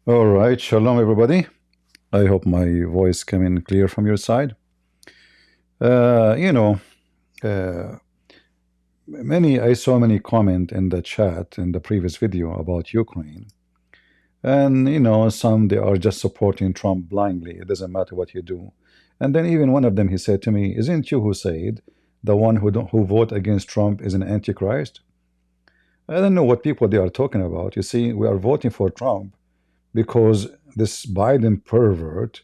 All right, shalom everybody. I hope my voice came in clear from your side. Uh, you know, uh, I saw many comment in the chat in the previous video about Ukraine, and some they are just supporting Trump blindly. It doesn't matter what you do. And then even one of them he said to me, "Isn't you who said the one who vote against Trump is an antichrist?" I don't know what people they are talking about. You see, we are voting for Trump because this Biden pervert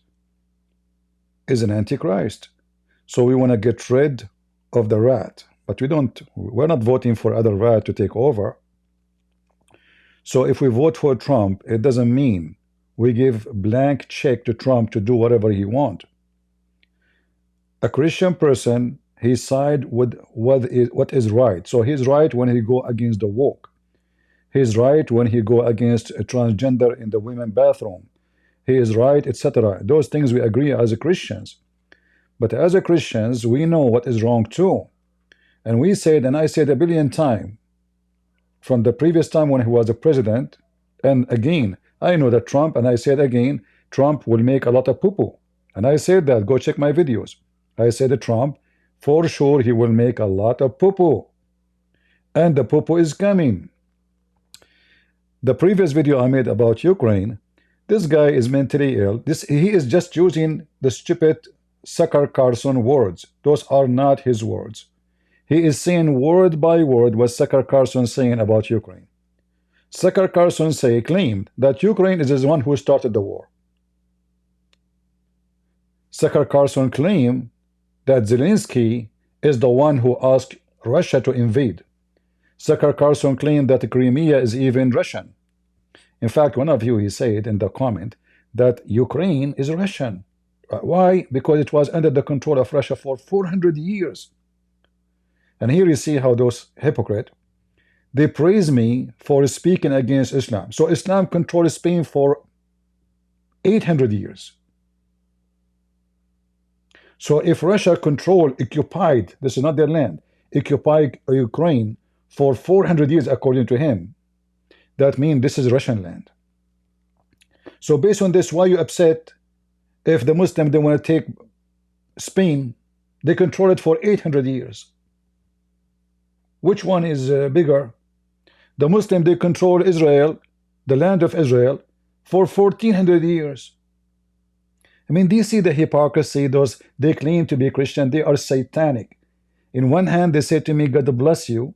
is an antichrist. So we want to get rid of the rat, but we're not voting for other rat to take over. So if we vote for Trump, it doesn't mean we give blank check to Trump to do whatever he wants. A Christian person, he side with what is right. So he's right when he go against the woke. He's right when he go against a transgender in the women bathroom. He is right, etc. Those things we agree as Christians. But as Christians, we know what is wrong too. And we said, and I said a billion times, from the previous time when he was a president, and again, I know that Trump, and I said again, Trump will make a lot of poo-poo. And I said that, go check my videos. I said that Trump, for sure, he will make a lot of poo-poo. And the poo-poo is coming. The previous video I made about Ukraine, this guy is mentally ill. He is just using the stupid Sucker Carson words. Those are not his words. He is saying word by word what Sucker Carson saying about Ukraine. Sucker Carson claimed that Ukraine is the one who started the war. Sucker Carson claimed that Zelensky is the one who asked Russia to invade. Sucker Carson claimed that Crimea is even Russian. In fact, one of you, he said in the comment that Ukraine is Russian. Why? Because it was under the control of Russia for 400 years. And here you see how those hypocrites, they praise me for speaking against Islam. So Islam controlled Spain for 800 years. So if Russia occupied, this is not their land, occupied Ukraine for 400 years according to him, that means this is Russian land. So based on this, why you upset if the Muslim they want to take Spain? They control it for 800 years. Which one is bigger? The Muslim they control Israel, the land of Israel, for 1400 years. I mean, do you see the hypocrisy? Those they claim to be Christian, they are satanic. In one hand, they say to me, God bless you,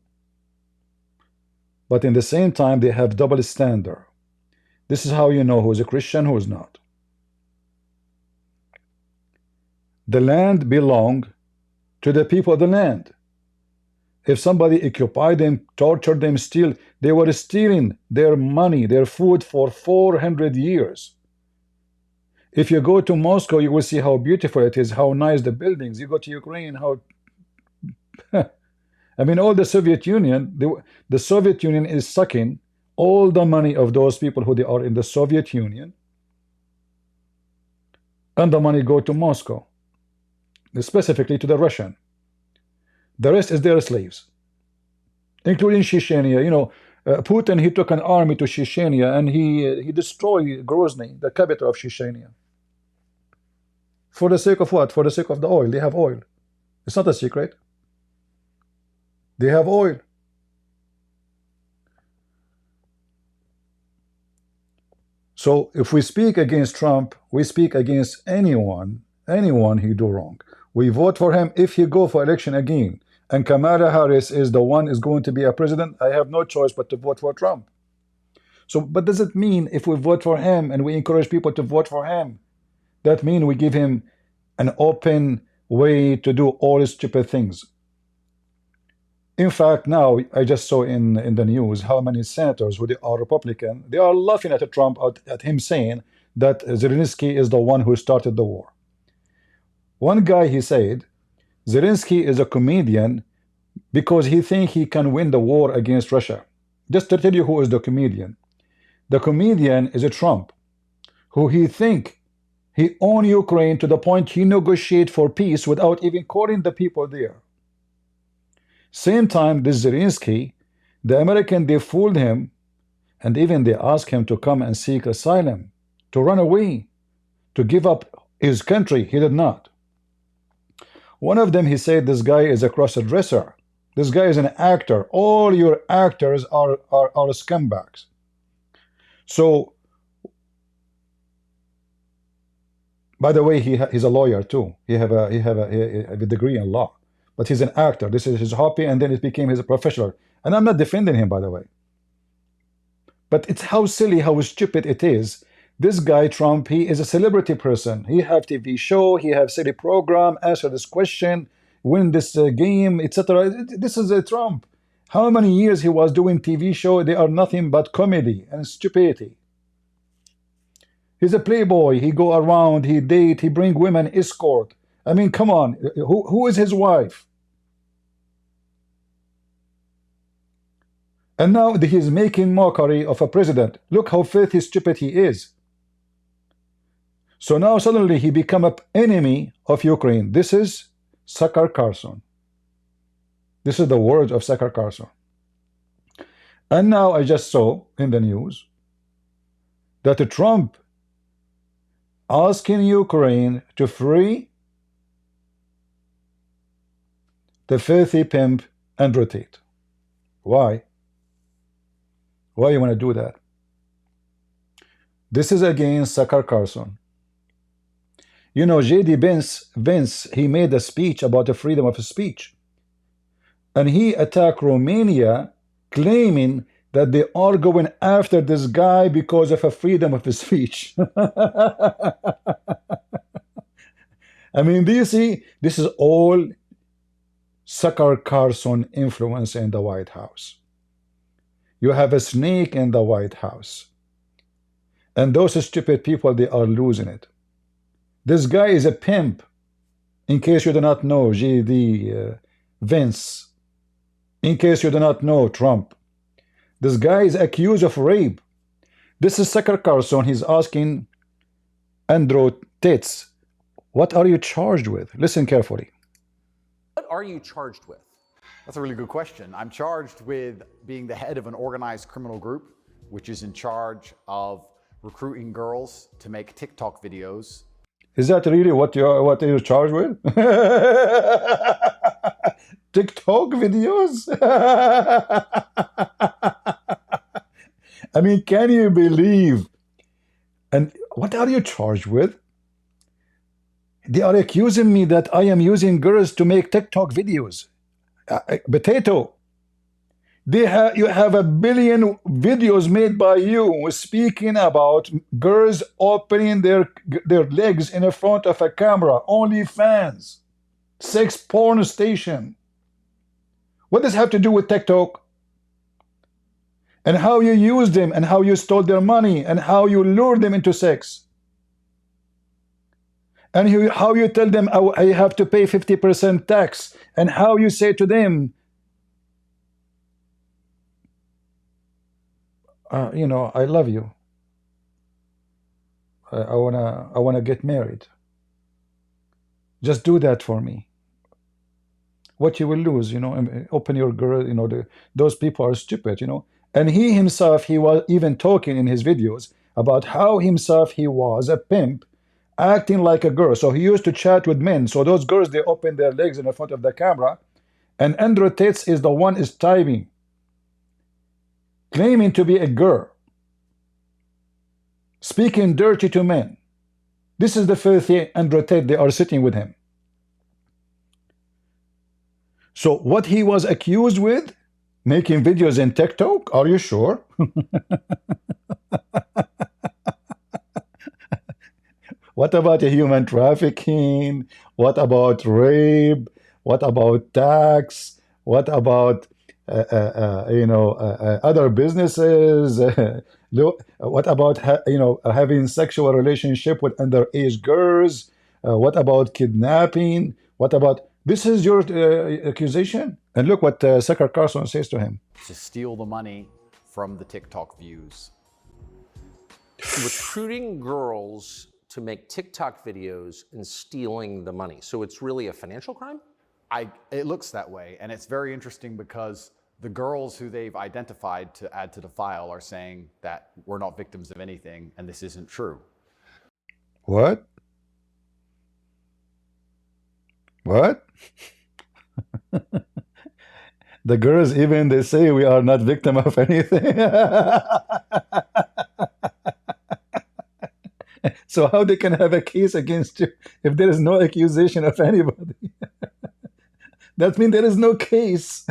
but in the same time, they have double standard. This is how you know who's a Christian, who's not. The land belonged to the people of the land. If somebody occupied them, tortured them, they were stealing their money, their food for 400 years. If you go to Moscow, you will see how beautiful it is, how nice the buildings. You go to Ukraine, how I mean, all the Soviet Union, the Soviet Union is sucking all the money of those people who they are in the Soviet Union, and the money go to Moscow, specifically to the Russian. The rest is their slaves, including Chechnya. Putin, he took an army to Chechnya and he destroyed Grozny, the capital of Chechnya. For the sake of what? For the sake of the oil. They have oil. It's not a secret. They have oil. So if we speak against Trump, we speak against anyone he do wrong. We vote for him if he go for election again. And Kamala Harris is the one is going to be a president. I have no choice but to vote for Trump. So, but does it mean if we vote for him and we encourage people to vote for him, that means we give him an open way to do all stupid things? In fact, now I just saw in the news how many senators who are Republican, they are laughing at Trump, at him saying that Zelensky is the one who started the war. One guy, he said, Zelensky is a comedian because he thinks he can win the war against Russia. Just to tell you who is the comedian. The comedian is a Trump, who he think he owns Ukraine to the point he negotiate for peace without even calling the people there. Same time, this Zelensky, the American, they fooled him, and even they asked him to come and seek asylum to run away, to give up his country. He did not. One of them, he said, this guy is a cross-dresser. This guy is an actor. All your actors are scumbags. So, by the way, he's a lawyer too. He have a degree in law, but he's an actor. This is his hobby, and then it became his professional. And I'm not defending him, by the way. But it's how silly, how stupid it is. This guy, Trump, he is a celebrity person. He have TV show, he have silly program, answer this question, win this game, etc. This is a Trump. How many years he was doing TV show? They are nothing but comedy and stupidity. He's a playboy. He go around, he date, he bring women, escort. I mean, come on. Who is his wife? And now he's making mockery of a president. Look how filthy stupid he is. So now suddenly he become an enemy of Ukraine. This is Tucker Carlson. This is the words of Tucker Carlson. And now I just saw in the news that Trump asking Ukraine to free the filthy pimp Andrew Tate. Why? Why you want to do that? This is against Tucker Carlson. You know, J.D. Vance, he made a speech about the freedom of speech. And he attacked Romania, claiming that they are going after this guy because of a freedom of speech. I mean, do you see? This is all Tucker Carlson influence in the White House. You have a snake in the White House. And those stupid people, they are losing it. This guy is a pimp. In case you do not know, J.D. Vance. In case you do not know, Trump. This guy is accused of rape. This is Tucker Carlson. He's asking Andrew Tate, what are you charged with? Listen carefully. What are you charged with? That's a really good question. I'm charged with being the head of an organized criminal group, which is in charge of recruiting girls to make TikTok videos. Is that really what you're charged with? TikTok videos? I mean, can you believe? And what are you charged with? They are accusing me that I am using girls to make TikTok videos. Potato. You have 1 billion videos made by you speaking about girls opening their legs in front of a camera. OnlyFans. Sex porn station. What does it have to do with TikTok? And how you use them, and how you stole their money, and how you lure them into sex. And how you tell them, I have to pay 50% tax, and how you say to them, you know, I love you. I wanna get married. Just do that for me. What you will lose, you know, open your girl, you know, those people are stupid, you know. And he himself, he was even talking in his videos about how himself he was a pimp, acting like a girl. So he used to chat with men. So those girls, they open their legs in front of the camera, and Andrew Tate is the one is typing, claiming to be a girl, speaking dirty to men. This is the filthy Andrew Tate. They are sitting with him. So what he was accused with, making videos in TikTok, are you sure? What about human trafficking? What about rape? What about tax? What about other businesses? What about having sexual relationship with underage girls? What about kidnapping? What about this is your accusation? And look what Tucker Carlson says to him. To steal the money from the TikTok views. Recruiting girls to make TikTok videos and stealing the money. So it's really a financial crime? It looks that way, and it's very interesting because the girls who they've identified to add to the file are saying that we're not victims of anything, and this isn't true. What? What? The girls even they say we are not victim of anything. So how they can have a case against you if there is no accusation of anybody? That means there is no case.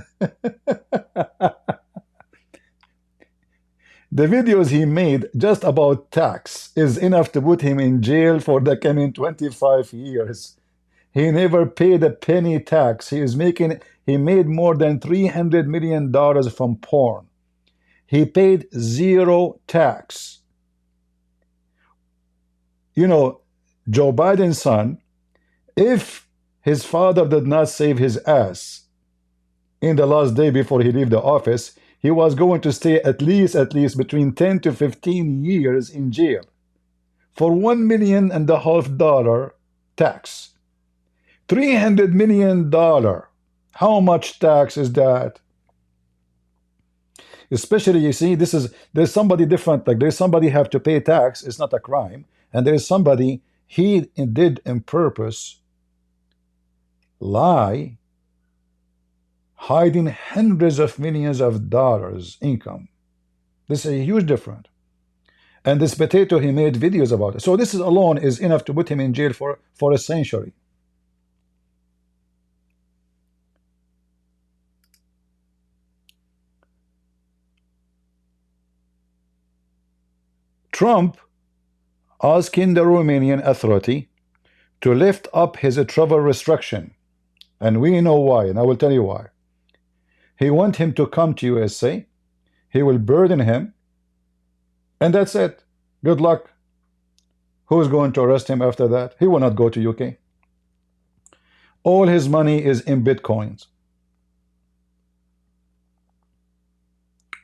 The videos he made just about tax is enough to put him in jail for the coming 25 years. He never paid a penny tax. He made more than $300 million from porn. He paid zero tax. You know, Joe Biden's son, if his father did not save his ass in the last day before he left the office, he was going to stay at least between 10 to 15 years in jail for $1.5 million tax. $300 million. How much tax is that? Especially, you see, there's somebody different. Like there's somebody have to pay tax. It's not a crime. And there's somebody he did on purpose lie, hiding hundreds of millions of dollars income. This is a huge difference. And this potato, he made videos about it. So this is alone is enough to put him in jail for a century. Trump asking the Romanian authority to lift up his travel restriction. And we know why, and I will tell you why. He wants him to come to USA. He will burden him. And that's it. Good luck. Who's going to arrest him after that? He will not go to UK. All his money is in Bitcoins.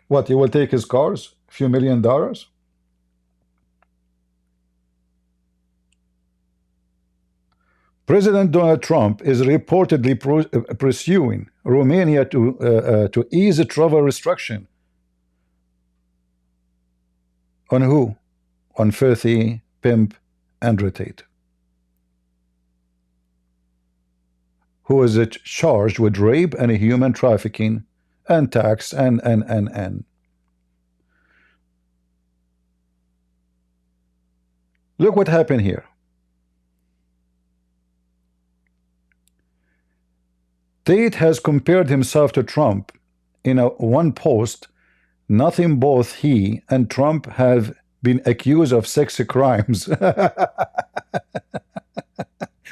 What, he will take his cars? A few $1 million? President Donald Trump is reportedly pursuing Romania to ease a travel restriction. On who? On filthy Pimp and Tate, who is charged with rape and human trafficking and tax and. Look what happened here. Tate has compared himself to Trump in one post. Nothing both he and Trump have been accused of sex crimes.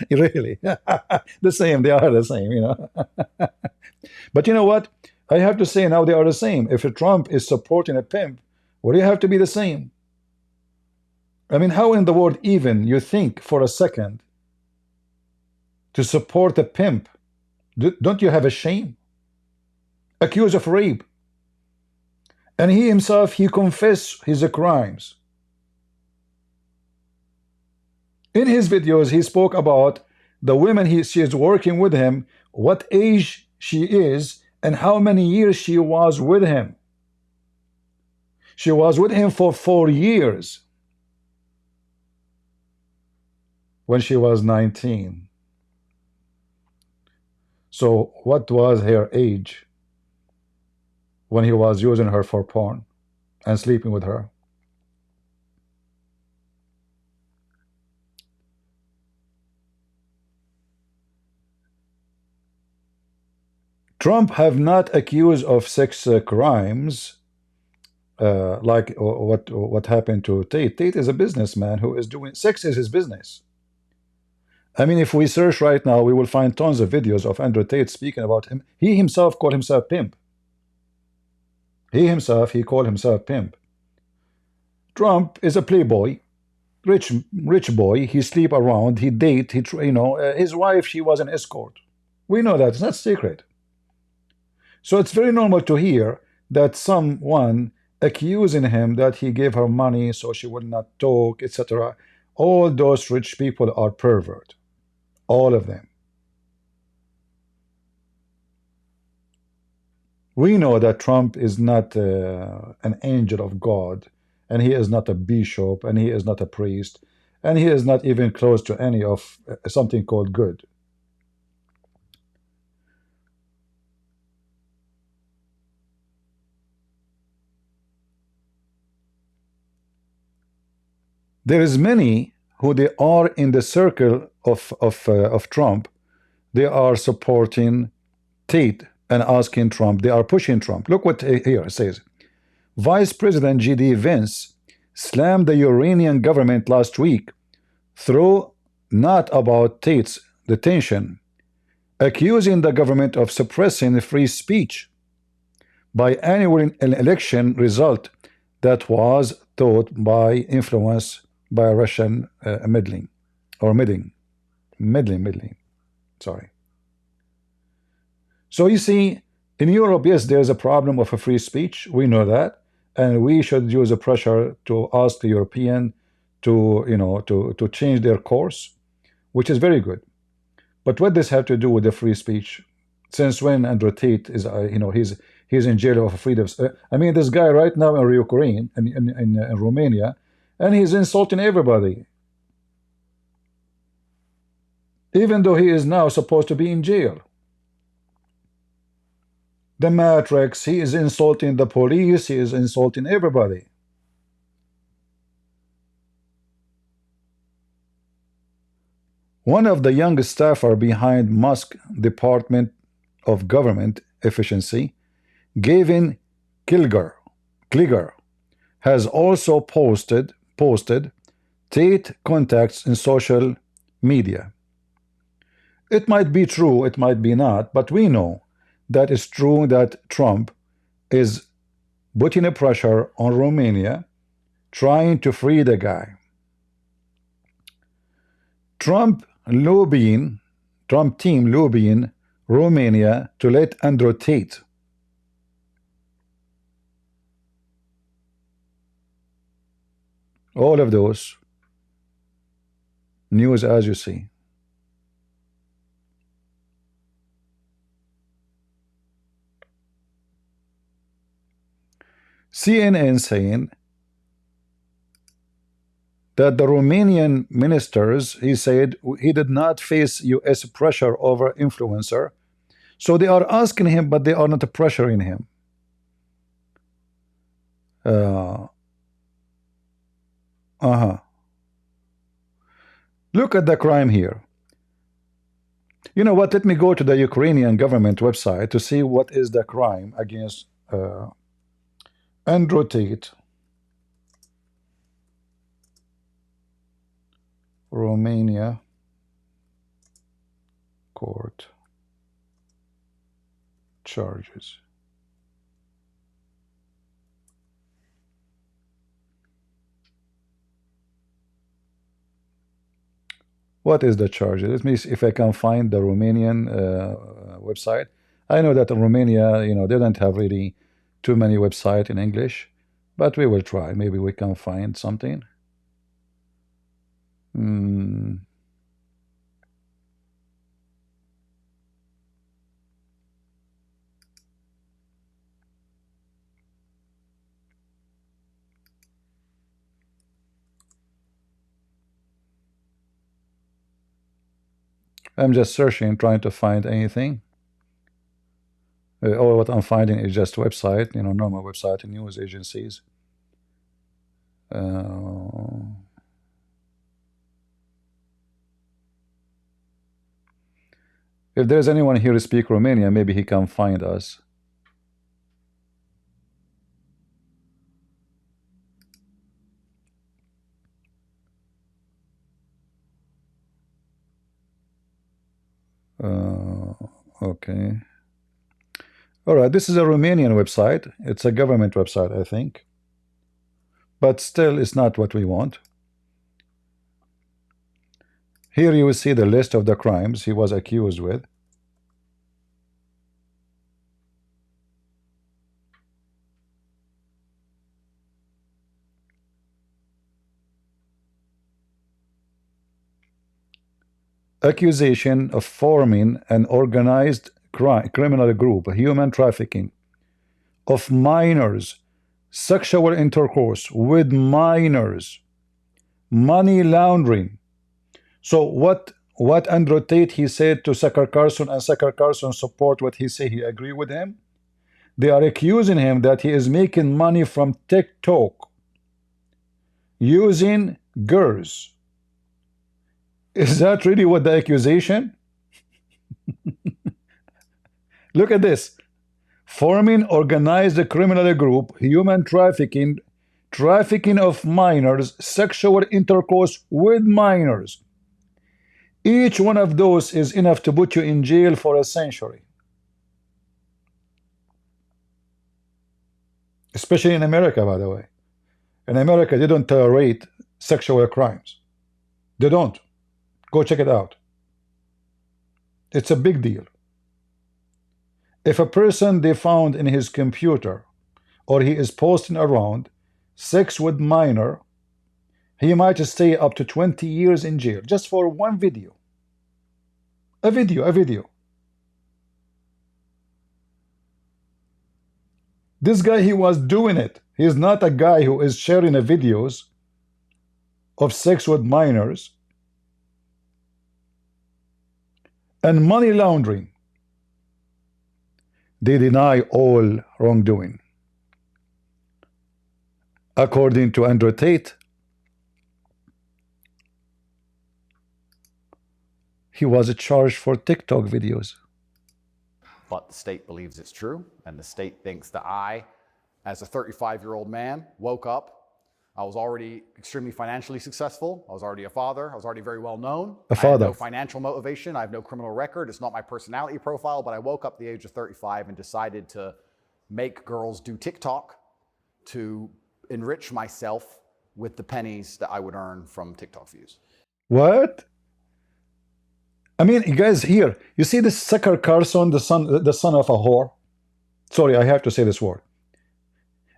Really. The same. They are the same, you know. But you know what? I have to say now they are the same. If Trump is supporting a pimp, well, you have to be the same. I mean, how in the world even you think for a second to support a pimp? Don't you have a shame? Accused of rape. And he himself, he confessed his crimes. In his videos, he spoke about the women she is working with him, what age she is, and how many years she was with him. She was with him for 4 years when she was 19. So what was her age when he was using her for porn and sleeping with her? Trump have not accused of sex crimes like what happened to Tate. Tate is a businessman who is doing sex is his business. I mean, if we search right now, we will find tons of videos of Andrew Tate speaking about him. He himself called himself Pimp. He called himself Pimp. Trump is a playboy, rich boy. He sleep around, he date, his wife, she was an escort. We know that, it's not secret. So it's very normal to hear that someone accusing him that he gave her money so she would not talk, etc. All those rich people are pervert. All of them. We know that Trump is not an angel of God, and he is not a bishop, and he is not a priest. and he is not even close to any of something called good. There is many who they are in the circle of Trump. They are supporting Tate and asking Trump. They are pushing Trump. Look what here it says. Vice President J.D. Vance slammed the Iranian government last week through not about Tate's detention, accusing the government of suppressing free speech by annuling an election result that was thought by influence by Russian meddling. Sorry. So you see, in Europe, yes, there's a problem of a free speech. We know that, and we should use a pressure to ask the European to, to change their course, which is very good. But what does have to do with the free speech? Since when Andrew Tate is, he's in jail of freedom? I mean, this guy right now in Ukraine, in Romania, and he's insulting everybody, even though he is now supposed to be in jail. The Matrix, he is insulting the police, he is insulting everybody. One of the youngest staffer behind Musk Department of Government Efficiency, Gavin Kliger, has also posted Tate contacts in social media. It might be true, it might be not, but we know that it's true that Trump is putting a pressure on Romania, trying to free the guy. Trump team lobbying Romania to let Andrew Tate. All of those news as you see. CNN saying that the Romanian ministers, he said, he did not face US pressure over influencer. So they are asking him, but they are not pressuring him. Look at the crime here. You know what? Let me go to the Ukrainian government website to see what is the crime against Andrew Tate. Romania court charges. What is the charge? Let me see if I can find the Romanian website. I know that in Romania, they don't have really too many websites in English, but we will try. Maybe we can find something. I'm just searching, trying to find anything. All what I'm finding is just website, normal website and news agencies. If there's anyone here who speaks Romanian, maybe he can find us. Okay. All right, this is a Romanian website. It's a government website, I think. But still, it's not what we want. Here you will see the list of the crimes he was accused with. Accusation of forming an organized criminal group, human trafficking of minors, sexual intercourse with minors, money laundering. So what Andrew Tate he said to Sucker Carson, and Sucker Carson support what he say, he agree with him. They are accusing him that he is making money from TikTok using girls. Is that really what the accusation? Look at this. Forming organized criminal group, human trafficking, trafficking of minors, sexual intercourse with minors. Each one of those is enough to put you in jail for a century. Especially in America, by the way. In America, they don't tolerate sexual crimes. They don't. Go check it out. It's a big deal. If a person they found in his computer, or he is posting around sex with minor, he might stay up to 20 years in jail just for one video. A video. This guy, he was doing it. He's not a guy who is sharing a videos of sex with minors. And money laundering. They deny all wrongdoing. According to Andrew Tate, he was charged for TikTok videos. But the state believes it's true, and the state thinks that I, as a 35-year-old man, woke up. I was already extremely financially successful. I was already a father. I was already very well known. A father. I have no financial motivation. I have no criminal record. It's not my personality profile, but I woke up at the age of 35 and decided to make girls do TikTok to enrich myself with the pennies that I would earn from TikTok views. What? I mean, you guys, here, you see this Sucker Carson, the son of a whore? Sorry, I have to say this word.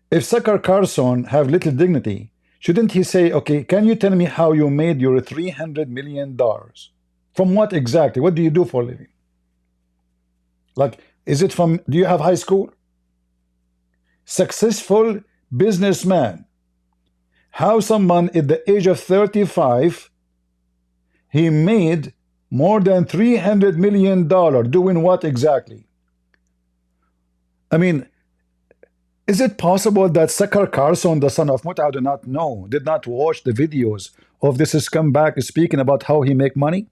If Sucker Carson have little dignity, shouldn't he say, okay, can you tell me how you made your $300 million? From what exactly? What do you do for a living? Like, is it from, do you have high school? Successful businessman. How someone at the age of 35, he made more than $300 million doing what exactly? I mean, is it possible that Sucker Carson, the son of Muta, I do not know, did not watch the videos of this scumbag speaking about how he make money?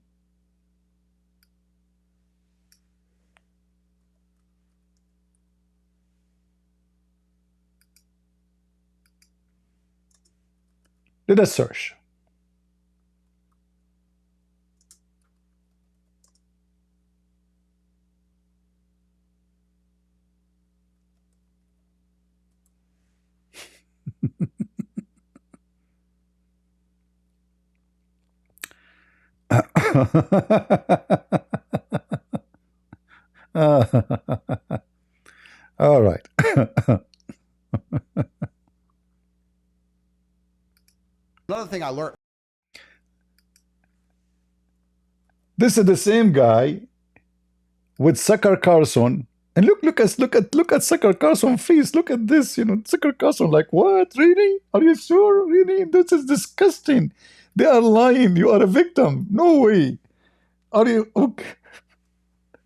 Let us search. All right. Another thing I learned. This is the same guy with Sucker Carson. And look at Sucker Carson's face. Look at this, Sucker Carson, like, what? Really? Are you sure? Really? This is disgusting. They are lying. You are a victim. No way. Are you okay?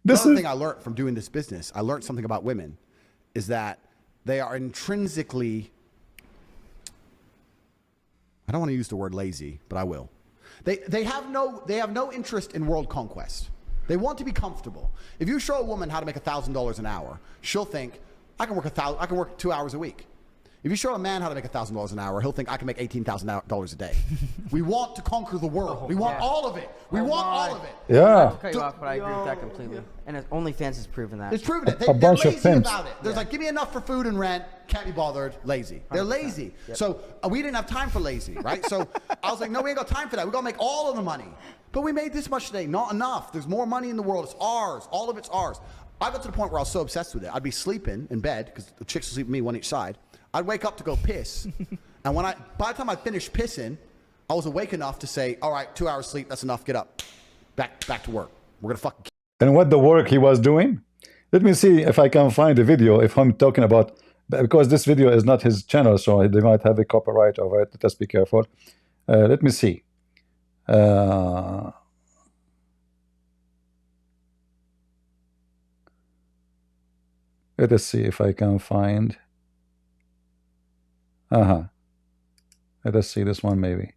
Another thing I learned from doing this business, I learned something about women, is that they are intrinsically, I don't want to use the word lazy, but I will. They have no interest in world conquest. They want to be comfortable. If you show a woman how to make $1,000 an hour, she'll think, I can work 2 hours a week. If you show a man how to make $1,000 an hour, he'll think I can make $18,000 a day. We want to conquer the world. We want all of it. We want all of it. Yeah. I'll cut you off, but I agree with that completely. And OnlyFans has proven that. It's proven it. A bunch they're of lazy pimps. about it. There's like, give me enough for food and rent. Can't be bothered. Lazy. They're lazy. Yep. So we didn't have time for lazy, right? So I was like, no, we ain't got time for that. We got to make all of the money. But we made this much today. Not enough. There's more money in the world. It's ours. All of it's ours. I got to the point where I was so obsessed with it. I'd be sleeping in bed because the chicks would sleep with me one each side. I'd wake up to go piss. And by the time I finished pissing, I was awake enough to say, all right, 2 hours sleep. That's enough. Get up. Back to work. We're going to fucking. And what the work he was doing? Let me see if I can find the video, if I'm talking about, because this video is not his channel, so they might have a copyright over it. Let us be careful. Let me see. Let us see if I can find. Let us see this one maybe.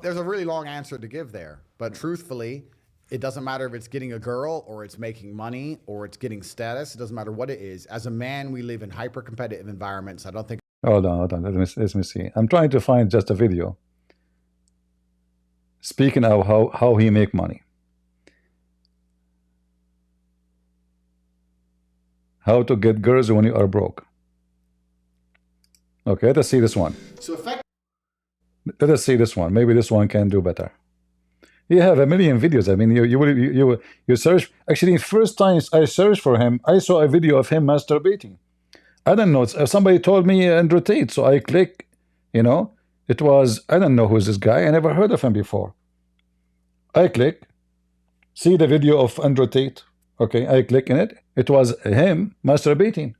There's a really long answer to give there, but truthfully, it doesn't matter if it's getting a girl or it's making money or it's getting status. It doesn't matter what it is. As a man, we live in hyper-competitive environments. I don't think. Hold on. Let me see. I'm trying to find just a video. Speaking of how he make money. How to get girls when you are broke. Okay, let us see this one. Let us see this one. Maybe this one can do better. You have a million videos. I mean, you search. Actually, first time I searched for him, I saw a video of him masturbating. I don't know. Somebody told me Andrew Tate, so I click. You know, it was, I don't know who's this guy. I never heard of him before. I click, see the video of Andrew Tate. Okay, I click in it. It was him masturbating.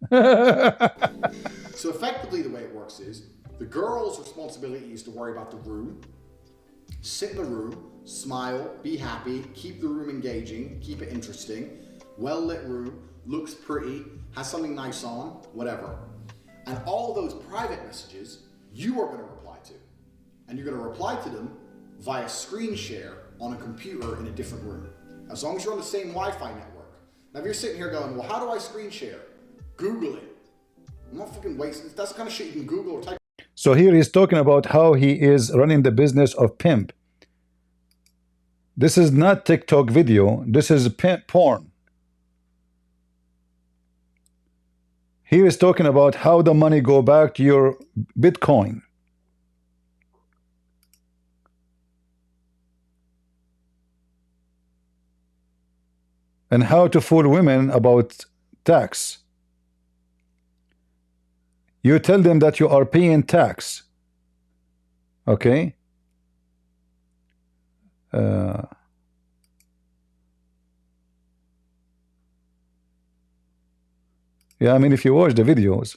So effectively, the way it works is the girl's responsibility is to worry about the room, sit in the room, smile, be happy, keep the room engaging, keep it interesting, well-lit room, looks pretty, has something nice on, whatever. And all those private messages you are going to reply to. And you're going to reply to them via screen share on a computer in a different room. As long as you're on the same Wi-Fi network. Now if you're sitting here going, well, how do I screen share? Google it. I'm not fucking wasting. That's the kind of shit you can Google or type. So here he's talking about how he is running the business of pimp. This is not TikTok video. This is pimp porn. Here is talking about how the money go back to your Bitcoin. And how to fool women about tax. You tell them that you are paying tax. Okay? Yeah, I mean, if you watch the videos,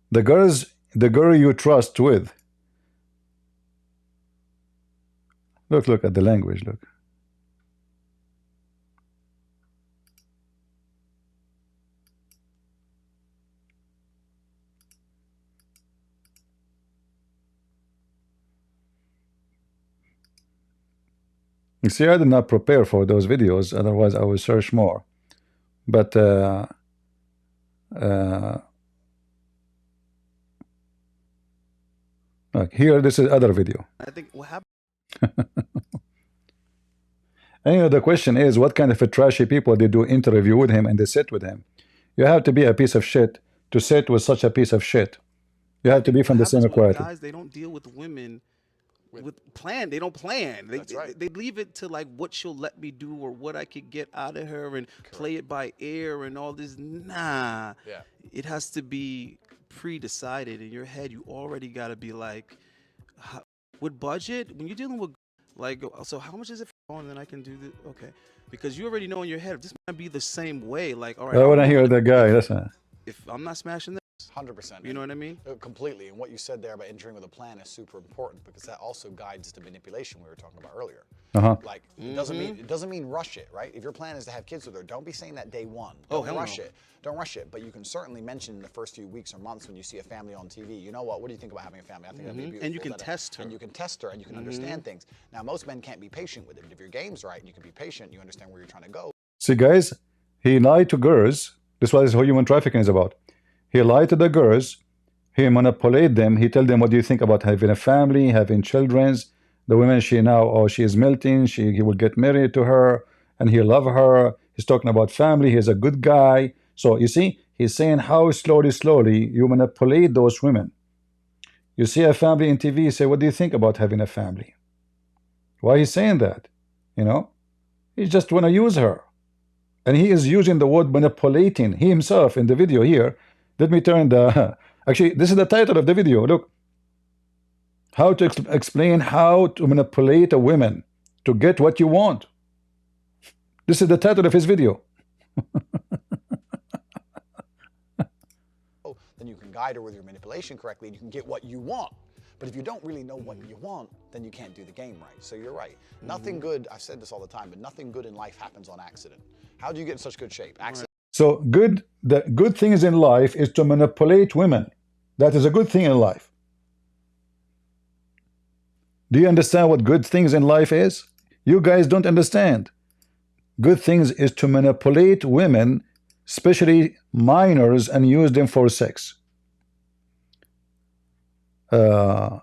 the girl you trust with. Look at the language, look. You see, I did not prepare for those videos, otherwise I would search more. But look, here, this is other video. I think what happened. And you know, the question is, what kind of a trashy people they do interview with him and they sit with him? You have to be a piece of shit to sit with such a piece of shit. You have to be from the same equality. Guys, they don't deal with women with plan. They don't plan. They leave it to like what she'll let me do or what I could get out of her and play it by ear and all this. Nah. Yeah. It has to be pre-decided in your head. You already got to be like, with budget, when you're dealing with like, so how much is it for? And then I can do this. Okay. Because you already know in your head, this might be the same way. Like, all right. I want to hear the guy. Listen. If I'm not smashing this. 100%. You know what I mean? Completely. And what you said there about entering with a plan is super important because that also guides the manipulation we were talking about earlier. Like, it doesn't mean rush it, right? If your plan is to have kids with her, don't be saying that day one. Don't rush it. Don't rush it. But you can certainly mention in the first few weeks or months when you see a family on TV, you know what do you think about having a family? I think that'd be beautiful. And you can test her. And you can test her and you can understand things. Now, most men can't be patient with it. But if your game's right and you can be patient, you understand where you're trying to go. See, guys, he lied to girls. This is what human trafficking is about. He lied to the girls. He manipulated them. He tell them, what do you think about having a family, having children? The women, she is melting. He will get married to her and he love her. He's talking about family. He's a good guy. So you see, he's saying how slowly you manipulate those women. You see a family in TV, you say, what do you think about having a family? Why he's saying that? You know, he just want to use her. And he is using the word manipulating. He himself in the video here. Let me turn the... Actually, this is the title of the video. Look. How to explain how to manipulate a woman to get what you want. This is the title of his video. Then you can guide her with your manipulation correctly and you can get what you want. But if you don't really know what you want, then you can't do the game right. So you're right. Nothing good, I've said this all the time, but nothing good in life happens on accident. How do you get in such good shape? Accident. So the good things in life is to manipulate women. That is a good thing in life. Do you understand what good things in life is? You guys don't understand. Good things is to manipulate women, especially minors, and use them for sex. Let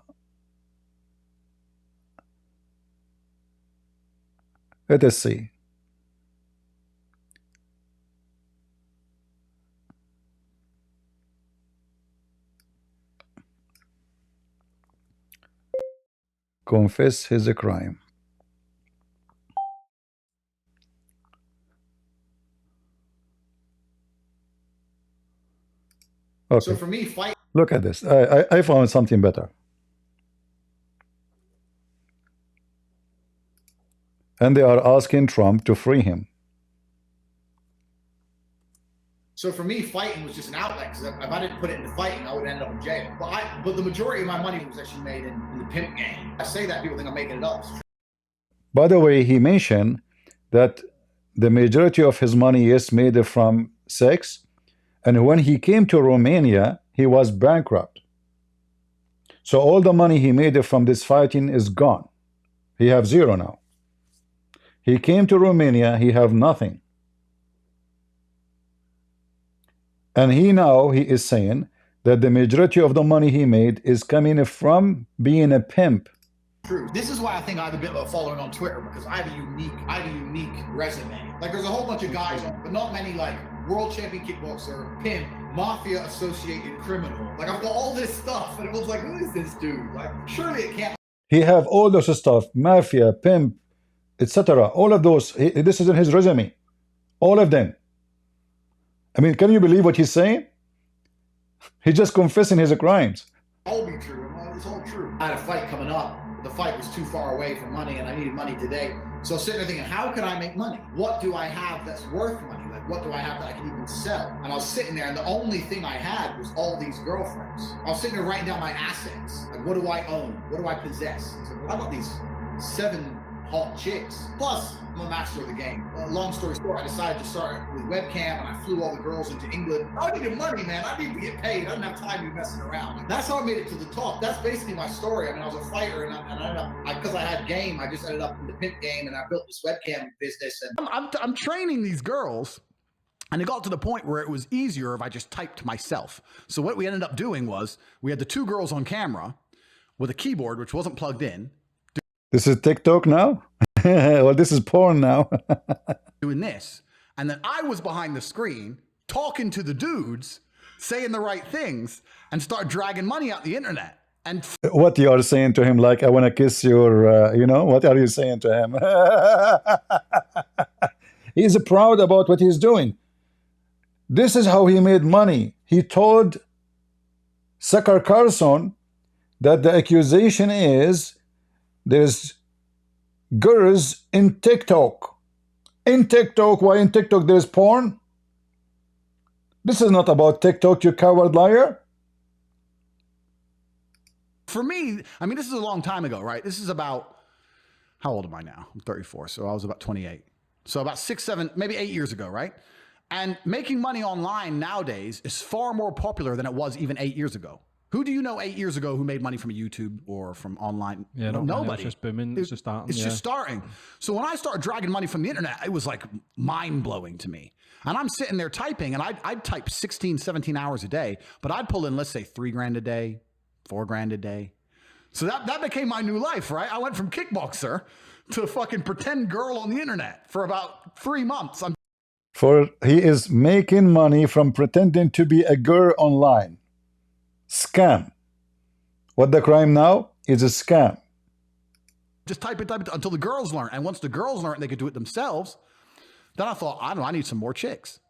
us see. Confess his crime. Okay. So for me, fight. Look at this. I found something better. And they are asking Trump to free him. So for me, fighting was just an outlet, because if I didn't put it into fighting, I would end up in jail. But the majority of my money was actually made in the pimp game. I say that, people think I'm making it up. By the way, he mentioned that the majority of his money is made from sex, and when he came to Romania, he was bankrupt. So all the money he made from this fighting is gone. He have zero now. He came to Romania, he have nothing. And he is saying that the majority of the money he made is coming from being a pimp. True. This is why I think I have a bit of a following on Twitter, because I have a unique resume. Like, there's a whole bunch of guys on, but not many, like world champion kickboxer, pimp, mafia associated criminal. Like, I've got all this stuff, and it was like, who is this dude? Like, surely it can't. He have all those stuff, mafia, pimp, etc. All of those. This is in his resume. All of them. I mean, can you believe what he's saying? He's just confessing his crimes. All be true. It's all true. I had a fight coming up. The fight was too far away from money, and I needed money today. So I was sitting there thinking, how can I make money? What do I have that's worth money? Like, what do I have that I can even sell? And I was sitting there, and the only thing I had was all these girlfriends. I was sitting there writing down my assets. Like, what do I own? What do I possess? I said, well, I got these 7 hot chicks. Plus, I'm a master of the game. Long story short, I decided to start with webcam, and I flew all the girls into England. I needed money, man. I need to get paid. I didn't have time to be messing around. That's how I made it to the top. That's basically my story. I mean, I was a fighter, and I ended up, because I had game, I just ended up in the pimp game, and I built this webcam business. And I'm training these girls, and it got to the point where it was easier if I just typed myself. So what we ended up doing was, we had the 2 girls on camera with a keyboard, which wasn't plugged in. This is TikTok now? Well, this is porn now. Doing this. And then I was behind the screen talking to the dudes, saying the right things, and start dragging money out the internet. And what you are saying to him, like, I want to kiss your, what are you saying to him? He's proud about what he's doing. This is how he made money. He told Sucker Carson that the accusation is there's girls in TikTok. In TikTok, why in TikTok there's porn? This is not about TikTok, you coward liar. For me, I mean, this is a long time ago, right? This is about, how old am I now? I'm 34, so I was about 28. So about 6, 7, maybe 8 years ago, right? And making money online nowadays is far more popular than it was even 8 years ago. Who do you know 8 years ago who made money from YouTube or from online? Yeah, nobody. It's just booming. It's just starting. It's just starting. So when I started dragging money from the internet, it was like mind-blowing to me. And I'm sitting there typing, and I'd type 16, 17 hours a day, but I'd pull in, let's say, $3 grand a day, $4 grand a day. So that became my new life, right? I went from kickboxer to fucking pretend girl on the internet for about 3 months. For he is making money from pretending to be a girl online. Scam. What the crime now is a scam. Just type it until the girls learn. And once the girls learn, they could do it themselves. Then I thought, I don't know, I need some more chicks.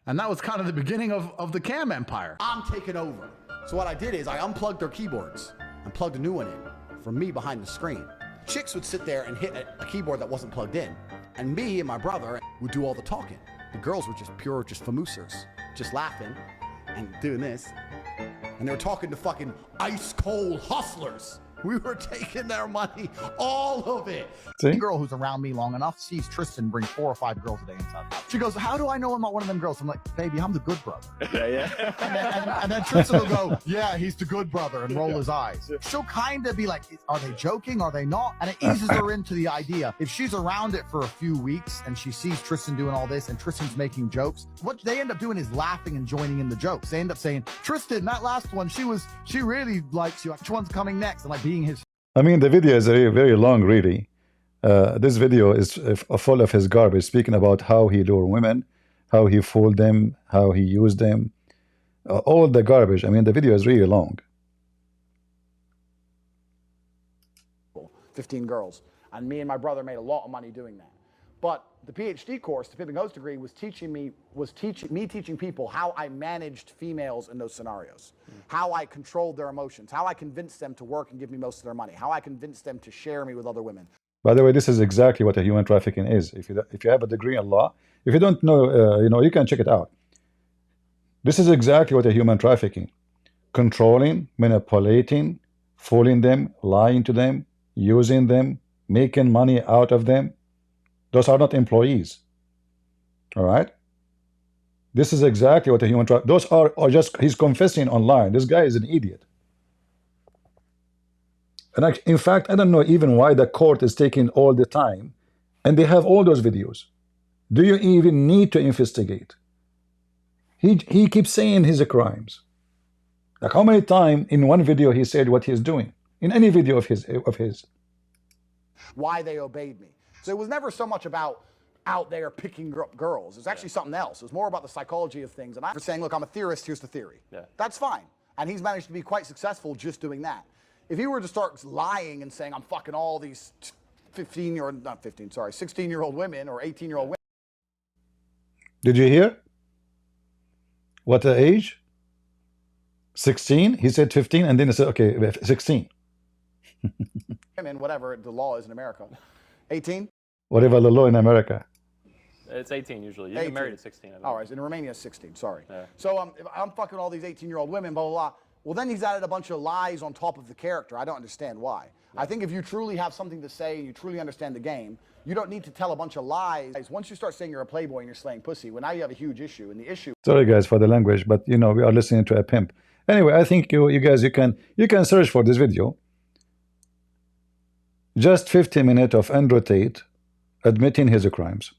And that was kind of the beginning of the cam empire. I'm taking over. So what I did is I unplugged their keyboards and plugged a new one in from me behind the screen. Chicks would sit there and hit a keyboard that wasn't plugged in. And me and my brother would do all the talking. The girls were just pure, just famousers, just laughing and doing this. And they were talking to fucking ice cold hustlers. We were taking their money, all of it. See? A girl who's around me long enough sees Tristan bring 4 or 5 girls a day inside. She goes, "How do I know I'm not one of them girls?" I'm like, "Baby, I'm the good brother." And then Tristan will go, "Yeah, he's the good brother," and roll his eyes. She'll kind of be like, "Are they joking? Are they not?" And it eases her into the idea. If she's around it for a few weeks and she sees Tristan doing all this and Tristan's making jokes, what they end up doing is laughing and joining in the jokes. They end up saying, "Tristan, that last one, she really likes you. Which one's coming next?" And like being his. I mean, the video is very, very long, really. This video is full of his garbage, speaking about how he lured women, how he fooled them, how he used them, all the garbage. I mean, the video is really long. 15 girls. And me and my brother made a lot of money doing that. But the PhD course, the Pimping Host degree, was teaching people how I managed females in those scenarios, how I controlled their emotions, how I convinced them to work and give me most of their money, how I convinced them to share me with other women. By the way, this is exactly what a human trafficking is. If you have a degree in law, if you don't know, you can check it out. This is exactly what a human trafficking: controlling, manipulating, fooling them, lying to them, using them, making money out of them. Those are not employees. All right. This is exactly what a human trafficking. Those are just, he's confessing online. This guy is an idiot. And in fact, I don't know even why the court is taking all the time, and they have all those videos. Do you even need to investigate? He keeps saying his crimes. Like, how many times in one video he said what he's doing? In any video of his. Why they obeyed me. So it was never so much about out there picking up girls. It was actually something else. It was more about the psychology of things. And I'm saying, look, I'm a theorist, here's the theory. That's fine. And he's managed to be quite successful just doing that. If he were to start lying and saying, I'm fucking all these 16-year-old women or 18-year-old women. Did you hear? What the age? 16? He said 15, and then he said, okay, 16. Women, whatever the law is in America. 18? Whatever the law in America. It's 18 usually. You get married at 16. All right, in Romania it's 16, sorry. Yeah. So if I'm fucking all these 18-year-old women, blah, blah, blah. Well, then he's added a bunch of lies on top of the character. I don't understand why. Yeah. I think if you truly have something to say and you truly understand the game, you don't need to tell a bunch of lies. Once you start saying you're a playboy and you're slaying pussy, well, now you have a huge issue. And the issue... Sorry, guys, for the language, but, we are listening to a pimp. Anyway, I think you guys, you can search for this video. Just 50 minutes of Andrew Tate admitting his crimes.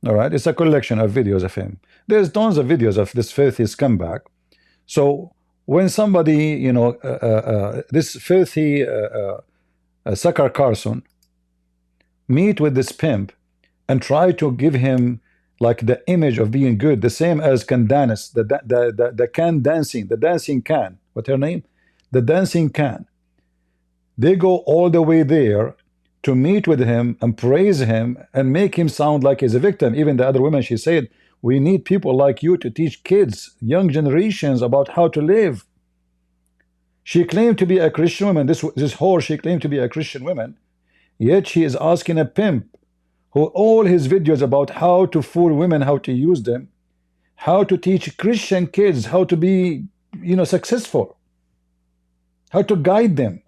All right, it's a collection of videos of him. There's tons of videos of this filthy scumbag. So when somebody, this filthy Sucker Carson meet with this pimp and try to give him like the image of being good, the same as Candace, the can dancing, the dancing can, what's her name? The dancing can. They go all the way there to meet with him and praise him and make him sound like he's a victim. Even the other women, she said, we need people like you to teach kids, young generations, about how to live. She claimed to be a Christian woman. This whore, she claimed to be a Christian woman. Yet she is asking a pimp who all his videos about how to fool women, how to use them, how to teach Christian kids how to be, successful, how to guide them.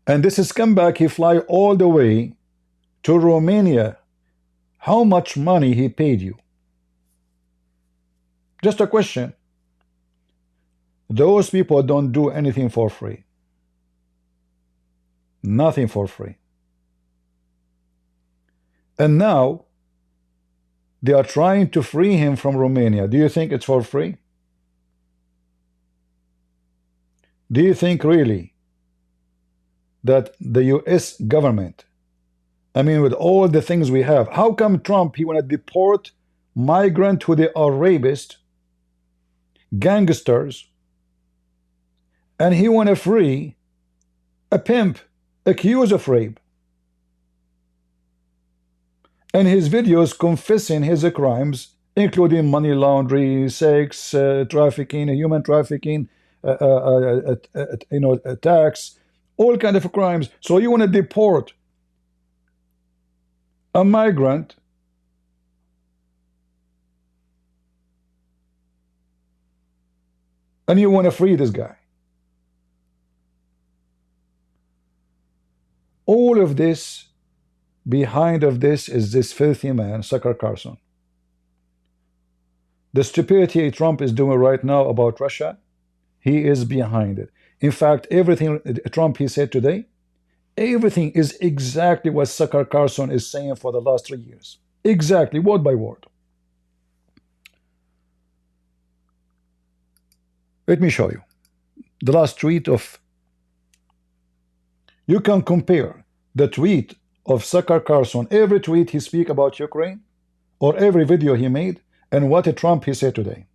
And this scumbag, he fly all the way to Romania. How much money he paid you? Just a question. Those people don't do anything for free. Nothing for free. And now they are trying to free him from Romania. Do you think it's for free? Do you think really that the US government, I mean, with all the things we have, how come Trump, he want to deport migrants who they are rapists, gangsters, and he want to free a pimp accused of rape? And his videos confessing his crimes, including money laundering, sex, trafficking, human trafficking, tax, all kind of crimes. So you want to deport a migrant And you want to free this guy. All of this, behind of this is this filthy man, Tucker Carlson. The stupidity Trump is doing right now about Russia, he is behind it. In fact, everything Trump he said today, everything is exactly what Tucker Carlson is saying for the last 3 years. Exactly, word by word. Let me show you. The last tweet of... You can compare the tweet of Tucker Carlson, every tweet he speak about Ukraine, or every video he made, and what Trump he said today.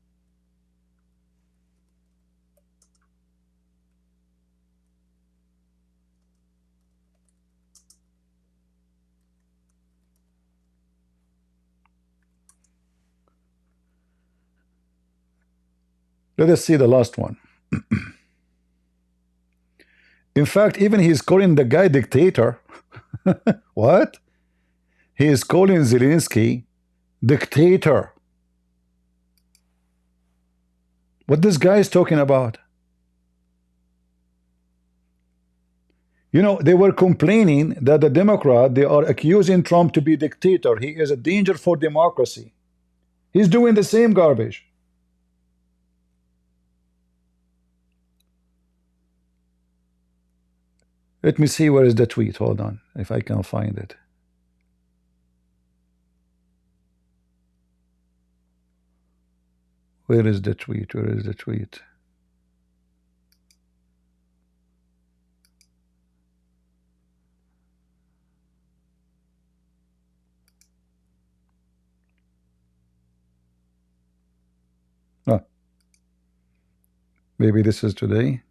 Let us see the last one. In fact, even he is calling the guy dictator. What? He is calling Zelensky dictator. What this guy is talking about? You know, they were complaining that the Democrat, they are accusing Trump to be dictator. He is a danger for democracy. He's doing the same garbage. Let me see where is the tweet. Hold on, if I can find it. Where is the tweet? Where is the tweet? Ah, maybe this is today.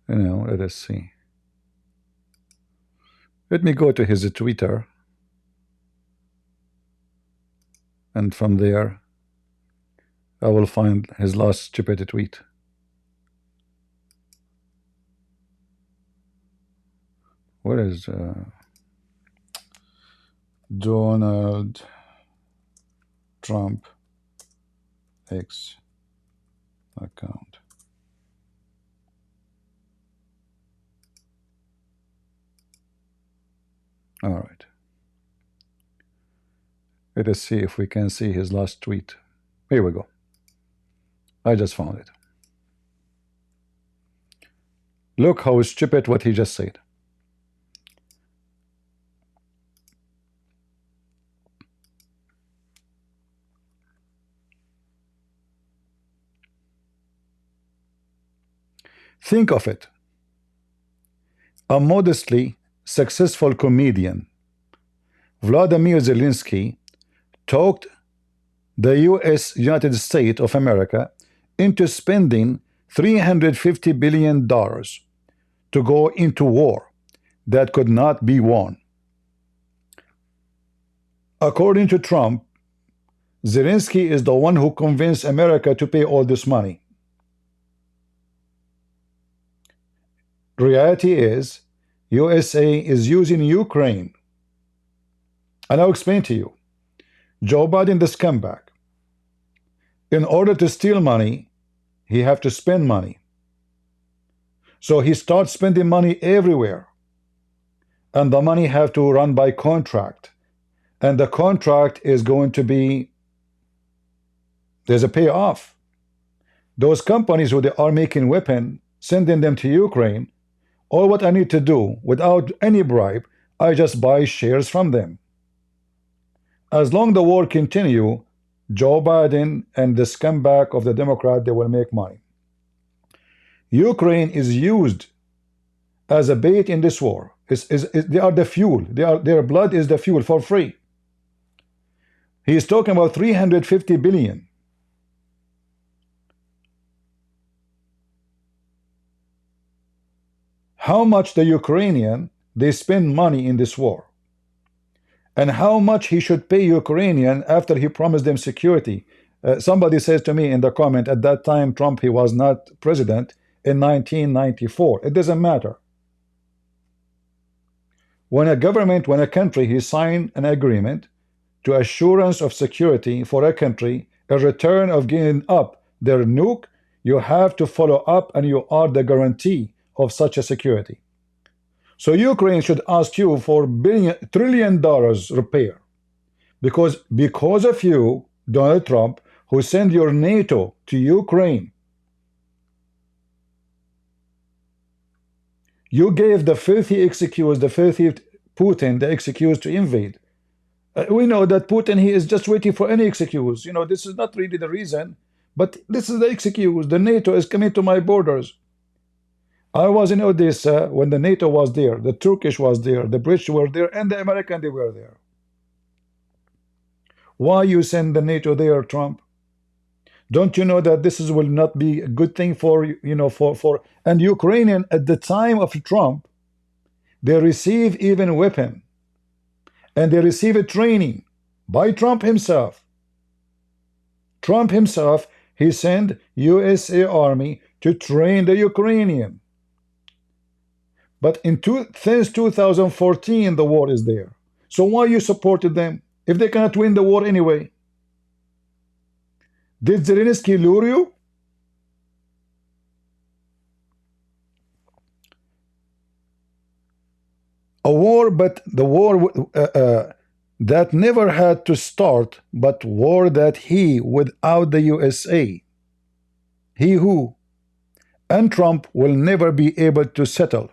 Now, let us see. Let me go to his Twitter. And from there, I will find his last stupid tweet. What is Donald Trump X account? All right. Let us see if we can see his last tweet. Here we go. I just found it. Look how stupid what he just said. Think of it. A modestly successful comedian, Vladimir Zelensky, talked the United States of America into spending $350 billion to go into war that could not be won. According to Trump, Zelensky is the one who convinced America to pay all this money. Reality is, USA is using Ukraine. And I'll explain to you. Joe Biden, the scumbag, in order to steal money, he have to spend money. So he starts spending money everywhere. And the money have to run by contract. And the contract is going to be, there's a payoff. Those companies who they are making weapons, sending them to Ukraine, all what I need to do without any bribe, I just buy shares from them. As long the war continue, Joe Biden and the scumbag of the Democrat, they will make money. Ukraine is used as a bait in this war. They are the fuel. Their blood is the fuel for free. He is talking about 350 billion. How much the Ukrainian, they spend money in this war, and how much he should pay Ukrainian after he promised them security. Somebody says to me in the comment, at that time Trump, he was not president in 1994. It doesn't matter. When a government, when a country, he signed an agreement to assurance of security for a country in return of giving up their nuke, you have to follow up, and you are the guarantee of such a security. So Ukraine should ask you for $1 trillion repair, because of you, Donald Trump, who sent your NATO to Ukraine, you gave the filthy excuse, the filthy Putin, the excuse to invade. We know that Putin, he is just waiting for any excuse. You know, this is not really the reason, but this is the excuse. The NATO is coming to my borders. I was in Odessa when the NATO was there, the Turkish was there, the British were there, and the American, they were there. Why you send the NATO there, Trump? Don't you know that this will not be a good thing for, you know, and Ukrainian at the time of Trump, they receive even weapon, and they receive a training by Trump himself. Trump himself, he sent USA Army to train the Ukrainian. But since 2014, the war is there. So why you supported them if they cannot win the war anyway? Did Zelensky lure you? A war, but the war that never had to start, but war that he, without the USA, he who, and Trump will never be able to settle.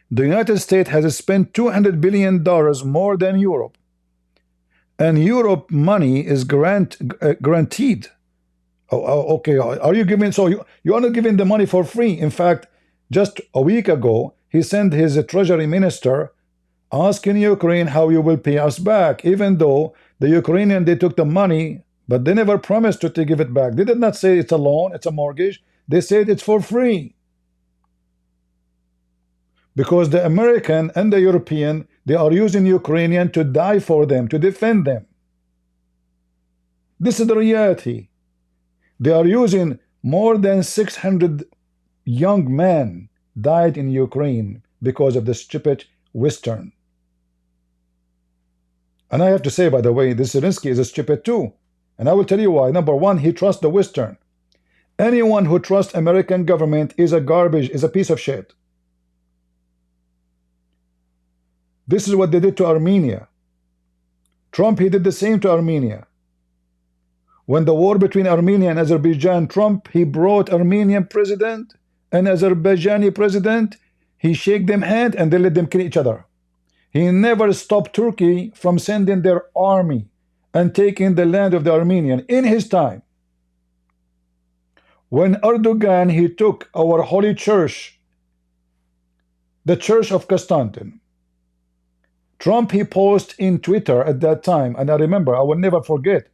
The United States has spent $200 billion more than Europe, and Europe money is guaranteed. Okay, are you giving? So you are not giving the money for free. In fact, just a week ago, he sent his treasury minister asking Ukraine how you will pay us back, even though the Ukrainian, they took the money, but they never promised to give it back. They did not say it's a loan, it's a mortgage. They said it's for free. Because the American and the European, they are using Ukrainian to die for them, to defend them. This is the reality. They are using more than 600 young men died in Ukraine because of the stupid Western. And I have to say, by the way, this Zelensky is a stupid too. And I will tell you why. Number one, he trusts the Western. Anyone who trusts American government is a garbage, is a piece of shit. This is what they did to Armenia. Trump, he did the same to Armenia. When the war between Armenia and Azerbaijan, Trump, he brought Armenian president and Azerbaijani president. He shake them hand and they let them kill each other. He never stopped Turkey from sending their army and taking the land of the Armenian in his time. When Erdogan, he took our holy church, the Church of Constantine, Trump, he posted in Twitter at that time, and I remember, I will never forget,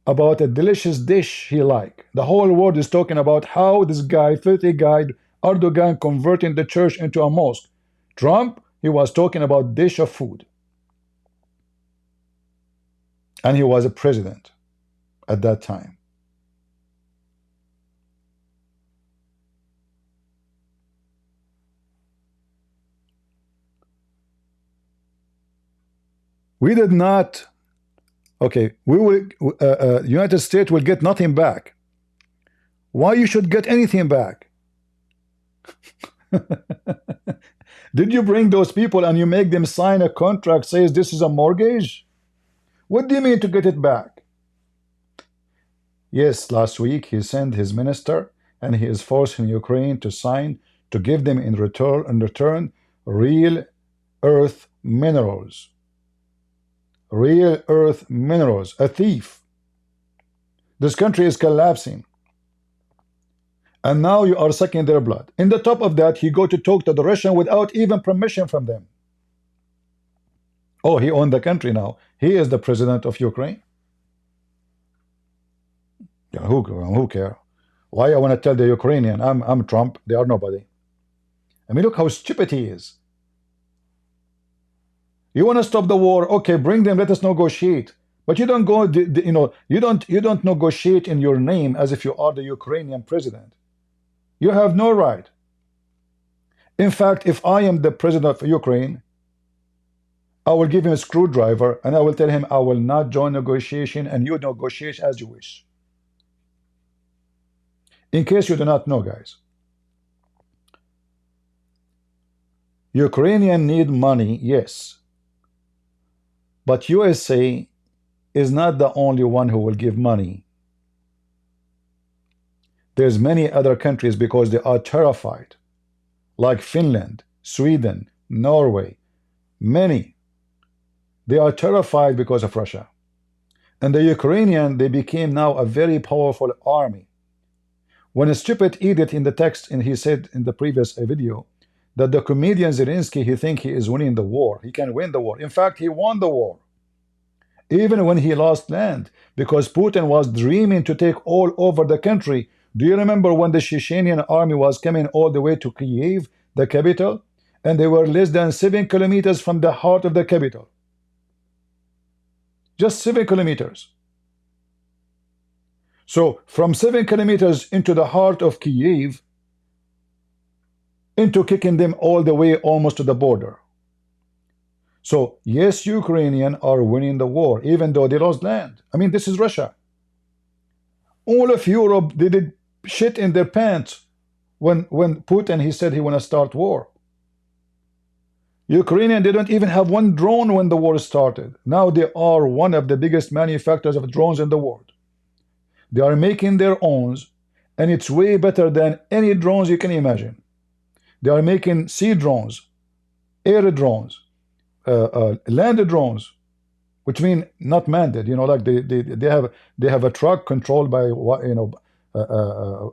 about a delicious dish he liked. The whole world is talking about how this guy, filthy guy, Erdogan, converting the church into a mosque. Trump, he was talking about dish of food. And he was a president at that time. We did not. Okay, we will. United States will get nothing back. Why you should get anything back? Did you bring those people and you make them sign a contract says this is a mortgage? What do you mean to get it back? Yes, last week he sent his minister and he is forcing Ukraine to sign to give them in return real earth minerals. Real earth minerals, a thief. This country is collapsing. And now you are sucking their blood. In the top of that, he go to talk to the Russian without even permission from them. Oh, he owned the country now. He is the president of Ukraine. Yeah, who care? Why I want to tell the Ukrainian, I'm Trump, they are nobody. I mean, look how stupid he is. You want to stop the war? Okay, bring them. Let us negotiate. But you don't go. You don't negotiate in your name as if you are the Ukrainian president. You have no right. In fact, if I am the president of Ukraine, I will give him a screwdriver and I will tell him I will not join negotiation and you negotiate as you wish. In case you do not know, guys, Ukrainians need money, yes, but USA is not the only one who will give money. There's many other countries because they are terrified, like Finland, Sweden, Norway, many. They are terrified because of Russia. And the Ukrainian, they became now a very powerful army. When a stupid idiot in the text, and he said in the previous video, that the comedian Zelensky, he think he is winning the war. He can win the war. In fact, he won the war. Even when he lost land, because Putin was dreaming to take all over the country. Do you remember when the Chechenian army was coming all the way to Kiev, the capital? And they were less than 7 kilometers from the heart of the capital. Just 7 kilometers. So from 7 kilometers into the heart of Kiev, into kicking them all the way almost to the border. So yes, Ukrainians are winning the war, even though they lost land. I mean, this is Russia. All of Europe, they did shit in their pants when Putin, he said he want to start war. Ukrainian, they don't even have one drone when the war started. Now they are one of the biggest manufacturers of drones in the world. They are making their own, and it's way better than any drones you can imagine. They are making sea drones, air drones, land drones, which mean not manned. You know, like they have a truck controlled by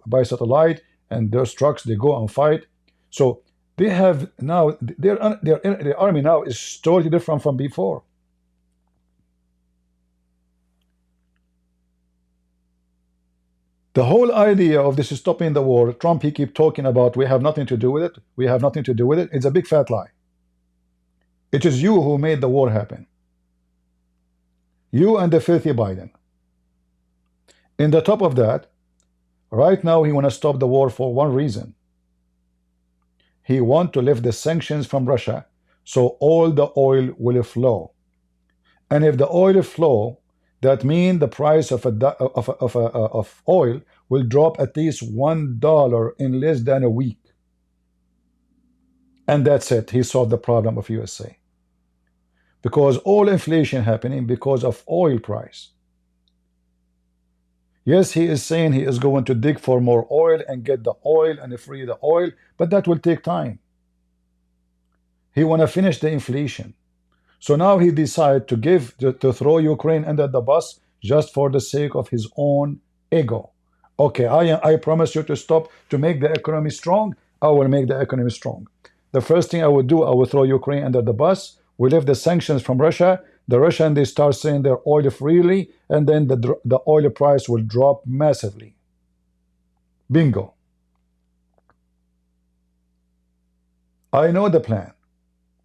by satellite, and those trucks, they go and fight. So they have now their army now is totally different from before. The whole idea of this is stopping the war, Trump, he keep talking about we have nothing to do with it. We have nothing to do with it. It's a big fat lie. It is you who made the war happen. You and the filthy Biden. In the top of that, right now he want to stop the war for one reason. He want to lift the sanctions from Russia so all the oil will flow. And if the oil flow, that means the price of oil will drop at least $1 in less than a week. And that's it. He solved the problem of USA. Because all inflation happening because of oil price. Yes, he is saying he is going to dig for more oil and get the oil and free the oil, but that will take time. He want to finish the inflation. So now he decided to throw Ukraine under the bus just for the sake of his own ego. Okay, I promise you to stop, to make the economy strong. I will make the economy strong. The first thing I would do, I will throw Ukraine under the bus. We lift the sanctions from Russia. The Russians, they start selling their oil freely, and then the oil price will drop massively. Bingo. I know the plan.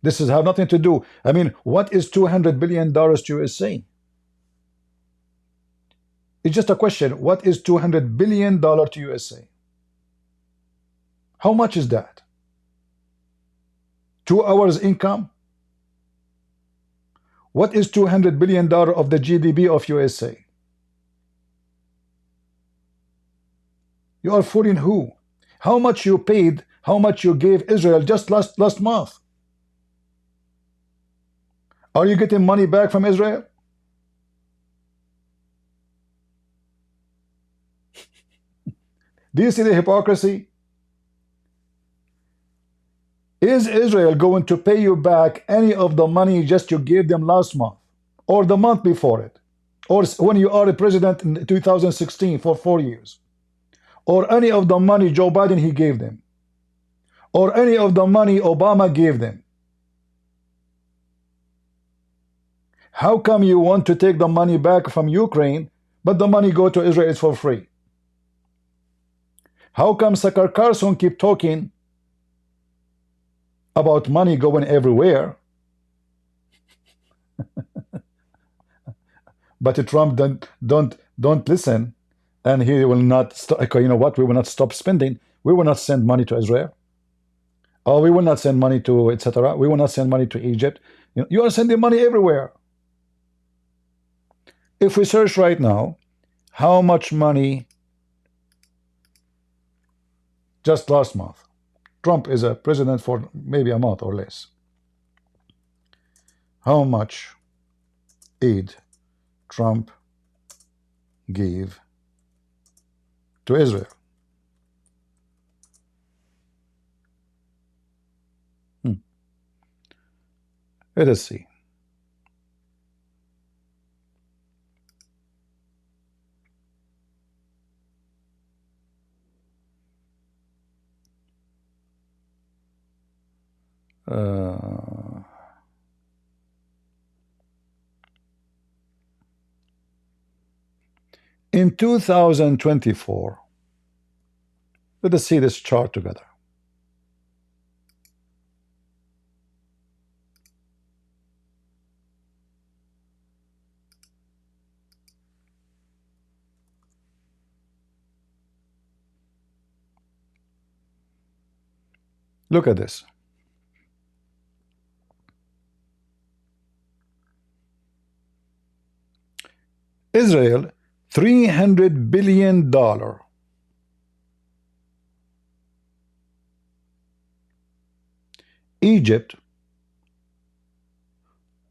This has nothing to do. I mean, what is $200 billion to USA? It's just a question. What is $200 billion to USA? How much is that? 2 hours income? What is $200 billion of the GDP of USA? You are fooling who? How much you paid, how much you gave Israel just last month? Are you getting money back from Israel? Do you see the hypocrisy? Is Israel going to pay you back any of the money just you gave them last month? Or the month before it? Or when you are a president in 2016 for 4 years? Or any of the money Joe Biden he gave them? Or any of the money Obama gave them? How come you want to take the money back from Ukraine, but the money go to Israel is for free? How come Tucker Carlson keep talking about money going everywhere, but Trump don't listen, and he will not stop? You know what? We will not stop spending. We will not send money to Israel. Oh, we will not send money to etc. We will not send money to Egypt. You are sending money everywhere. If we search right now, how much money just last month? Trump is a president for maybe a month or less. How much aid Trump gave to Israel? Let us see. In 2024, let us see this chart together. Look at this. Israel, $300 billion. Egypt,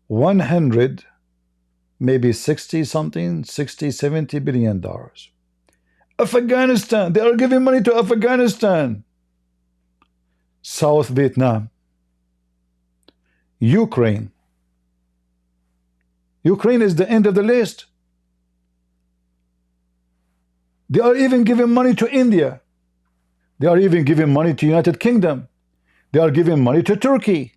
100, maybe 60 something, 60, 70 billion dollars. Afghanistan, they are giving money to Afghanistan. South Vietnam. Ukraine. Ukraine is the end of the list. They are even giving money to India. They are even giving money to United Kingdom. They are giving money to Turkey.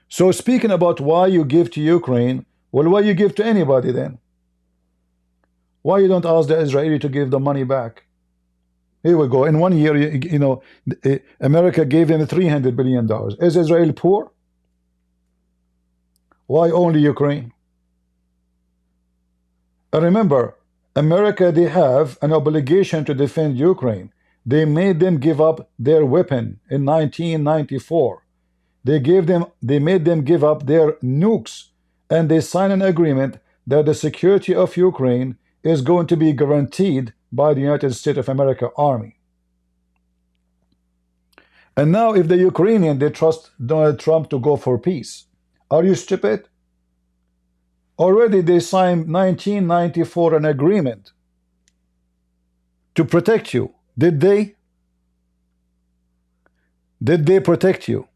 So speaking about why you give to Ukraine, well, why you give to anybody then? Why you don't ask the Israeli to give the money back? Here we go. In 1 year, you know, America gave them $300 billion. Is Israel poor? Why only Ukraine? And remember, America, they have an obligation to defend Ukraine. They made them give up their weapon in 1994. They made them give up their nukes, and they signed an agreement that the security of Ukraine is going to be guaranteed by the United States of America Army. And now if the Ukrainian, they trust Donald Trump to go for peace. Are you stupid? Already they signed 1994 an agreement to protect you. Did they? Did they protect you?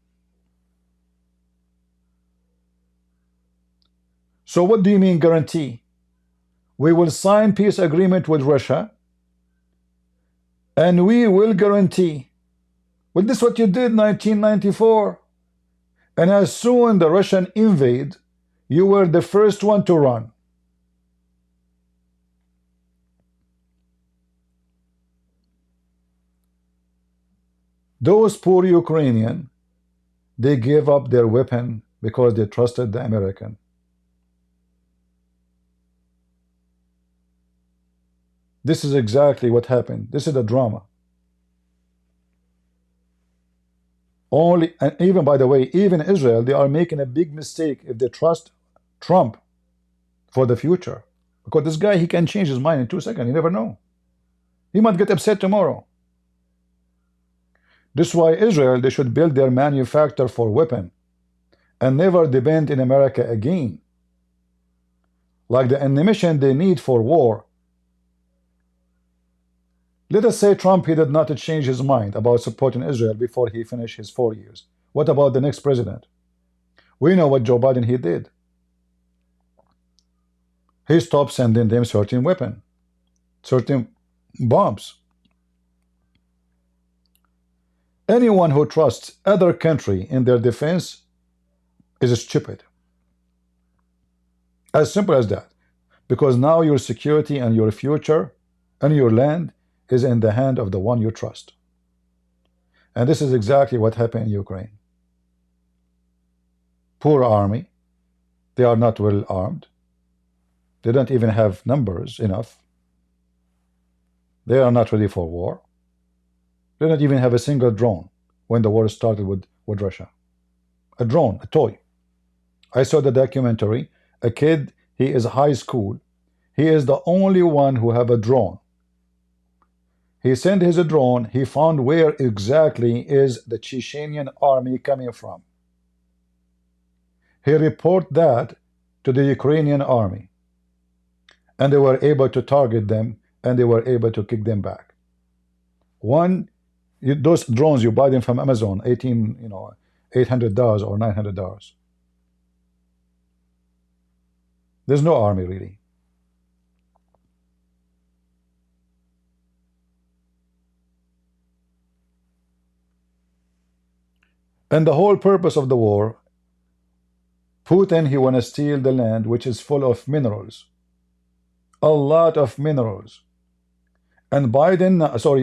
So what do you mean guarantee? We will sign peace agreement with Russia and we will guarantee. Well, this is what you did in 1994. And as soon the Russian invade, you were the first one to run. Those poor Ukrainians, they gave up their weapon because they trusted the American. This is exactly what happened. This is the drama. Only, and even by the way, even Israel, they are making a big mistake if they trust Trump for the future. Because this guy, he can change his mind in 2 seconds. You never know. He might get upset tomorrow. This is why Israel, they should build their manufacture for weapon and never depend in America again. Like the ammunition they need for war. Let us say Trump, he did not change his mind about supporting Israel before he finished his 4 years. What about the next president? We know what Joe Biden, he did. He stopped sending them certain weapons, certain bombs. Anyone who trusts other country in their defense is stupid. As simple as that. Because now your security and your future and your land is in the hand of the one you trust. And this is exactly what happened in Ukraine. Poor army. They are not well armed. They don't even have numbers enough. They are not ready for war. They don't even have a single drone when the war started with Russia. A drone, a toy. I saw the documentary. A kid, he is high school. He is the only one who have a drone. He sent his drone. He found where exactly is the Chechenian army coming from. He reported that to the Ukrainian army. And they were able to target them, and they were able to kick them back. Those drones, you buy them from Amazon, $800 or $900. There's no army really. And the whole purpose of the war, Putin, he want to steal the land which is full of minerals. A lot of minerals. And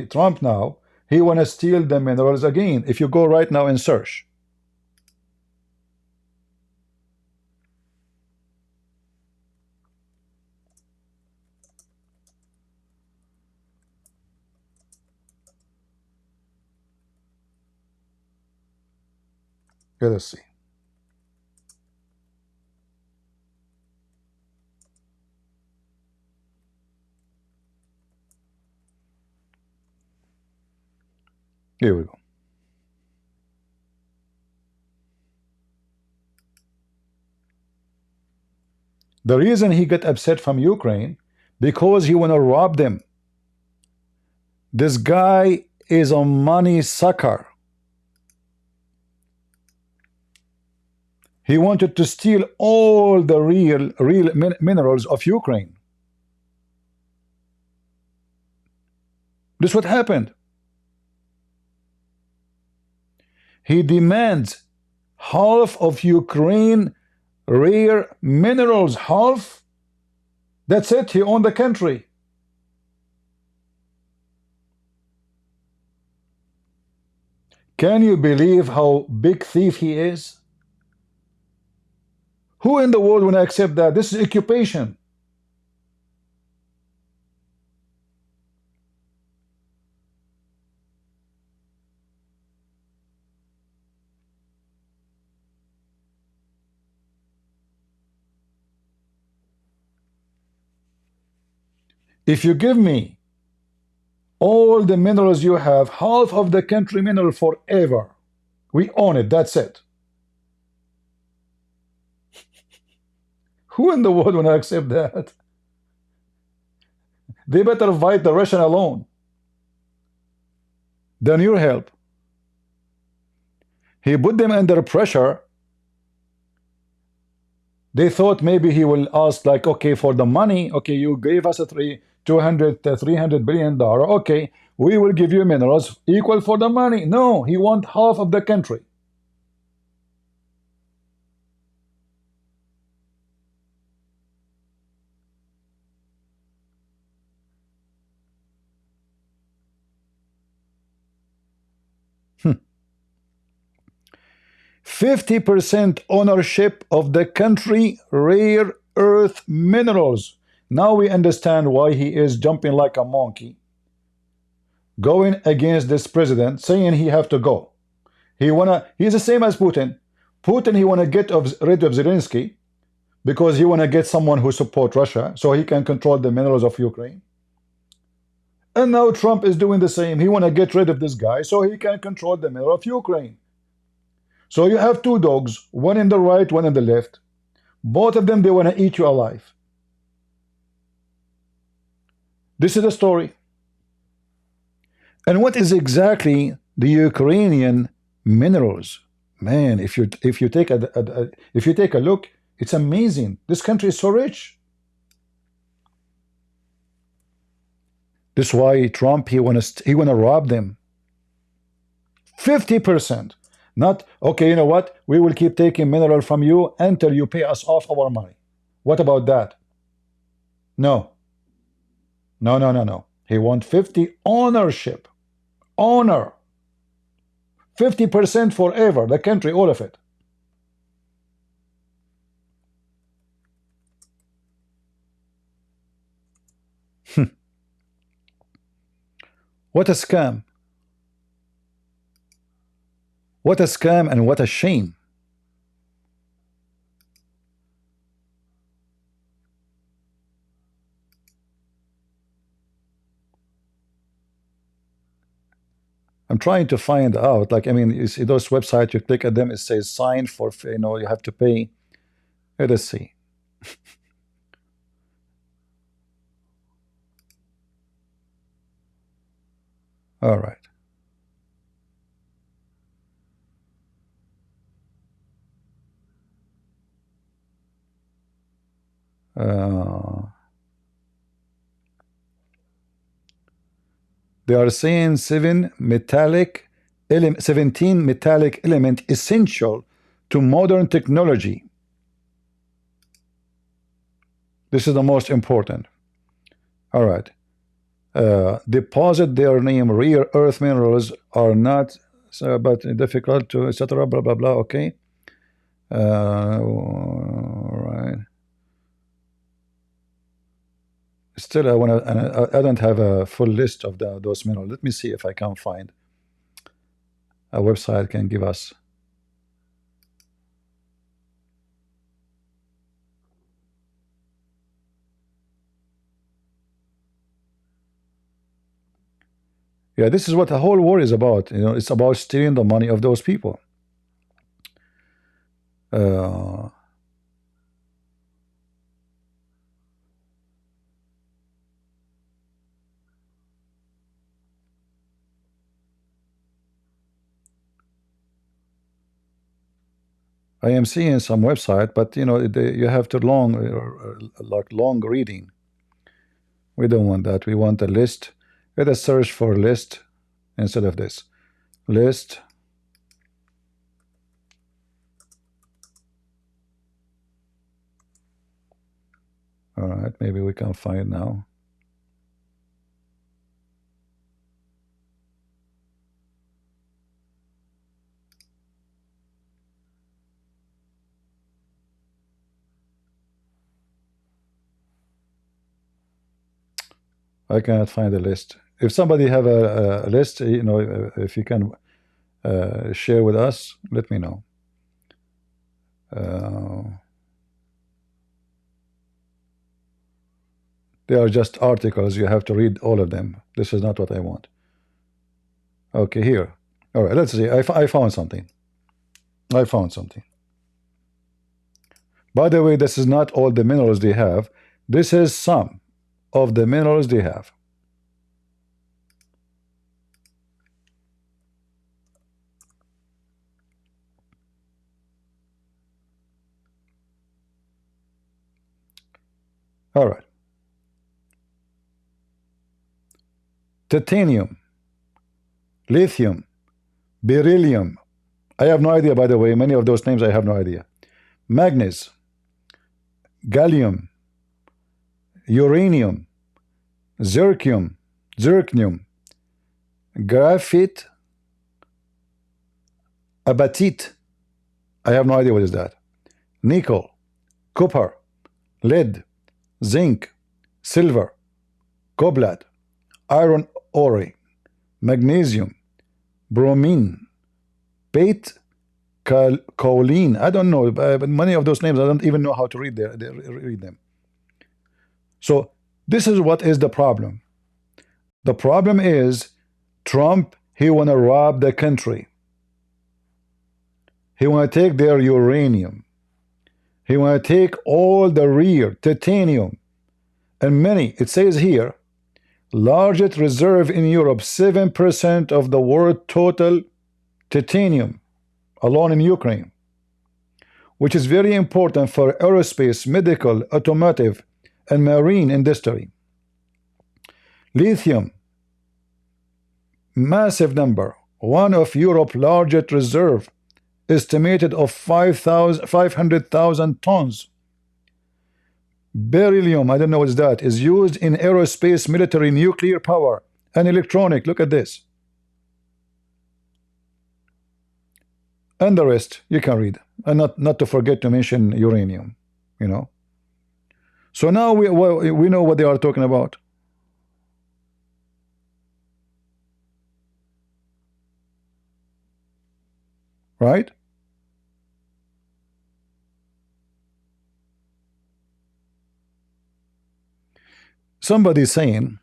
Trump now, he want to steal the minerals again. If you go right now and search. Let us see. Here we go. The reason he got upset from Ukraine, because he want to rob them. This guy is a money sucker. He wanted to steal all the real minerals of Ukraine. This is what happened. He demands half of Ukraine rare minerals, half. That's it, he owned the country. Can you believe how big thief he is? Who in the world will accept that? This is occupation. If you give me all the minerals you have, half of the country mineral forever, we own it, that's it. Who in the world will accept that? They better fight the Russian alone than your help. He put them under pressure. They thought maybe he will ask, like, okay, for the money, okay, you gave us a $300 billion, okay, we will give you minerals equal for the money. No, he wants half of the country. Hmm. 50% ownership of the country rare earth minerals. Now we understand why he is jumping like a monkey, going against this president, saying he have to go. He's the same as Putin. Putin, he wanna get rid of Zelensky because he wanna get someone who support Russia so he can control the minerals of Ukraine. And now Trump is doing the same. He wanna get rid of this guy so he can control the mineral of Ukraine. So you have two dogs, one in the right, one in the left. Both of them, they wanna eat you alive. This is the story. And what is exactly the Ukrainian minerals? Man, if you take a look, it's amazing. This country is so rich. This is why Trump, he wanna rob them. 50%. Not, okay, you know what? We will keep taking mineral from you until you pay us off our money. What about that? No. No, no, no, no. He wants 50 ownership. Honor. 50% forever. The country, all of it. What a scam. What a scam and what a shame. I'm trying to find out, like, I mean, you see those websites, you click at them, it says sign for, you know, you have to pay. Let us see. All right. They are saying 17 metallic element essential to modern technology. This is the most important. All right. Deposit their name. Rare earth minerals are not, but difficult to, etc. Blah blah blah. Okay. All right. Still, I want to. I don't have a full list of those minerals. Let me see if I can find a website can give us. Yeah, this is what the whole war is about. You know, it's about stealing the money of those people. I am seeing some website, but you know, you have to like long reading. We don't want that. We want a list. Let us search for list instead of this. List. All right, maybe we can find now. I cannot find a list. If somebody have a list, you know, if you can share with us, let me know. They are just articles. You have to read all of them. This is not what I want. Okay, here. All right, let's see. I found something. I found something. By the way, this is not all the minerals they have. This is some of the minerals they have. All right. Titanium, lithium, beryllium. I have no idea, by the way. Many of those names I have no idea. Manganese, gallium, uranium, zirconium, graphite, apatite. I have no idea what is that. Nickel, copper, lead, zinc, silver, cobalt, iron ore, magnesium, bromine, beta choline. I don't know, but many of those names I don't even know how to read them. So this is what is the problem. The problem is Trump, he want to rob the country. He want to take their uranium. He want to take all the rare titanium and many, it says here, largest reserve in Europe, 7% of the world total titanium alone in Ukraine, which is very important for aerospace, medical, automotive, and marine industry. Lithium, massive number, one of Europe's largest reserve, estimated of 500,000 tons. Beryllium, I don't know what's that, is used in aerospace, military, nuclear power, and electronic. Look at this. And the rest you can read, and not to forget to mention uranium, you know. So now we know what they are talking about. right? Somebody saying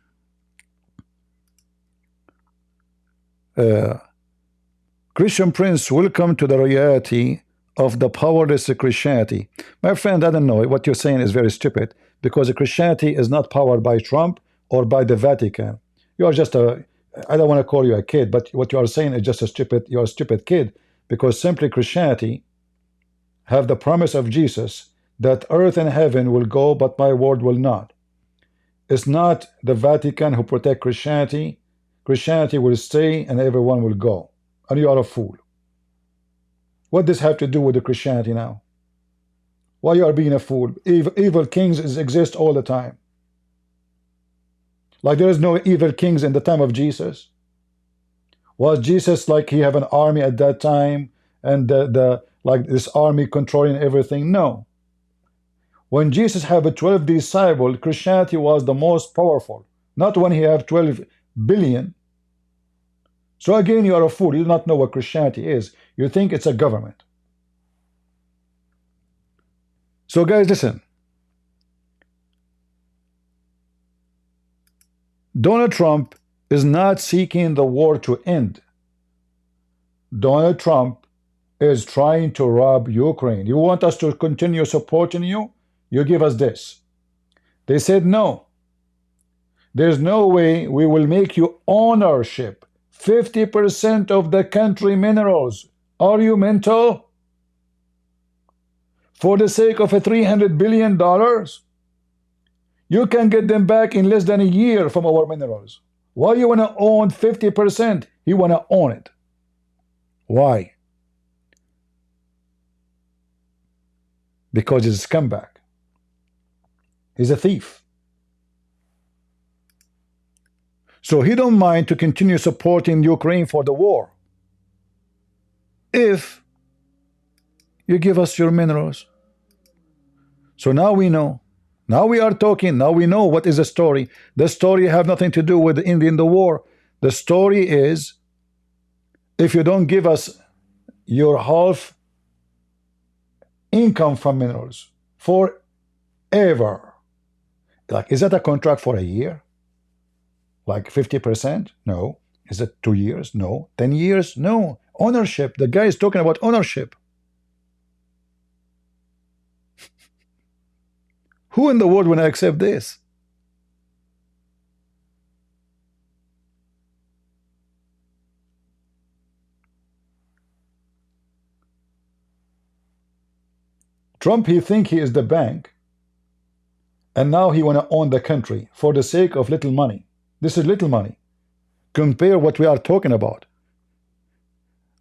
Christian Prince, welcome to the reality of the powerless Christianity. My friend, I don't know, what you're saying is very stupid, because Christianity is not powered by Trump or by the Vatican. You are just a, I don't want to call you a kid, but what you are saying is just a stupid, you're a stupid kid, because simply Christianity have the promise of Jesus that earth and heaven will go, but my word will not. It's not the Vatican who protect Christianity. Christianity will stay and everyone will go. And you are a fool. What does this have to do with the Christianity now? Why you are being a fool? Evil kings exist all the time. Like there is no evil kings in the time of Jesus. Was Jesus like he have an army at that time and like this army controlling everything? No. When Jesus had a 12 disciples, Christianity was the most powerful. Not when he have 12 billion. So again, you are a fool. You do not know what Christianity is. You think it's a government. So guys, listen. Donald Trump is not seeking the war to end. Donald Trump is trying to rob Ukraine. You want us to continue supporting you? You give us this. They said no. There's no way we will make you ownership 50% of the country minerals. Are you mental? For the sake of a $300 billion, you can get them back in less than a year from our minerals. Why you want to own 50%? You want to own it. Why? Because he's a scumbag. He's a thief. So he don't mind to continue supporting Ukraine for the war if you give us your minerals. So now we know. Now we are talking. Now we know what is the story. The story have nothing to do with ending the war. The story is, if you don't give us your half income from minerals forever, like, is that a contract for a year? Like 50%? No. Is it 2 years? No. 10 years? No. Ownership. The guy is talking about ownership. Who in the world will accept this? Trump, he think he is the bank, and now he want to own the country for the sake of little money. This is little money. Compare what we are talking about.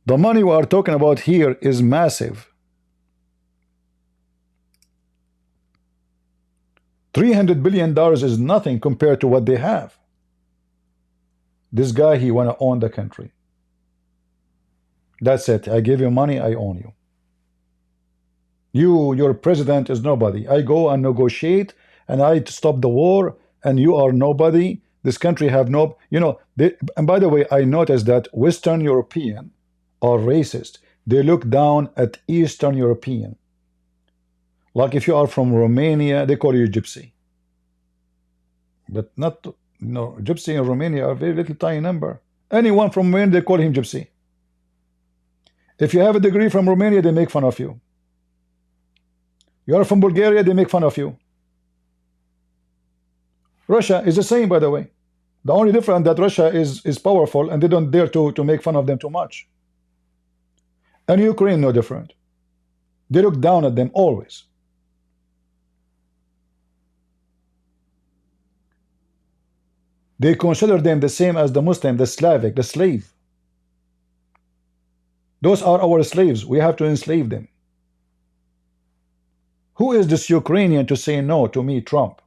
The money we are talking about here is massive. $300 billion is nothing compared to what they have. This guy, he want to own the country. That's it. I give you money, I own you. Your president is nobody. I go and negotiate and I stop the war, and you are nobody. This country have no, and by the way, I noticed that Western European are racist. They look down at Eastern European. Like if you are from Romania, they call you gypsy. But not, gypsy in Romania are a very little tiny number. Anyone from Romania, they call him gypsy. If you have a degree from Romania, they make fun of you. You are from Bulgaria, they make fun of you. Russia is the same, by the way. The only difference that Russia is powerful and they don't dare to make fun of them too much. And Ukraine, no different. They look down at them always. They consider them the same as the Muslim, the Slavic, the slave. Those are our slaves. We have to enslave them. Who is this Ukrainian to say no to me, Trump?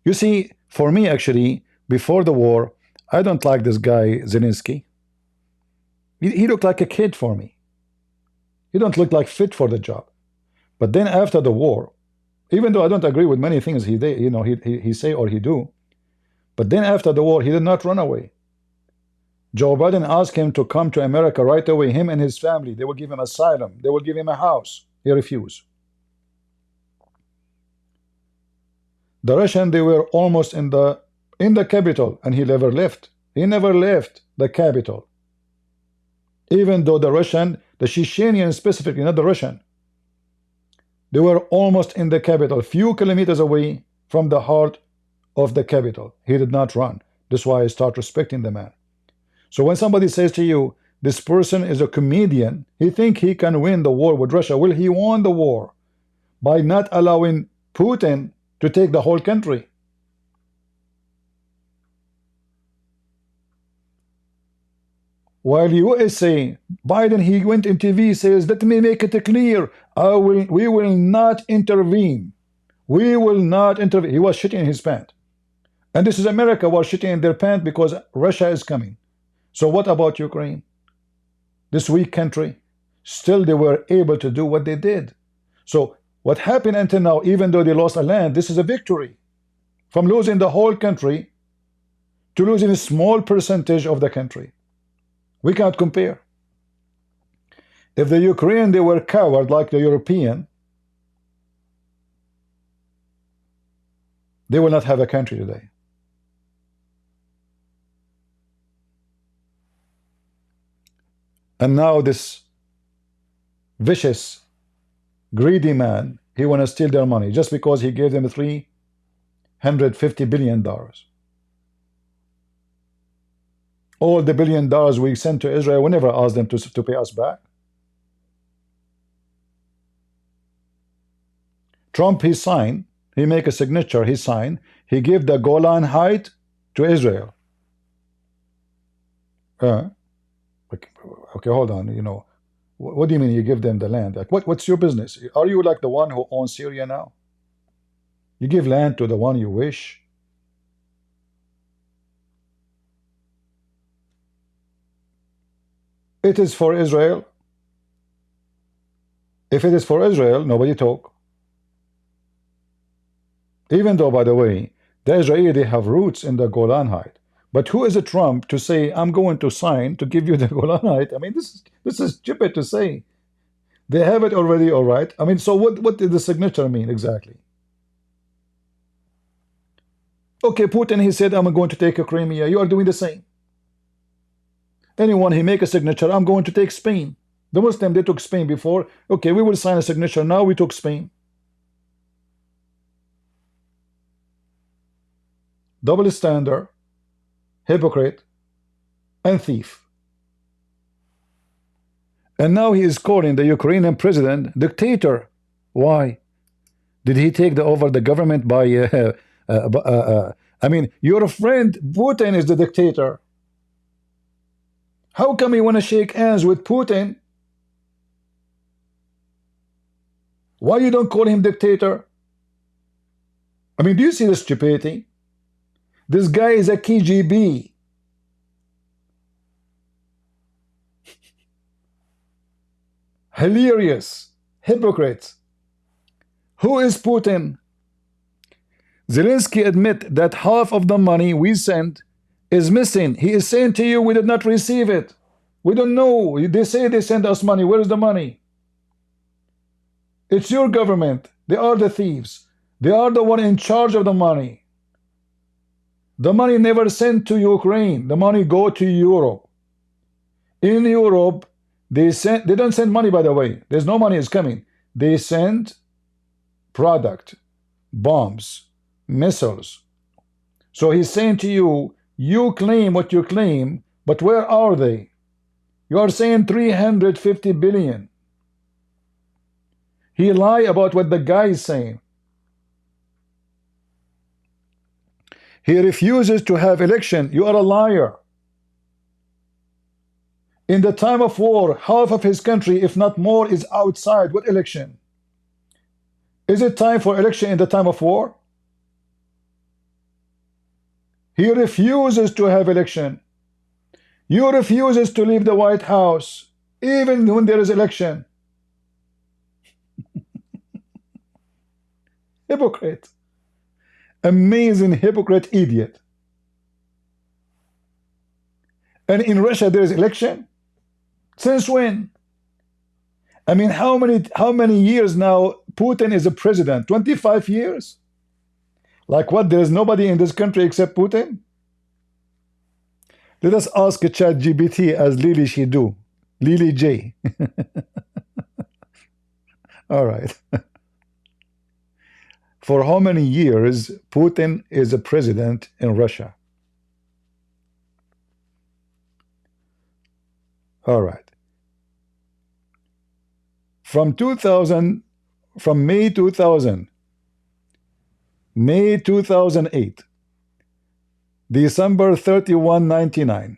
You see, for me, actually, before the war, I don't like this guy, Zelensky. He looked like a kid for me. He don't look like fit for the job. But then after the war, even though I don't agree with many things he say or he do, but then after the war, he did not run away. Joe Biden asked him to come to America right away, him and his family. They will give him asylum. They will give him a house. He refused. The Russian, they were almost in the capital, and he never left. He never left the capital. Even though the Russian, the Chechenian specifically, not the Russian, they were almost in the capital, few kilometers away from the heart of the capital. He did not run. That's why I start respecting the man. So when somebody says to you, this person is a comedian, he think he can win the war with Russia. Well, he won the war by not allowing Putin to take the whole country. While USA, Biden, he went in TV, says, let me make it clear, we will not intervene. We will not intervene. He was shitting in his pants. And this is America was shitting in their pants because Russia is coming. So what about Ukraine? This weak country, still they were able to do what they did. So what happened until now, even though they lost a land, this is a victory. From losing the whole country to losing a small percentage of the country. We can't compare. If the Ukrainian, they were coward like the European, they will not have a country today. And now this vicious, greedy man, he want to steal their money just because he gave them $350 billion. All the $1 billion we sent to Israel, we never asked them to pay us back. Trump, he signed, he make a signature, he signed, he gave the Golan Heights to Israel. Okay, hold on, you know, what do you mean you give them the land? Like, what's your business? Are you like the one who owns Syria now? You give land to the one you wish. It is for Israel. If it is for Israel, nobody talk. Even though, by the way, the Israeli, they have roots in the Golan Heights. But who is a Trump to say, I'm going to sign to give you the Golan Heights? I mean, this is stupid to say. They have it already, all right. I mean, so what did the signature mean exactly? Okay, Putin, he said, I'm going to take a Crimea. You are doing the same. Anyone, he make a signature, I'm going to take Spain. The Muslim, they took Spain before. Okay, we will sign a signature. Now we took Spain. Double standard, hypocrite, and thief. And now he is calling the Ukrainian president dictator. Why? Did he take over the government by I mean, your friend Putin is the dictator. How come you want to shake hands with Putin? Why you don't call him dictator? I mean, do you see the stupidity? This guy is a KGB. Hilarious. Hypocrite. Who is Putin? Zelensky admit that half of the money we sent is missing. He is saying to you, we did not receive it. We don't know. They say they sent us money. Where is the money? It's your government. They are the thieves. They are the one in charge of the money. The money never sent to Ukraine. The money go to Europe. In Europe, they don't send money, by the way. There's no money is coming. They send product, bombs, missiles. So he's saying to you, you claim what you claim, but where are they? You are saying 350 billion. He lied about what the guy is saying. He refuses to have election. You are a liar. In the time of war, half of his country, if not more, is outside. What election? Is it time for election in the time of war? He refuses to have election. You refuses to leave the White House, even when there is election. Hypocrite. Amazing hypocrite idiot. And in Russia, there is election? Since when? I mean, how many years now Putin is a president? 25 years? Like what? There is nobody in this country except Putin? Let us ask ChatGPT as Lily she do. Lily J. All right. For how many years Putin is a president in Russia? All right. From May 2000, May 2008, December 31, 99,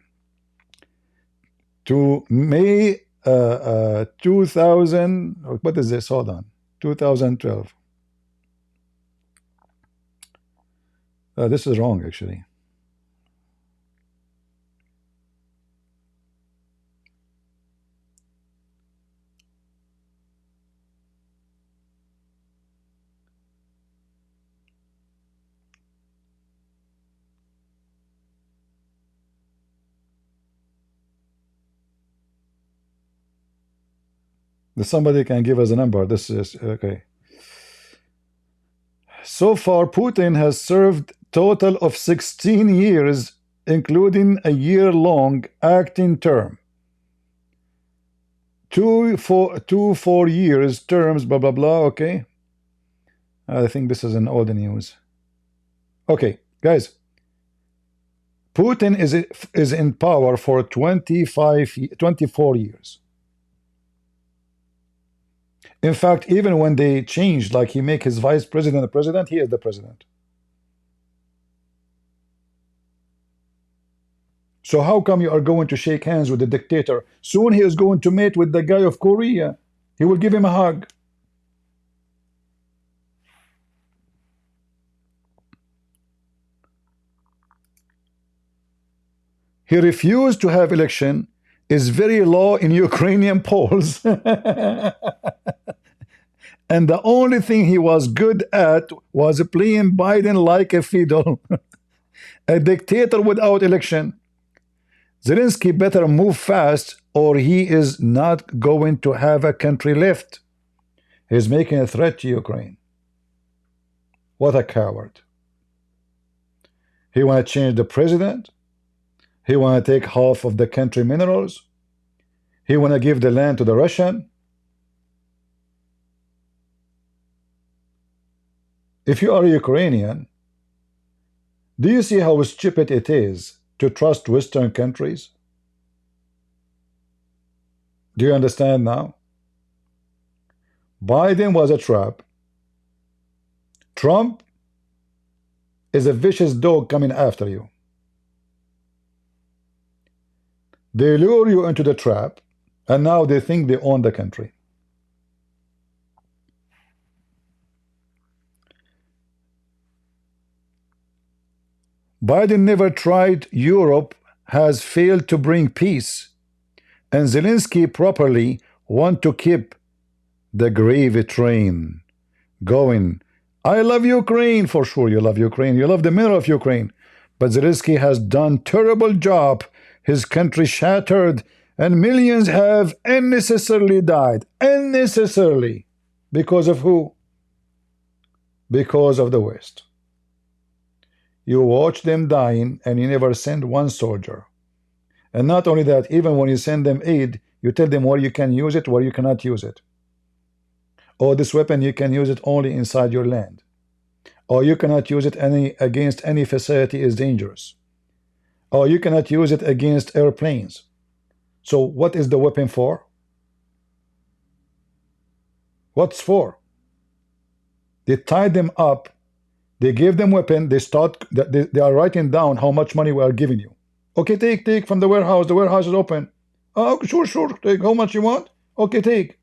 to May 2000, what is this? Hold on. 2012. This is wrong, actually. Somebody can give us a number. This is okay. So far, Putin has served total of 16 years, including a year-long acting term. Two 4 years terms, blah, blah, blah, okay. I think this is in all the news. Okay, guys. Putin is in power for 24 years. In fact, even when they changed, like he make his vice president the president, he is the president. So how come you are going to shake hands with the dictator? Soon he is going to meet with the guy of Korea. He will give him a hug. He refused to have election, is very low in Ukrainian polls. And the only thing he was good at was playing Biden like a fiddle. A dictator without election. Zelensky better move fast or he is not going to have a country left. He's making a threat to Ukraine. What a coward. He want to change the president. He want to take half of the country minerals. He want to give the land to the Russian. If you are a Ukrainian, do you see how stupid it is to trust Western countries? Do you understand now? Biden was a trap. Trump is a vicious dog coming after you. They lure you into the trap, and now they think they own the country. Biden never tried. Europe has failed to bring peace, and Zelensky properly want to keep the gravy train going. I love Ukraine, for sure you love Ukraine, you love the middle of Ukraine, but Zelensky has done terrible job. His country shattered, and millions have unnecessarily died. Unnecessarily. Because of who? Because of the West. You watch them dying, and you never send one soldier. And not only that, even when you send them aid, you tell them where you can use it, where you cannot use it. Or this weapon, you can use it only inside your land. Or you cannot use it against any facility is dangerous. Or you cannot use it against airplanes. So what is the weapon for? What's for? They tied them up. They gave them weapon. They are writing down how much money we are giving you. Okay, take from the warehouse. The warehouse is open. Oh, sure. Take how much you want. Okay, take.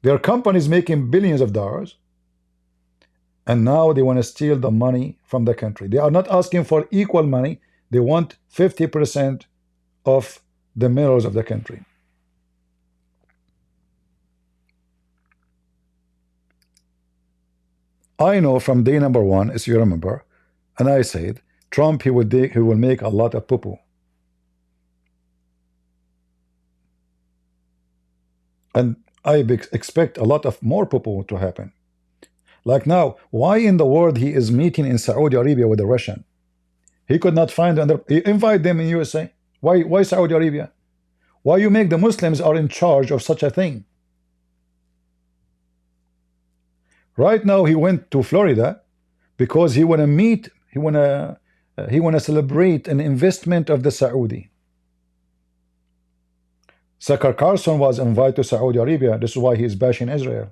Their companies making billions of dollars. And now they want to steal the money from the country. They are not asking for equal money. They want 50% of the minerals of the country. I know from day #1, as you remember, and I said, Trump, he will make a lot of poo-poo. And I expect a lot of more people to happen. Like now, why in the world he is meeting in Saudi Arabia with a Russian? He could not find another. He invite them in USA. Why Saudi Arabia? Why you make the Muslims are in charge of such a thing? Right now he went to Florida because he wanna meet. He wanna celebrate an investment of the Saudi. Tucker Carlson was invited to Saudi Arabia. This is why he is bashing Israel.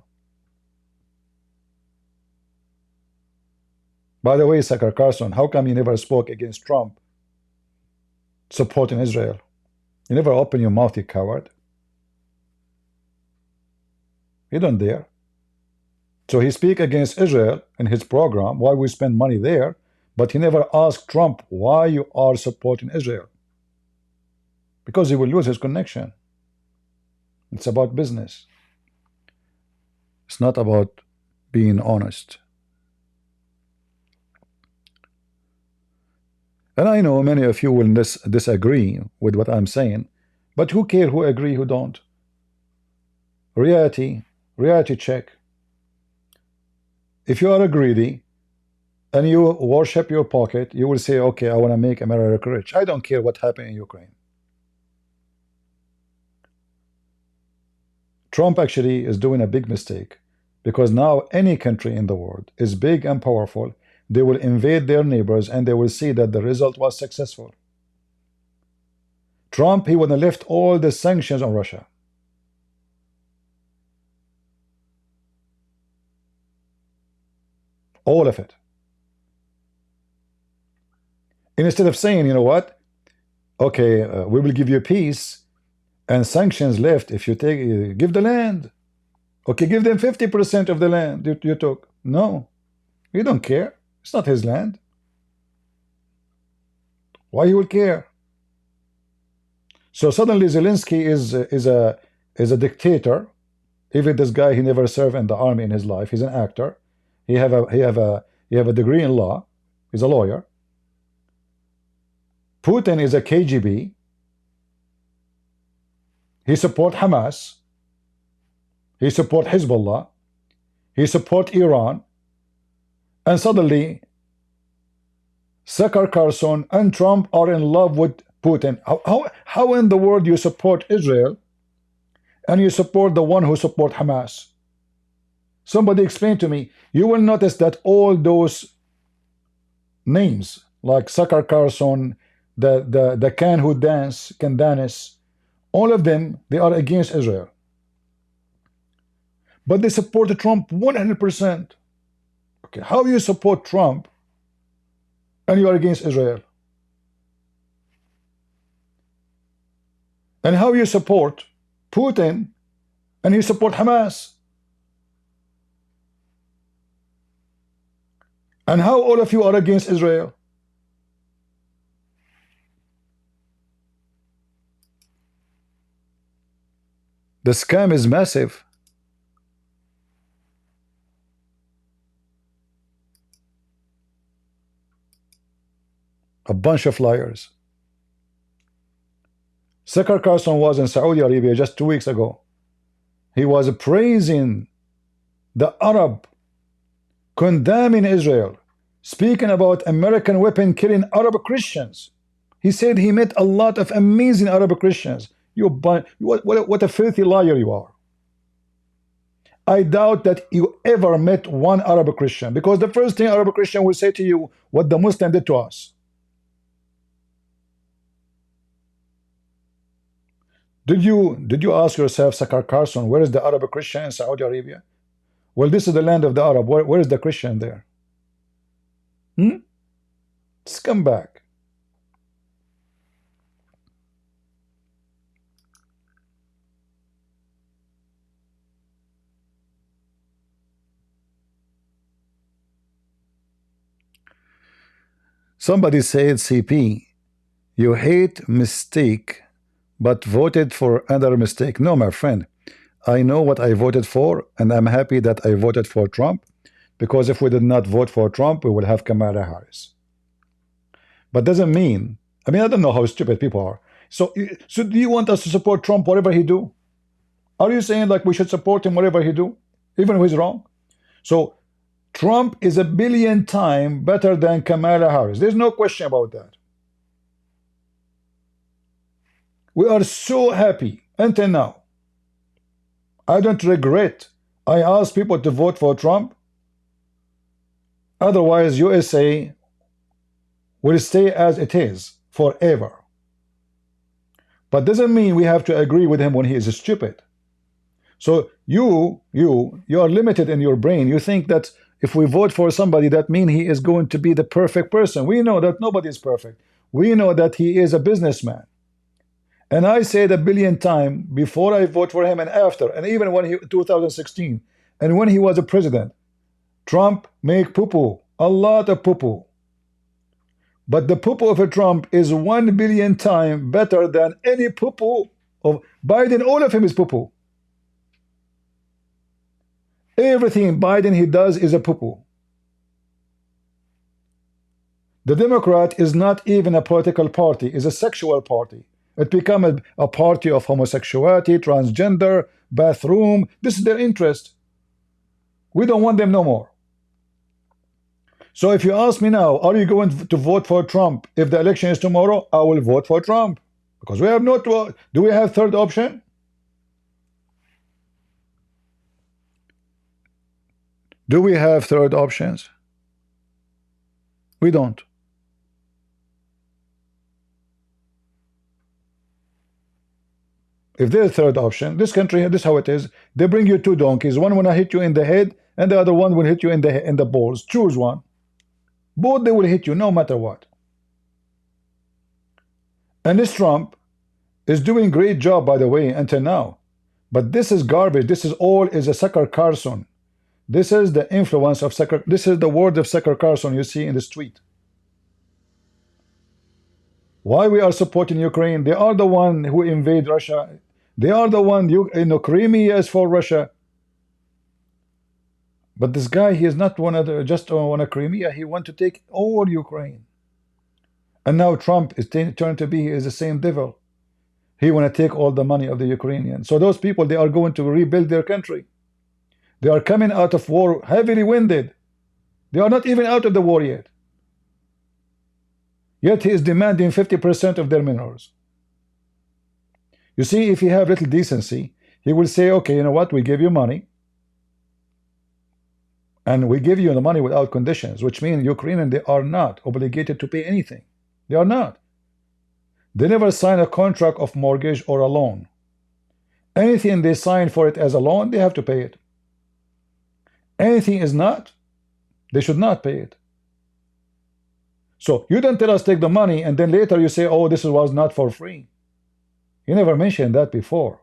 By the way, Tucker Carlson, how come you never spoke against Trump supporting Israel? You never open your mouth, you coward. You don't dare. So he speak against Israel in his program, why we spend money there, but he never asked Trump why you are supporting Israel. Because he will lose his connection. It's about business. It's not about being honest. And I know many of you will disagree with what I'm saying, but who care who agree, who don't? Reality check. If you are a greedy and you worship your pocket, you will say, okay, I want to make America rich. I don't care what happened in Ukraine. Trump actually is doing a big mistake, because now any country in the world is big and powerful. They will invade their neighbors and they will see that the result was successful. Trump, he would have left all the sanctions on Russia. All of it. Instead of saying, you know what, okay, we will give you peace and sanctions left if you give the land. Okay, give them 50% of the land you took. No, you don't care. It's not his land. Why he will care? So suddenly Zelensky is a dictator. Even this guy, he never served in the army in his life. He's an actor. He have a degree in law. He's a lawyer. Putin is a KGB. He support Hamas. He support Hezbollah. He support Iran. And suddenly, Tucker Carlson and Trump are in love with Putin. How in the world you support Israel and you support the one who support Hamas? Somebody explain to me. You will notice that all those names, like Tucker Carlson, the can dance, all of them, they are against Israel. But they support Trump 100%. Okay, how you support Trump and you are against Israel? And how you support Putin and you support Hamas? And how all of you are against Israel? The scam is massive. A bunch of liars. Tucker Carlson was in Saudi Arabia just 2 weeks ago. He was praising the Arab, condemning Israel, speaking about American weapon killing Arab Christians. He said he met a lot of amazing Arab Christians. What a filthy liar you are. I doubt that you ever met one Arab Christian, because the first thing Arab Christian will say to you, what the Muslim did to us. Did you ask yourself, Tucker Carlson, where is the Arab Christian in Saudi Arabia? Well, this is the land of the Arab. Where is the Christian there? Scumbag. Somebody said, CP, you hate mistake but voted for another mistake. No, my friend, I know what I voted for, and I'm happy that I voted for Trump, because if we did not vote for Trump, we would have Kamala Harris. But doesn't mean, I don't know how stupid people are. So do you want us to support Trump, whatever he do? Are you saying like we should support him whatever he do, even if he's wrong? So Trump is a billion times better than Kamala Harris. There's no question about that. We are so happy until now. I don't regret. I ask people to vote for Trump. Otherwise, USA will stay as it is forever. But doesn't mean we have to agree with him when he is stupid. So you are limited in your brain. You think that if we vote for somebody, that means he is going to be the perfect person. We know that nobody is perfect. We know that he is a businessman. And I said a billion times before I vote for him and after, and even when he 2016, and when he was a president, Trump make poo-poo, a lot of poo-poo. But the poo-poo of a Trump is 1 billion times better than any poo-poo of Biden. All of him is poo-poo. Everything Biden he does is a poo-poo. The Democrat is not even a political party, it's a sexual party. It become a party of homosexuality, transgender, bathroom. This is their interest. We don't want them no more. So if you ask me now, are you going to vote for Trump if the election is tomorrow? I will vote for Trump. Because we have no, do we have third option? Do we have third options? We don't. If there's a third option, this country, this is how it is. They bring you two donkeys. One will hit you in the head, and the other one will hit you in the balls. Choose one. Both they will hit you no matter what. And this Trump is doing great job, by the way, until now. But this is garbage. This is all is a Sucker Carson. This is the influence of Sucker. This is the word of Sucker Carson you see in the street. Why we are supporting Ukraine? They are the one who invade Russia. They are the one, Crimea is for Russia. But this guy, he is not just one of Crimea. He want to take all Ukraine. And now Trump is turned to be, he is the same devil. He want to take all the money of the Ukrainians. So those people, they are going to rebuild their country. They are coming out of war heavily winded. They are not even out of the war yet. Yet he is demanding 50% of their minerals. You see, if he have little decency, he will say, okay, you know what, we give you money. And we give you the money without conditions, which means Ukrainians, they are not obligated to pay anything. They are not. They never sign a contract of mortgage or a loan. Anything they sign for it as a loan, they have to pay it. Anything is not, they should not pay it. So you don't tell us take the money and then later you say, oh, this was not for free. You never mentioned that before.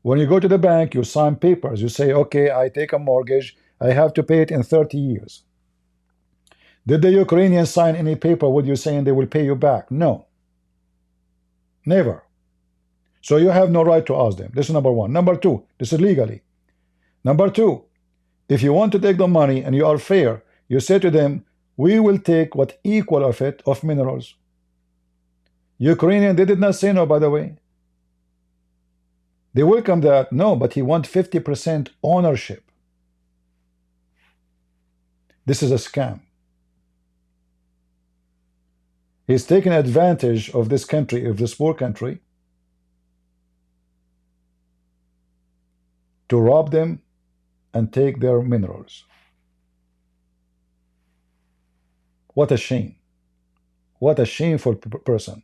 When you go to the bank, you sign papers. You say, okay, I take a mortgage. I have to pay it in 30 years. Did the Ukrainians sign any paper with you saying they will pay you back? No. Never. So you have no right to ask them. This is number one. Number two, this is legally. Number two, if you want to take the money and you are fair, you say to them, we will take what equal of it of minerals. Ukrainian, they did not say no, by the way. They welcome that. No, but he wants 50% ownership. This is a scam. He's taking advantage of this country, of this poor country, to rob them and take their minerals. What a shame. What a shameful person.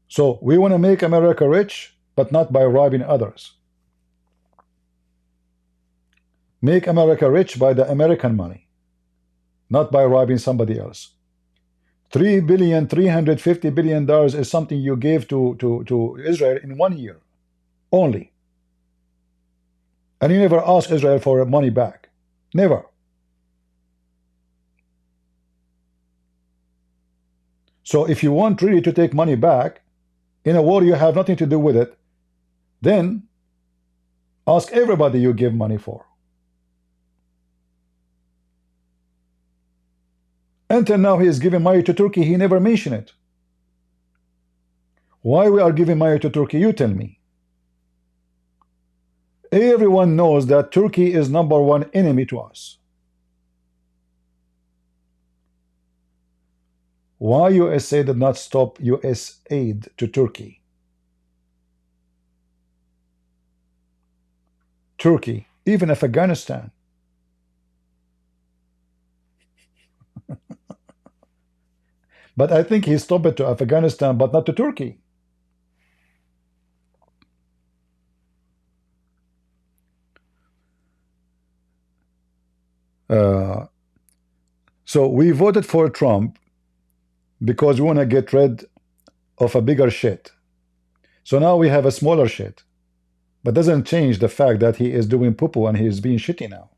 So we want to make America rich, but not by robbing others. Make America rich by the American money, not by robbing somebody else. $3.35 billion is something you gave to Israel in 1 year only. And you never ask Israel for money back. Never. So if you want really to take money back, in a war you have nothing to do with it, then ask everybody you give money for. Until now he is giving money to Turkey, he never mentioned it. Why we are giving money to Turkey? You tell me. Everyone knows that Turkey is #1 enemy to us. Why USA did not stop US aid to Turkey? Turkey, even Afghanistan. But I think he stopped it to Afghanistan, but not to Turkey. So we voted for Trump because we want to get rid of a bigger shit. So now we have a smaller shit. But doesn't change the fact that he is doing poo-poo and he is being shitty now.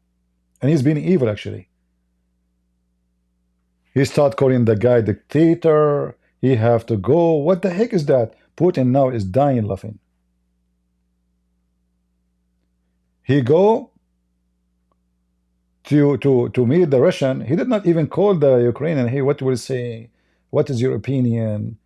And he's being evil, actually. He started calling the guy dictator. He have to go. What the heck is that? Putin now is dying laughing. He go to meet the Russian. He did not even call the Ukrainian. Hey, what will say? What is your opinion?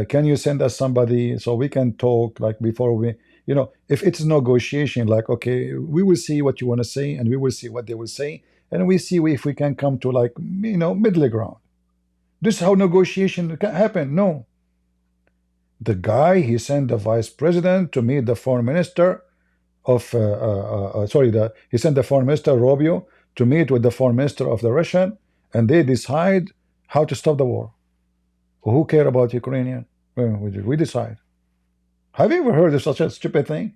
Can you send us somebody so we can talk like before we, you know, if it's negotiation, like, okay, we will see what you want to say and we will see what they will say. And we see if we can come to like, you know, middle ground. This is how negotiation can happen. No. The guy, he sent the vice president to meet the foreign minister of, he sent the foreign minister, Rubio, to meet with the foreign minister of the Russian, and they decide how to stop the war. Who care about Ukrainian? We decide. Have you ever heard of such a stupid thing?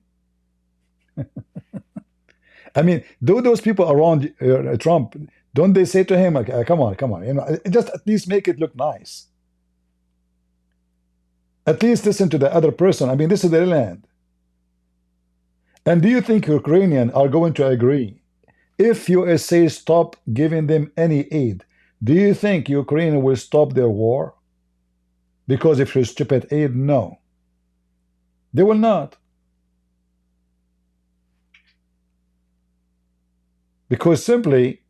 I mean, do those people around Trump, don't they say to him, like, come on, you know, just at least make it look nice. At least listen to the other person. I mean, this is their land. And do you think Ukrainians are going to agree? If USA stop giving them any aid, do you think Ukraine will stop their war? Because of your stupid aid? No. They will not. Because simply,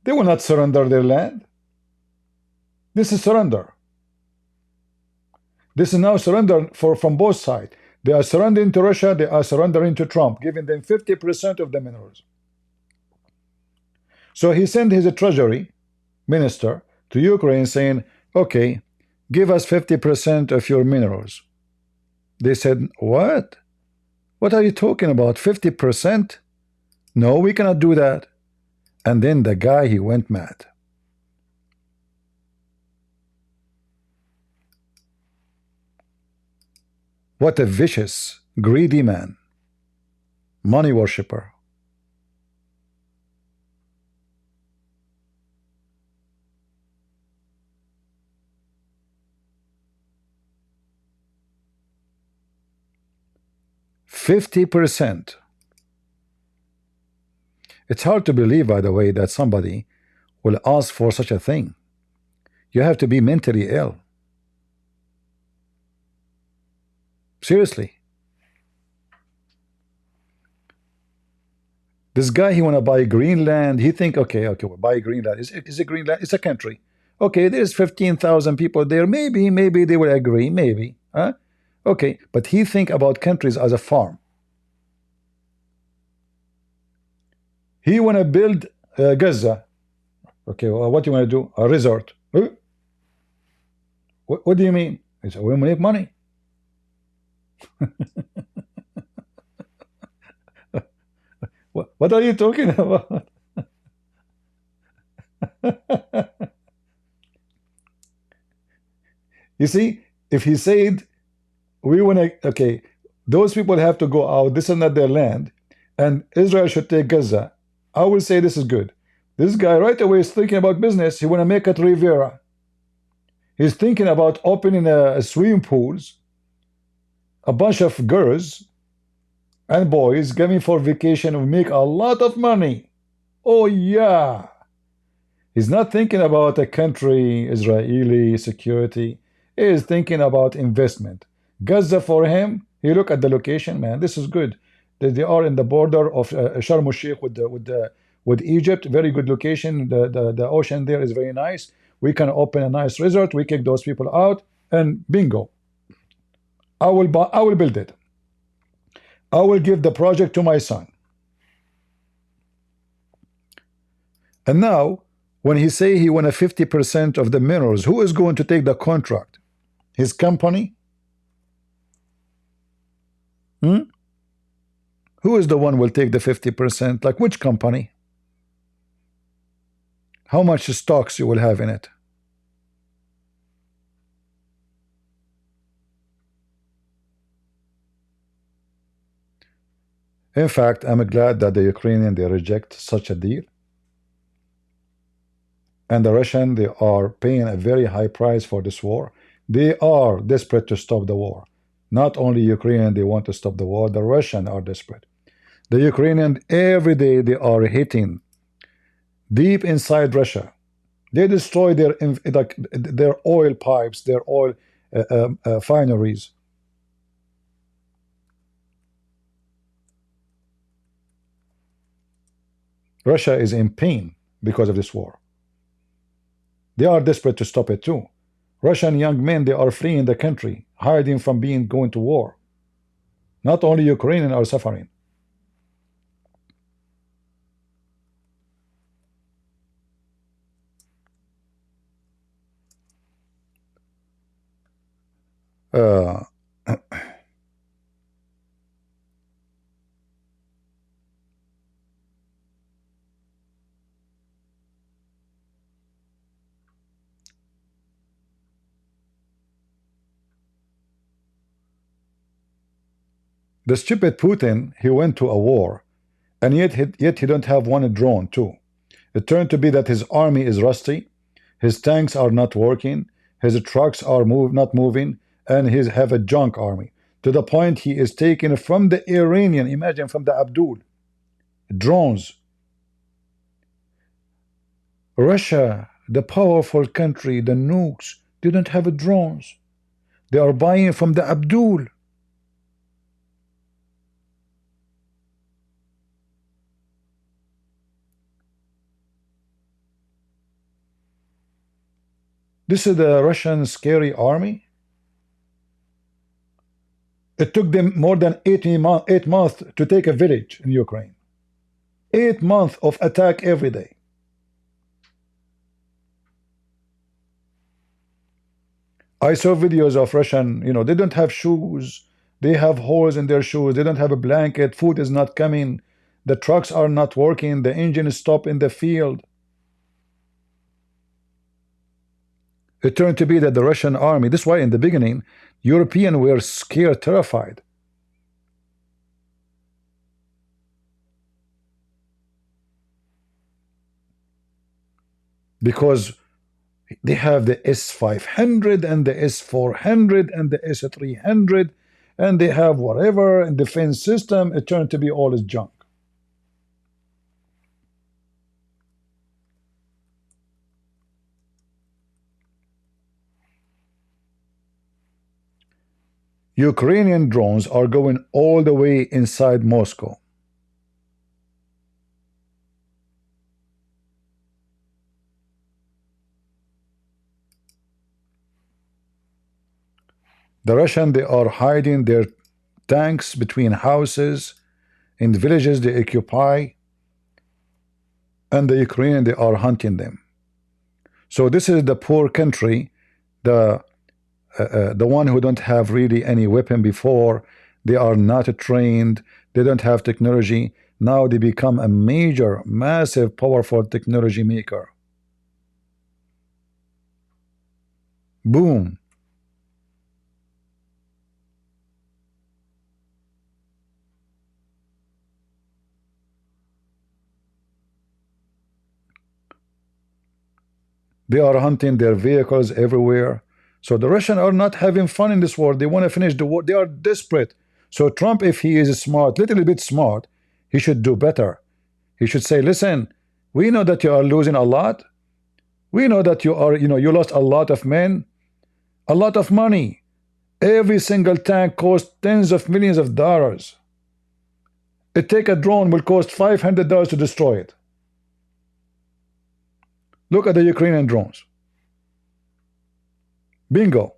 they will not surrender their land. This is surrender. This is now surrender from both sides. They are surrendering to Russia, they are surrendering to Trump, giving them 50% of the minerals. So he sent his treasury minister to Ukraine saying, okay, give us 50% of your minerals. They said, what? What are you talking about? 50%? No, we cannot do that. And then the guy, he went mad. What a vicious, greedy man. Money worshipper. %50. It's hard to believe, by the way, that somebody will ask for such a thing. You have to be mentally ill. Seriously. This guy, he want to buy Greenland. He think, okay, we'll buy Greenland. Is it Greenland? It's a country. Okay, there's 15,000 people there. Maybe they will agree. Maybe. Huh? Okay, but he think about countries as a farm. He want to build Gaza. Okay, well, what do you want to do? A resort. Huh? What do you mean? He said, we make money. What are you talking about? You see, if he said, we want to, okay, those people have to go out, this is not their land, and Israel should take Gaza, I will say this is good. This guy right away is thinking about business. He want to make it Riviera. He's thinking about opening a swimming pools, a bunch of girls and boys coming for vacation and make a lot of money. Oh yeah. He's not thinking about a country, Israeli security. He is thinking about investment. Gaza for him, he look at the location, man, this is good. They are in the border of Sharm el-Sheikh with Egypt, very good location. The ocean there is very nice. We can open a nice resort, we kick those people out, and bingo. I will build it. I will give the project to my son. And now, when he say he won a 50% of the minerals, who is going to take the contract? His company? Who is the one will take the 50%? Like which company? How much stocks you will have in it? In fact, I'm glad that the Ukrainian, they reject such a deal. And the Russian, they are paying a very high price for this war. They are desperate to stop the war. Not only Ukrainian, they want to stop the war. The Russian are desperate. The Ukrainian, every day they are hitting deep inside Russia. They destroy their oil pipes, their oil fineries. Russia is in pain because of this war. They are desperate to stop it too. Russian young men, they are fleeing the country, hiding from going to war. Not only Ukrainians are suffering. The stupid Putin, he went to a war, and yet he don't have one drone too. It turned to be that his army is rusty, his tanks are not working, his trucks are not moving, and he have a junk army. To the point he is taken from the Iranian, imagine from the Abdul, drones. Russia, the powerful country, the nukes, they don't have drones. They are buying from the Abdul. This is the Russian scary army. It took them more than 8 months to take a village in Ukraine. 8 months of attack every day. I saw videos of Russian, they don't have shoes. They have holes in their shoes. They don't have a blanket. Food is not coming. The trucks are not working. The engine is stopped in the field. It turned to be that the Russian army, this is why in the beginning, Europeans were scared, terrified. Because they have the S-500 and the S-400 and the S-300, and they have whatever in defense system. It turned to be all is junk. Ukrainian drones are going all the way inside Moscow. The Russians, they are hiding their tanks between houses, in villages they occupy, and the Ukrainians, they are hunting them. So this is the poor country, the one who don't have really any weapon before. They are not trained. They don't have technology. Now they become a major, massive, powerful technology maker. Boom. They are hunting their vehicles everywhere. So the Russians are not having fun in this war. They want to finish the war. They are desperate. So Trump, if he is smart, little bit smart, he should do better. He should say, listen, we know that you are losing a lot. We know that you are, you lost a lot of men, a lot of money. Every single tank costs tens of millions of dollars. It take a drone will cost $500 to destroy it. Look at the Ukrainian drones. Bingo.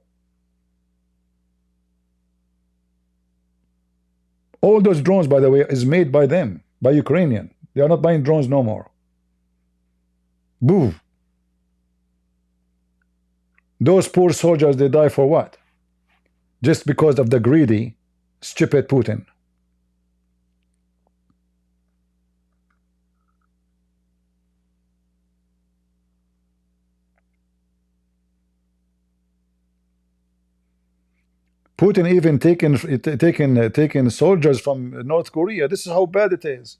All those drones, by the way, is made by them, by Ukrainian. They are not buying drones no more. Boo. Those poor soldiers, they die for what? Just because of the greedy, stupid Putin. Putin even taken soldiers from North Korea. This is how bad it is.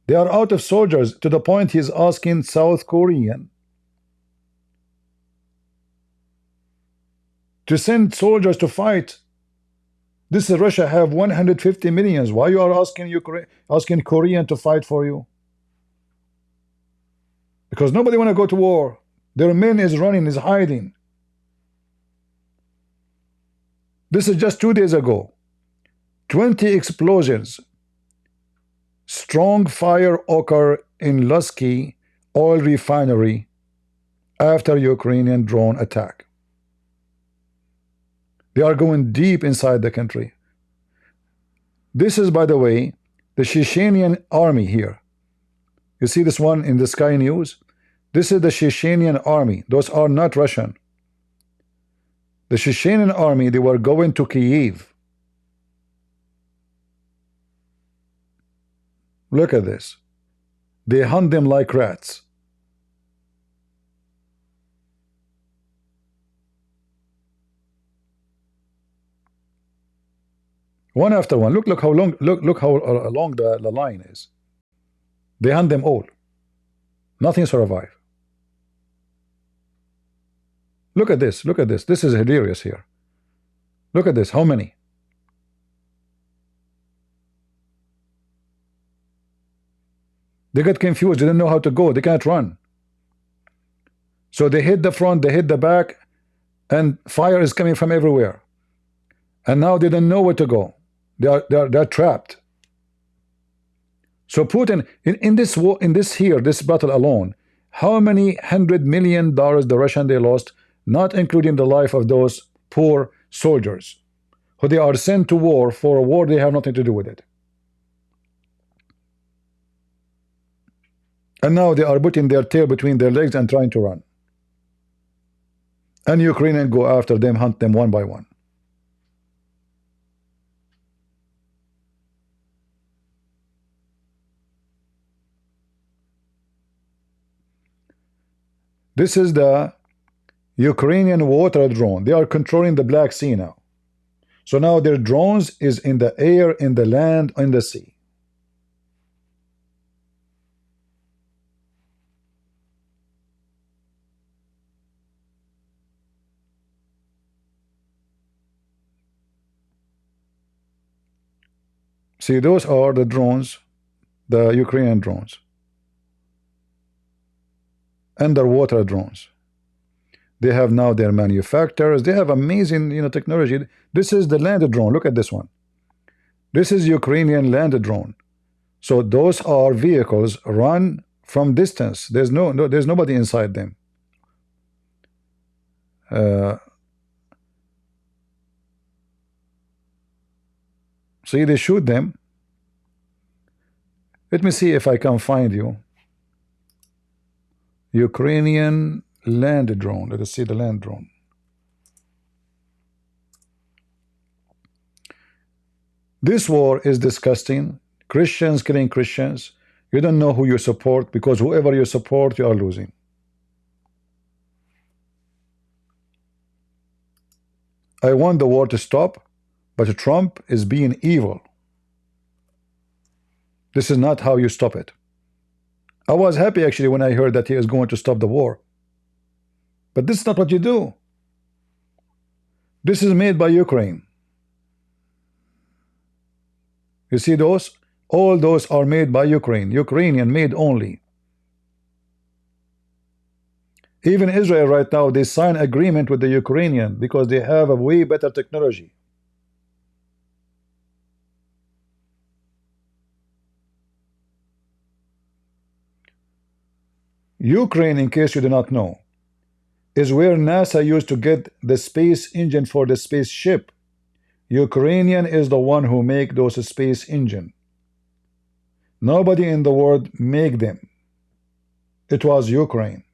They are out of soldiers to the point he's asking South Korean to send soldiers to fight. This is Russia have 150 millions. Why you are asking Korean to fight for you? Because nobody want to go to war. Their men is running, is hiding. This is just 2 days ago. 20 explosions. Strong fire occur in Lusky oil refinery after Ukrainian drone attack. They are going deep inside the country. This is, by the way, the Chechenian army here. You see this one in the Sky News? This is the Chechenian army. Those are not Russian. The Chechenian army, they were going to Kyiv. Look at this. They hunt them like rats. One after one. Look how long. Look how long the line is. They hunt them all. Nothing survive. Look at this. Look at this. This is hilarious here. Look at this. How many? They get confused. They don't know how to go. They can't run. So they hit the front, they hit the back, and fire is coming from everywhere. And now they don't know where to go. They're trapped. So Putin in this war, this battle alone, how many $100 million the Russian they lost, not including the life of those poor soldiers who they are sent to war for a war they have nothing to do with it. And now they are putting their tail between their legs and trying to run. And Ukrainians go after them, hunt them one by one. This is the Ukrainian water drone. They are controlling the Black Sea now. So now their drones is in the air, in the land, in the sea. See, those are the drones, the Ukrainian drones. Underwater drones. They have now their manufacturers. They have amazing, technology. This is the land drone. Look at this one. This is Ukrainian land drone. So those are vehicles run from distance. There's there's nobody inside them. See, they shoot them. Let me see if I can find you. Ukrainian land drone. Let us see the land drone. This war is disgusting. Christians killing Christians. You don't know who you support, because whoever you support, you are losing. I want the war to stop, but Trump is being evil. This is not how you stop it. I was happy actually when I heard that he is going to stop the war. But this is not what you do. This is made by Ukraine. You see those? All those are made by Ukraine. Ukrainian made only. Even Israel right now, they sign agreement with the Ukrainian because they have a way better technology. Ukraine, in case you do not know, is where NASA used to get the space engine for the spaceship. Ukrainian is the one who make those space engine. Nobody in the world make them. It was Ukraine.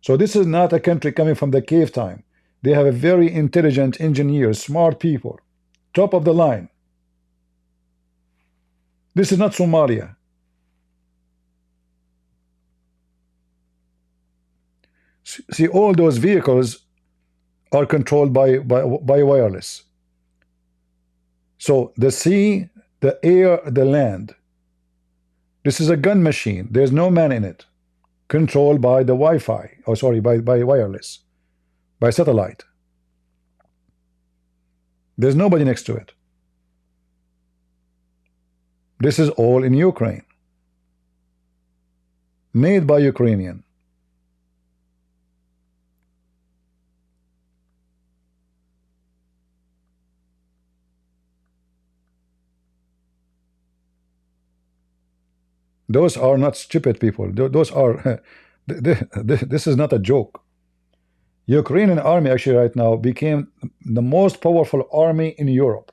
So this is not a country coming from the cave time. They have a very intelligent engineers, smart people, top of the line. This is not Somalia. See, all those vehicles are controlled by wireless. So the sea, the air, the land. This is a gun machine. There's no man in it. Controlled by the Wi-Fi. Oh, sorry, by wireless. By satellite. There's nobody next to it. This is all in Ukraine. Made by Ukrainian. Those are not stupid people. Those are this is not a joke. Ukrainian army actually right now became the most powerful army in Europe.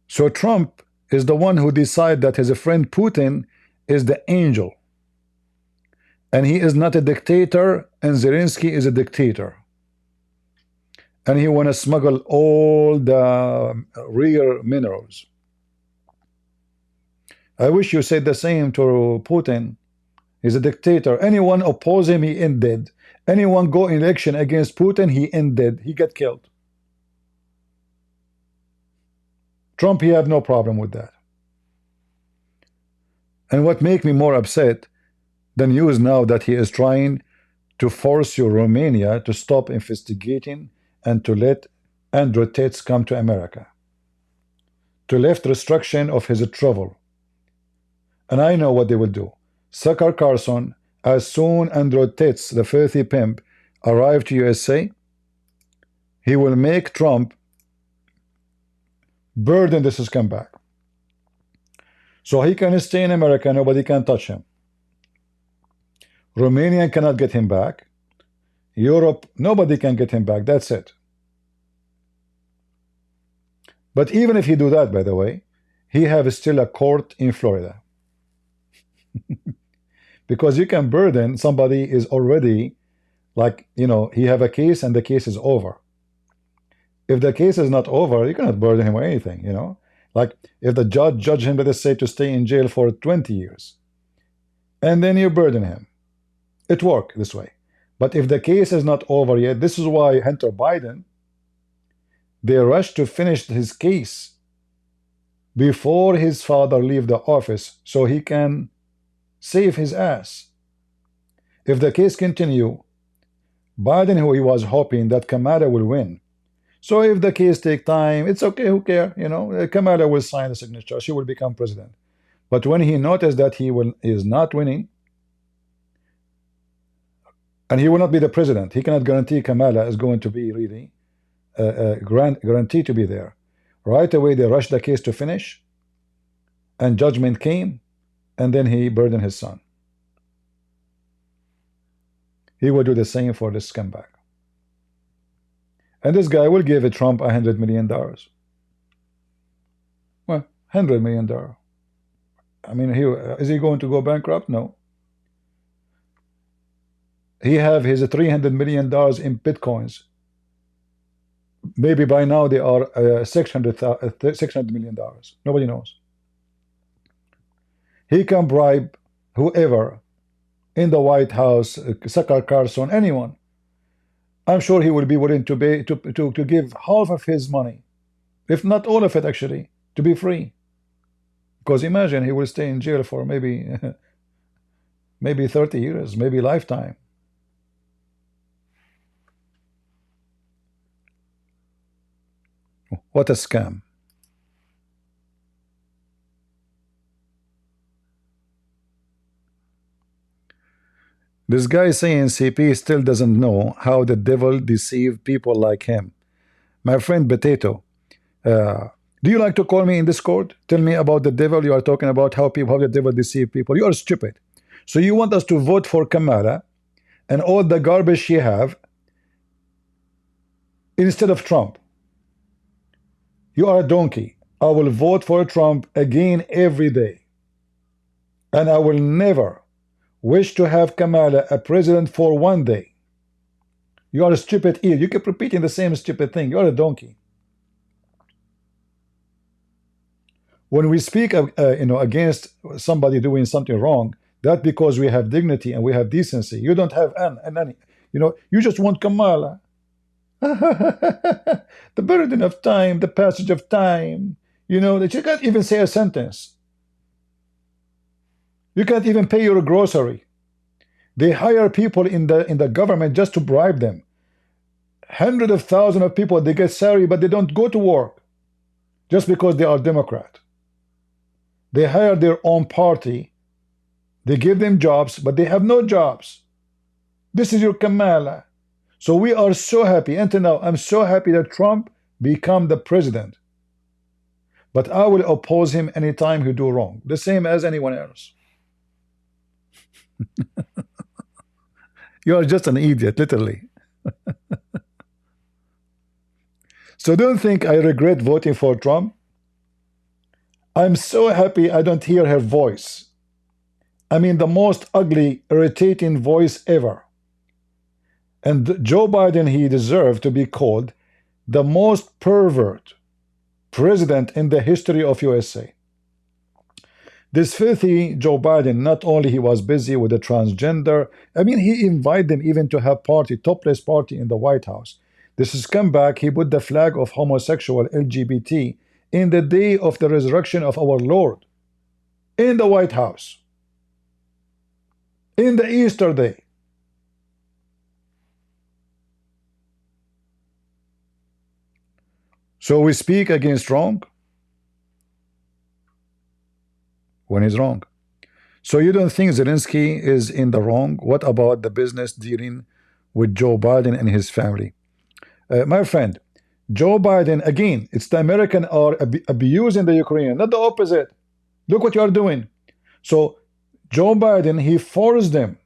So Trump is the one who decided that his friend Putin is the angel. And he is not a dictator, and Zelensky is a dictator. And he want to smuggle all the rare minerals. I wish you said the same to Putin. He's a dictator. Anyone oppose him, he ended. Anyone go in election against Putin, he ended. He get killed. Trump, he have no problem with that. And what make me more upset, the news now that he is trying to force Romania to stop investigating and to let Andrew Tate come to America, to lift restriction of his travel. And I know what they will do. Tucker Carlson, as soon Andrew Tate, the filthy pimp, arrive to USA, he will make Trump burden this scumbag. So he can stay in America, nobody can touch him. Romania cannot get him back. Europe, nobody can get him back. That's it. But even if he do that, by the way, he have still a court in Florida. Because you can burden somebody is already, like, you know, he have a case and the case is over. If the case is not over, you cannot burden him or anything, you know. Like if the judge him, let us say, to stay in jail for 20 years, and then you burden him. It works this way. But if the case is not over yet, this is why Hunter Biden, they rushed to finish his case before his father leave the office so he can save his ass. If the case continue, Biden, who he was hoping that Kamala will win. So if the case take time, it's okay, who care? You know, Kamala will sign the signature, she will become president. But when he noticed that he is not winning, and he will not be the president, he cannot guarantee Kamala is going to be really guaranteed to be there. Right away they rushed the case to finish, and judgment came, and then he burdened his son. He will do the same for this scumbag. And this guy will give Trump $100 million. Well, $100 million. I mean, is he going to go bankrupt? No. He have his $300 million in Bitcoins. Maybe by now they are $600 million. Nobody knows. He can bribe whoever in the White House, Tucker Carlson, anyone. I'm sure he will be willing to pay to give half of his money, if not all of it actually, to be free. Because imagine he will stay in jail for maybe 30 years, maybe lifetime. What a scam. This guy saying CP still doesn't know how the devil deceived people like him. My friend Potato, Do you like to call me in Discord? Tell me about the devil you are talking about, how the devil deceive people. You are stupid. So you want us to vote for Kamala and all the garbage she have instead of Trump. You are a donkey. I will vote for Trump again every day. And I will never wish to have Kamala a president for one day. You are a stupid idiot. You keep repeating the same stupid thing. You are a donkey. When we speak against somebody doing something wrong, that's because we have dignity and we have decency. You don't have any. You just want Kamala. The burden of time, the passage of time. That you can't even say a sentence. You can't even pay your grocery. They hire people in the government just to bribe them. Hundreds of thousands of people, they get salary, but they don't go to work just because they are Democrat. They hire their own party. They give them jobs, but they have no jobs. This is your Kamala. So we are so happy. Until now, I'm so happy that Trump become the president. But I will oppose him anytime he do wrong. The same as anyone else. You are just an idiot, literally. So don't think I regret voting for Trump. I'm so happy I don't hear her voice. I mean, the most ugly, irritating voice ever. And Joe Biden, he deserved to be called the most pervert president in the history of USA. This filthy Joe Biden, not only he was busy with the transgender, I mean, he invited them even to have topless party in the White House. This is comeback, he put the flag of homosexual LGBT in the day of the resurrection of our Lord in the White House, in the Easter day. So we speak against wrong when he's wrong. So you don't think Zelensky is in the wrong? What about the business dealing with Joe Biden and his family? My friend, Joe Biden, again, it's the American are abusing the Ukrainian, not the opposite. Look what you are doing. So Joe Biden, he forced them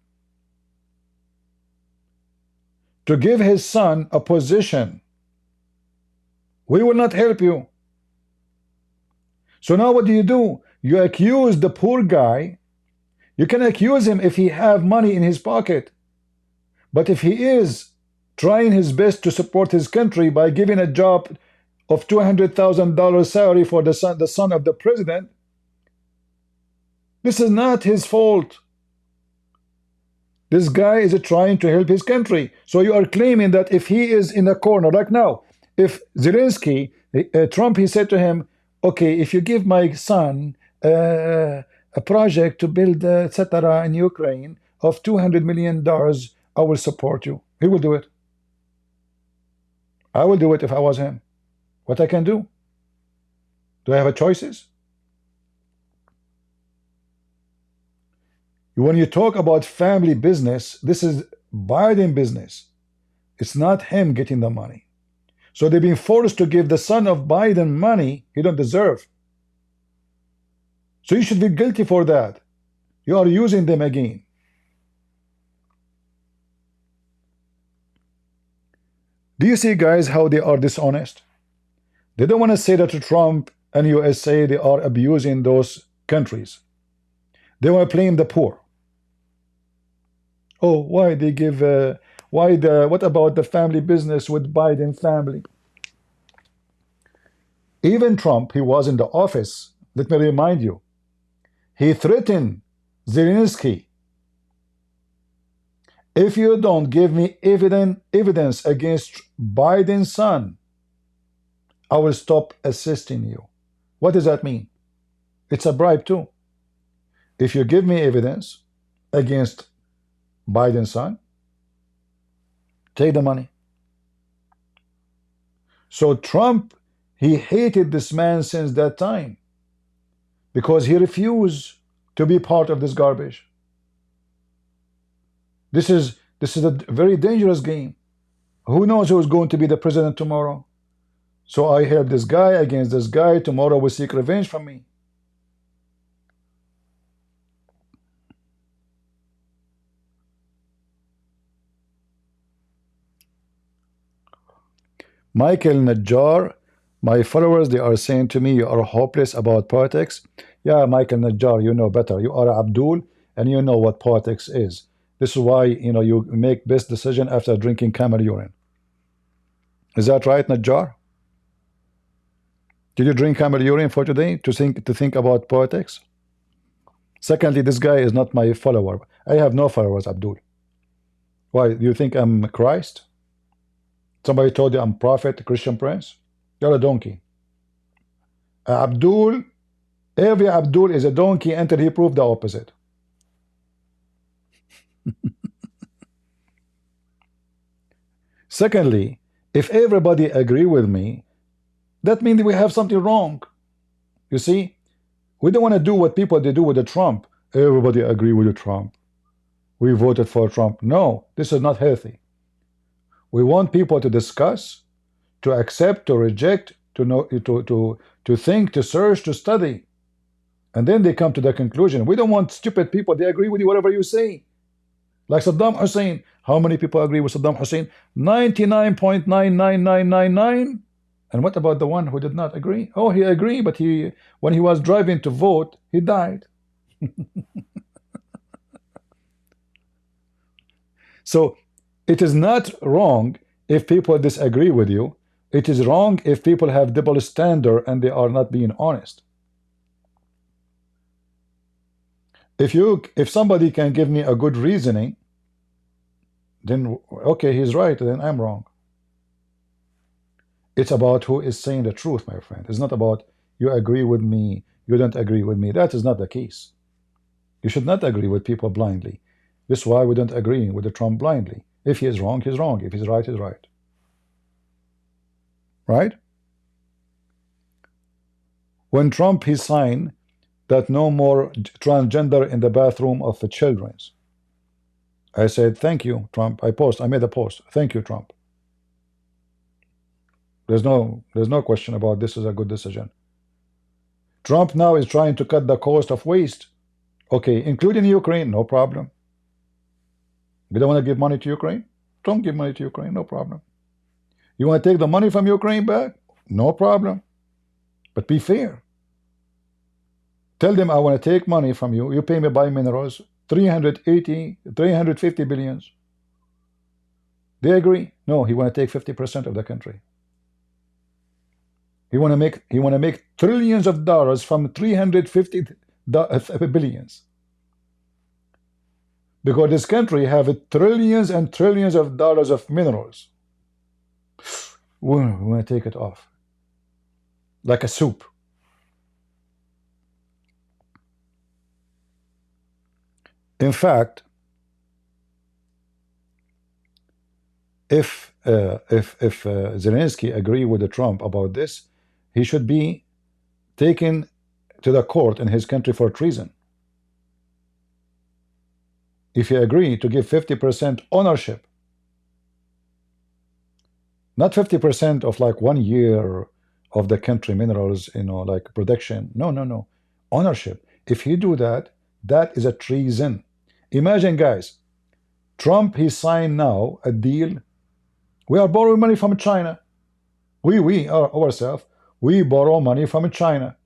to give his son a position. We will not help you. So now what do? You accuse the poor guy. You can accuse him if he have money in his pocket. But if he is trying his best to support his country by giving a job of $200,000 salary for the son of the president, this is not his fault. This guy is trying to help his country. So you are claiming that if he is in a corner, like now, if Zelensky, Trump, he said to him, okay, if you give my son a project to build, etc. in Ukraine of $200 million, I will support you. He will do it. I will do it if I was him. What I can do? Do I have a choices? When you talk about family business, this is Biden business. It's not him getting the money. So they've been forced to give the son of Biden money he don't deserve. So you should be guilty for that. You are using them again. Do you see, guys, how they are dishonest? They don't want to say that to Trump and USA they are abusing those countries. They want to blame the poor. Oh, why they give? What about the family business with Biden family? Even Trump, he was in the office. Let me remind you, he threatened Zelensky. If you don't give me evidence against Biden's son, I will stop assisting you. What does that mean? It's a bribe too. If you give me evidence against Biden's son, take the money. So Trump, he hated this man since that time because he refused to be part of this garbage. This is a very dangerous game. Who knows who's going to be the president tomorrow? So I help this guy against this guy. Tomorrow will seek revenge from me. Michael Najjar, my followers, they are saying to me, you are hopeless about politics. Yeah, Michael Najjar, you know better. You are Abdul, and you know what politics is. This is why, you know, you make best decision after drinking camel urine. Is that right, Najjar? Did you drink camel urine for today to think about politics? Secondly, this guy is not my follower. I have no followers, Abdul. Why? Do you think I'm Christ? Somebody told you I'm prophet, Christian prince? You're a donkey. Abdul, every Abdul is a donkey until he proved the opposite. Secondly, if everybody agree with me, that means we have something wrong. You see, we don't want to do what people they do with the Trump. Everybody agree with the Trump. We voted for Trump. No, this is not healthy. We want people to discuss, to accept, to reject, to know, to think, to search, to study, and then they come to the conclusion. We don't want stupid people. They agree with you whatever you say. Like Saddam Hussein. How many people agree with Saddam Hussein? 99.99999. And what about the one who did not agree? Oh, he agreed, but when he was driving to vote, he died. So it is not wrong if people disagree with you. It is wrong if people have double standard and they are not being honest. If somebody can give me a good reasoning, then okay, he's right, then I'm wrong. It's about who is saying the truth, my friend. It's not about you agree with me, you don't agree with me. That is not the case. You should not agree with people blindly. This is why we don't agree with the Trump blindly. If he is wrong, he's wrong. If he's right, he's right. Right? When Trump he signed that no more transgender in the bathroom of the children's, I said, thank you, Trump. I made a post. Thank you, Trump. There's no question about this is a good decision. Trump now is trying to cut the cost of waste. Okay, including Ukraine, no problem. You don't want to give money to Ukraine? Don't give money to Ukraine, no problem. You want to take the money from Ukraine back? No problem. But be fair. Tell them I want to take money from you. You pay me by minerals, 350 billions. They agree. No, he want to take 50% of the country. He want to make trillions of dollars from 350 billions. Because this country have trillions and trillions of dollars of minerals. We want to take it off. Like a soup. In fact, if Zelensky agree with Trump about this, he should be taken to the court in his country for treason. If you agree to give 50% ownership, not 50% of like 1 year of the country minerals, you know, like production. No. Ownership. If you do that, that is a treason. Imagine, guys, Trump, he signed now a deal. We are borrowing money from China. We ourselves, we borrow money from China.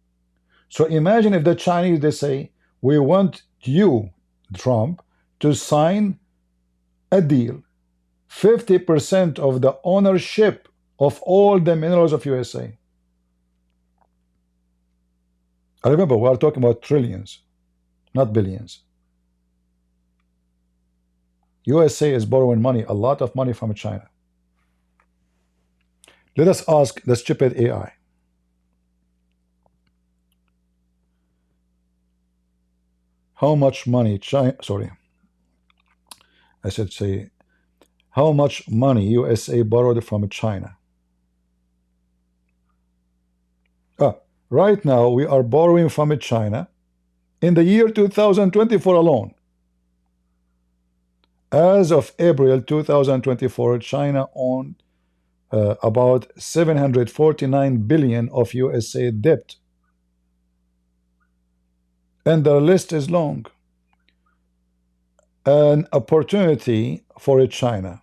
So imagine if the Chinese, they say, we want you, Trump, to sign a deal, 50% of the ownership of all the minerals of USA. I remember we are talking about trillions, not billions. USA is borrowing money, a lot of money from China. Let us ask the stupid AI. How much money China, sorry, I should say, how much money USA borrowed from China? Right now, we are borrowing from China in the year 2024 alone. As of April 2024, China owned about 749 billion of USA debt. And the list is long. An opportunity for China.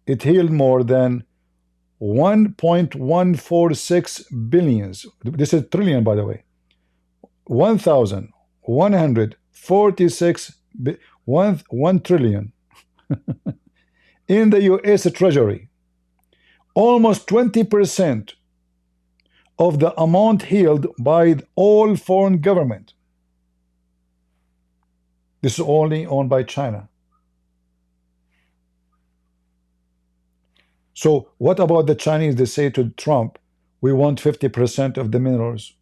It held more than 1.146 billions. This is trillion, by the way. 1,146 1 trillion in the US Treasury. Almost 20% of the amount held by all foreign government. This is only owned by China. So what about the Chinese? They say to Trump, we want 50% of the minerals.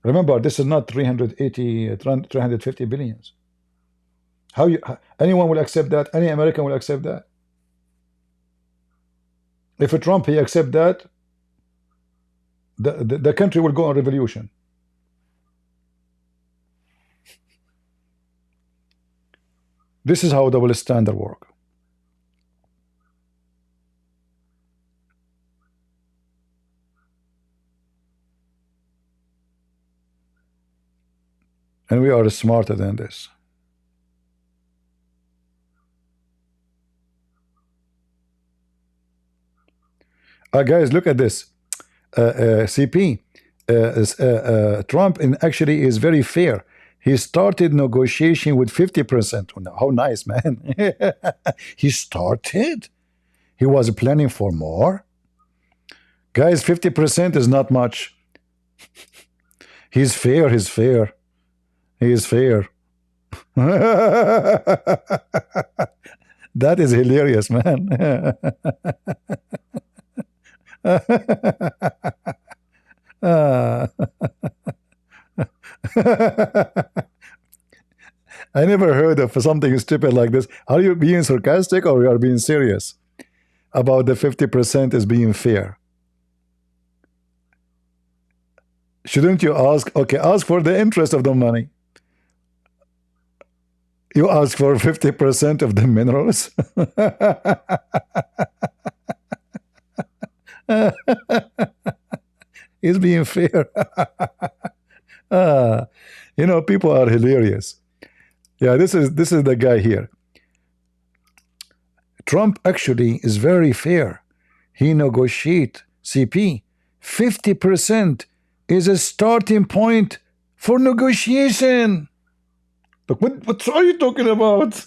Remember, this is not 350 billions. How anyone will accept that? Any American will accept that? If a Trump he accept that, the country will go on revolution. This is how double standard work. And we are smarter than this. Guys, look at this. CP, Trump actually is very fair. He started negotiation with 50%. How nice, man. He started. He was planning for more. Guys, 50% is not much. He's fair. He's fair. He is fair. That is hilarious, man. I never heard of something stupid like this. Are you being sarcastic or you are being serious about the 50% is being fair? Shouldn't you ask, okay, ask for the interest of the money. You ask for 50% of the minerals? He's being fair. You know, people are hilarious. Yeah, this is the guy here. Trump actually is very fair. He negotiate CP. 50% is a starting point for negotiation. Look, what are you talking about?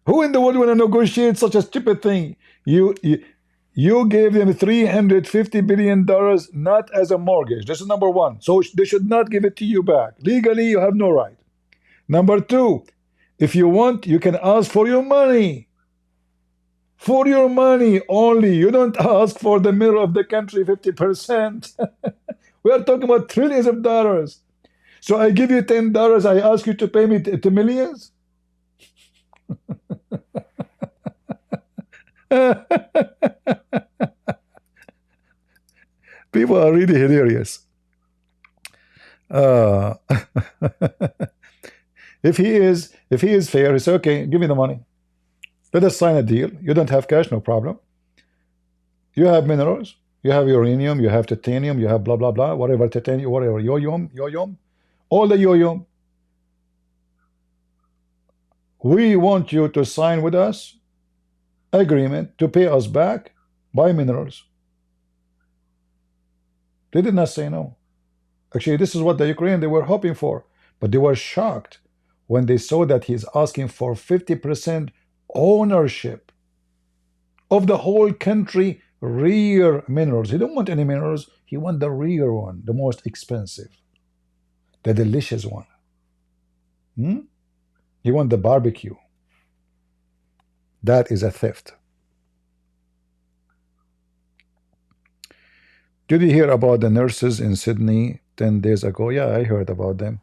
Who in the world want to negotiate such a stupid thing? You gave them $350 billion not as a mortgage. This is number one. So they should not give it to you back. Legally, you have no right. Number two, if you want, you can ask for your money. For your money only. You don't ask for the middle of the country 50%. We are talking about trillions of dollars. So I give you $10, I ask you to pay me to millions? People are really hilarious. If he is fair, he says, okay, give me the money. Let us sign a deal. You don't have cash, no problem. You have minerals, you have uranium, you have titanium, you have blah blah blah, whatever titanium, whatever, yo-yum, all the yo-yum. We want you to sign with us agreement to pay us back by minerals. They did not say no. Actually, this is what the Ukrainians they were hoping for, but they were shocked when they saw that he's asking for 50% ownership of the whole country rare minerals. He don't want any minerals. He want the rare one, the most expensive, the delicious one. He want the barbecue. That is a theft. Did you hear about the nurses in Sydney 10 days ago? Yeah, I heard about them.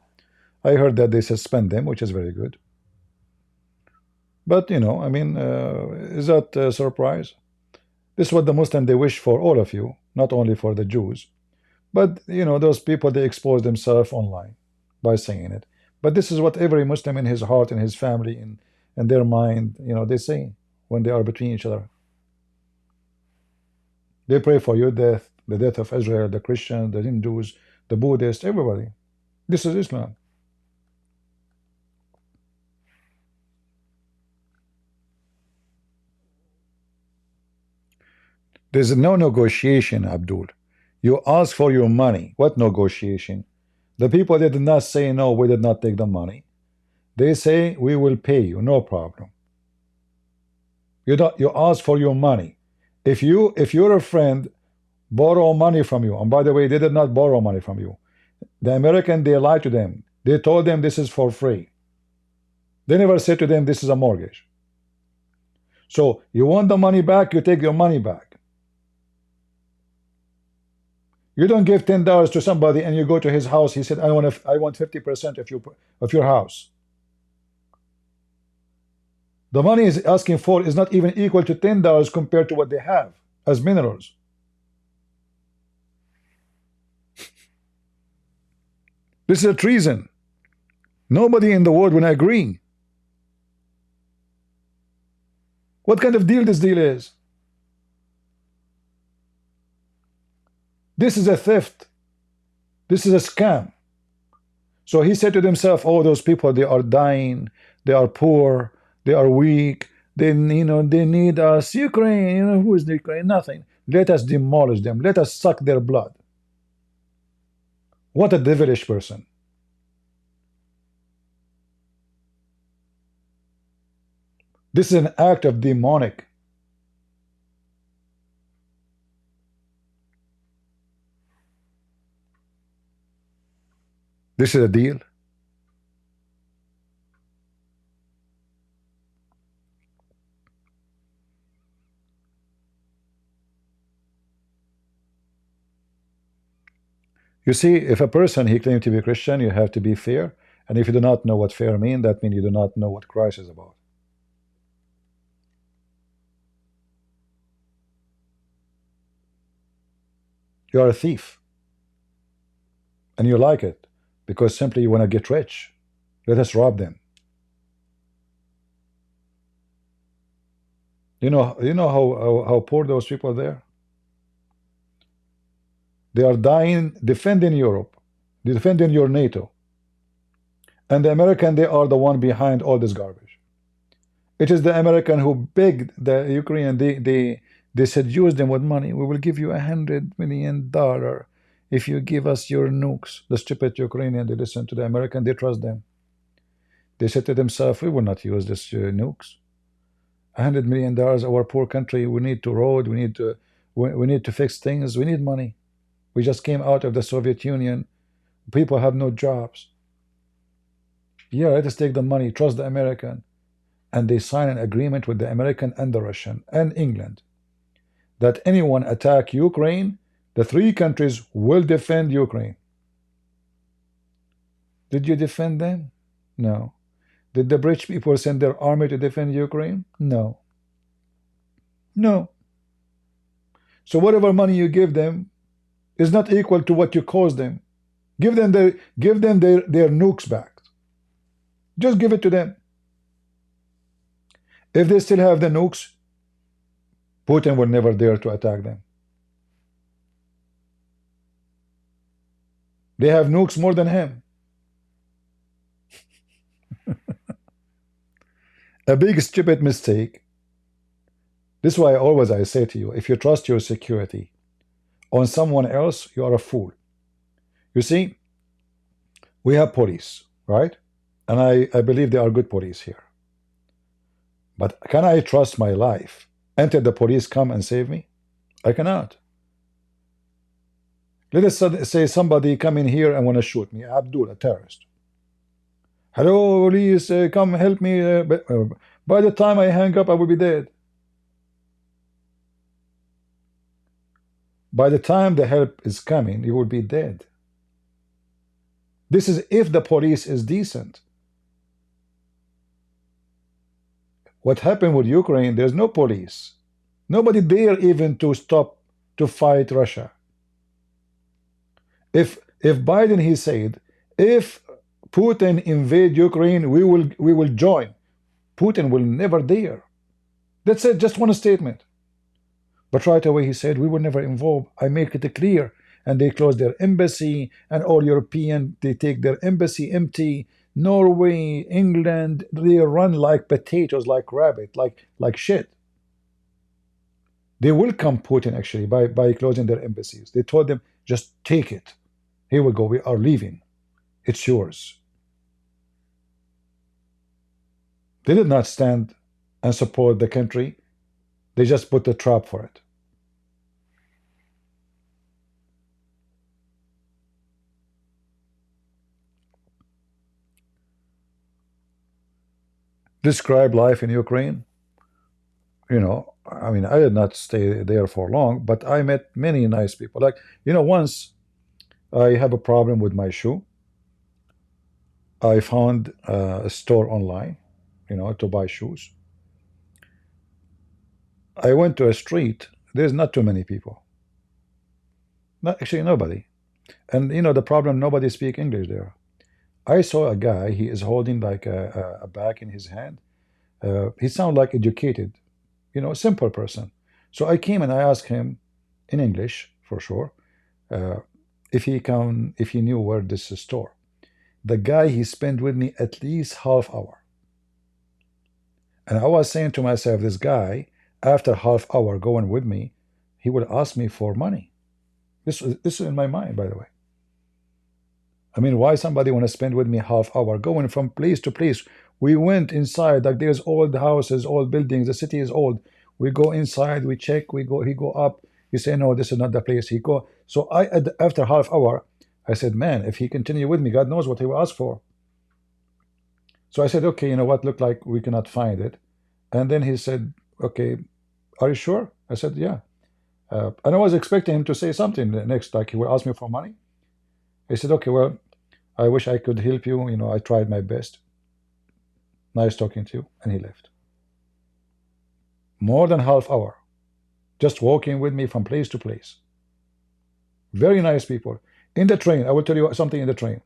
I heard that they suspend them, which is very good. But, you know, I mean, is that a surprise? This is what the Muslims, they wish for all of you, not only for the Jews. But, you know, those people, they expose themselves online by saying it. But this is what every Muslim in his heart, in his family, in their mind, you know, they say when they are between each other. They pray for your death, the death of Israel, the Christians, the Hindus, the Buddhists, everybody. This is Islam. There's no negotiation, Abdul. You ask for your money. What negotiation? The people that did not say no, we did not take the money. They say we will pay you, no problem. You ask for your money. If your friend borrow money from you, and by the way, they did not borrow money from you. The American, they lied to them. They told them this is for free. They never said to them this is a mortgage. So you want the money back, you take your money back. You don't give $10 to somebody and you go to his house. He said, I want 50% of your house. The money is asking for is not even equal to $10 compared to what they have as minerals. This is a treason. Nobody in the world will agree. What kind of deal this deal is? This is a theft. This is a scam. So he said to himself, oh, those people, they are dying, they are poor, they are weak, they need us. Ukraine, who is the Ukraine? Nothing. Let us demolish them. Let us suck their blood. What a devilish person. This is an act of demonic. This is a deal. You see, if a person, he claims to be a Christian, you have to be fair. And if you do not know what fair means, that means you do not know what Christ is about. You are a thief. And you like it because simply you want to get rich. Let us rob them. You know how poor those people are there? They are dying defending Europe, defending your NATO. And the American, they are the one behind all this garbage. It is the American who begged the Ukrainian, they seduced them with money. We will give you $100 million if you give us your nukes. The stupid Ukrainian, they listen to the American, they trust them. They said to themselves, we will not use this nukes. $100 million, our poor country, we need to road, we need to fix things, we need money. We just came out of the Soviet Union. People have no jobs. Yeah, let us take the money, trust the American. And they sign an agreement with the American and the Russian and England that anyone attack Ukraine, the three countries will defend Ukraine. Did you defend them? No. Did the British people send their army to defend Ukraine? No. No. So whatever money you give them is not equal to what you cost them. Give them their nukes back. Just give it to them. If they still have the nukes, Putin will never dare to attack them. They have nukes more than him. A big stupid mistake. This is why I say to you, if you trust your security on someone else, you are a fool. You see, we have police, right? And I believe they are good police here. But can I trust my life until the police come and save me? I cannot. Let us say somebody come in here and want to shoot me, Abdul, a terrorist. Hello, police, come help me. By the time I hang up, I will be dead. By the time the help is coming, you will be dead. This is if the police is decent. What happened with Ukraine, there's no police. Nobody dare even to stop to fight Russia. If Biden, he said, if Putin invade Ukraine, we will join. Putin will never dare. That's it, just one statement. But right away he said, we were never involved. I make it clear. And they close their embassy, and all European, they take their embassy empty. Norway, England, they run like potatoes, like rabbit, like shit. They welcome Putin actually by closing their embassies. They told them, just take it. Here we go, we are leaving. It's yours. They did not stand and support the country. They just put a trap for it. Describe life in Ukraine. You know, I mean, I did not stay there for long, but I met many nice people. Like, you know, once I have a problem with my shoe. I found a store online, you know, to buy shoes. I went to a street. There's not too many people. Not actually nobody. And you know the problem, nobody speak English there. I saw a guy, he is holding like a bag in his hand. He sounded like educated, you know, a simple person. So I came and I asked him in English, for sure, if he knew where this is store. The guy, he spent with me at least half hour. And I was saying to myself, this guy, after half hour going with me, he would ask me for money. This is in my mind, by the way. I mean, why somebody want to spend with me half hour going from place to place? We went inside, like there's old houses, old buildings, the city is old. We go inside, we check, he go up, he say, no, this is not the place. He go. So after half hour, I said, man, if he continue with me, God knows what he will ask for. So I said, okay, you know what, look like we cannot find it. And then he said, okay, are you sure? I said, yeah. And I was expecting him to say something next, like he will ask me for money. He said, okay, well, I wish I could help you. You know, I tried my best. Nice talking to you. And he left. More than half hour. Just walking with me from place to place. Very nice people. In the train, I will tell you something in the train.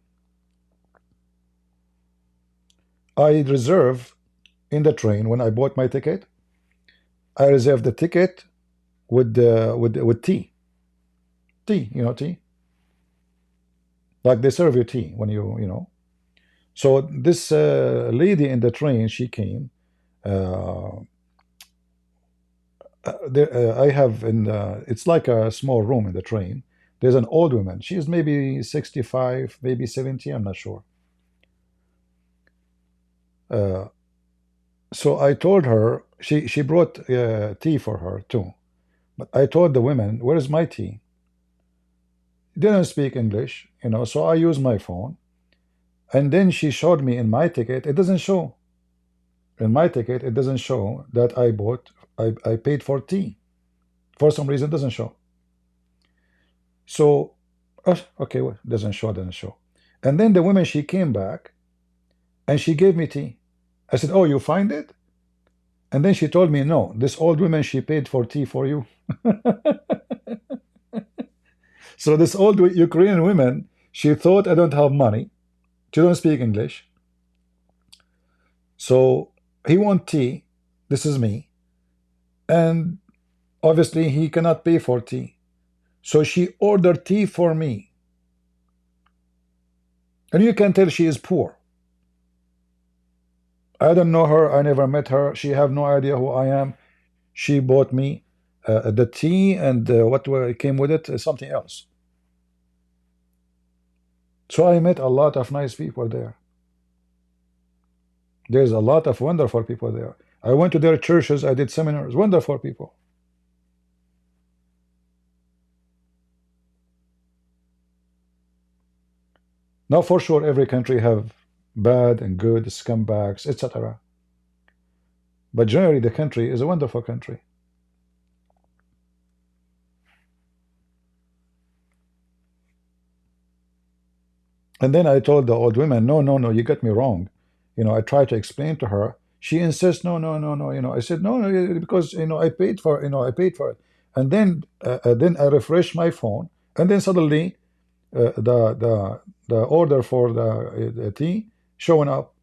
I reserve in the train, when I bought my ticket, I reserved the ticket with tea. Tea, you know, tea. Like they serve you tea when you know. So this lady in the train, she came. I have it's like a small room in the train. There's an old woman. She's maybe 65, maybe 70, I'm not sure. So I told her, she brought tea for her too. But I told the women, where is my tea? Didn't speak English, you know, so I used my phone. And then she showed me in my ticket, it doesn't show. In my ticket, it doesn't show that I paid for tea. For some reason, it doesn't show. So, okay, well, doesn't show. And then the woman, she came back and she gave me tea. I said, oh, you find it? And then she told me, no, this old woman, she paid for tea for you. So this old Ukrainian woman, she thought I don't have money. She don't speak English. So he want tea. This is me. And obviously he cannot pay for tea. So she ordered tea for me. And you can tell she is poor. I don't know her. I never met her. She have no idea who I am. She bought me the tea, and what came with it, something else. So I met a lot of nice people there. There's a lot of wonderful people there. I went to their churches. I did seminars. Wonderful people. Now, for sure, every country have bad and good scumbags, etc. But generally, the country is a wonderful country. And then I told the old woman, no, you got me wrong. You know, I tried to explain to her. She insists, no. You know, I said, no, because you know, I paid for it. And then I refreshed my phone, and then suddenly the order for the tea showing up.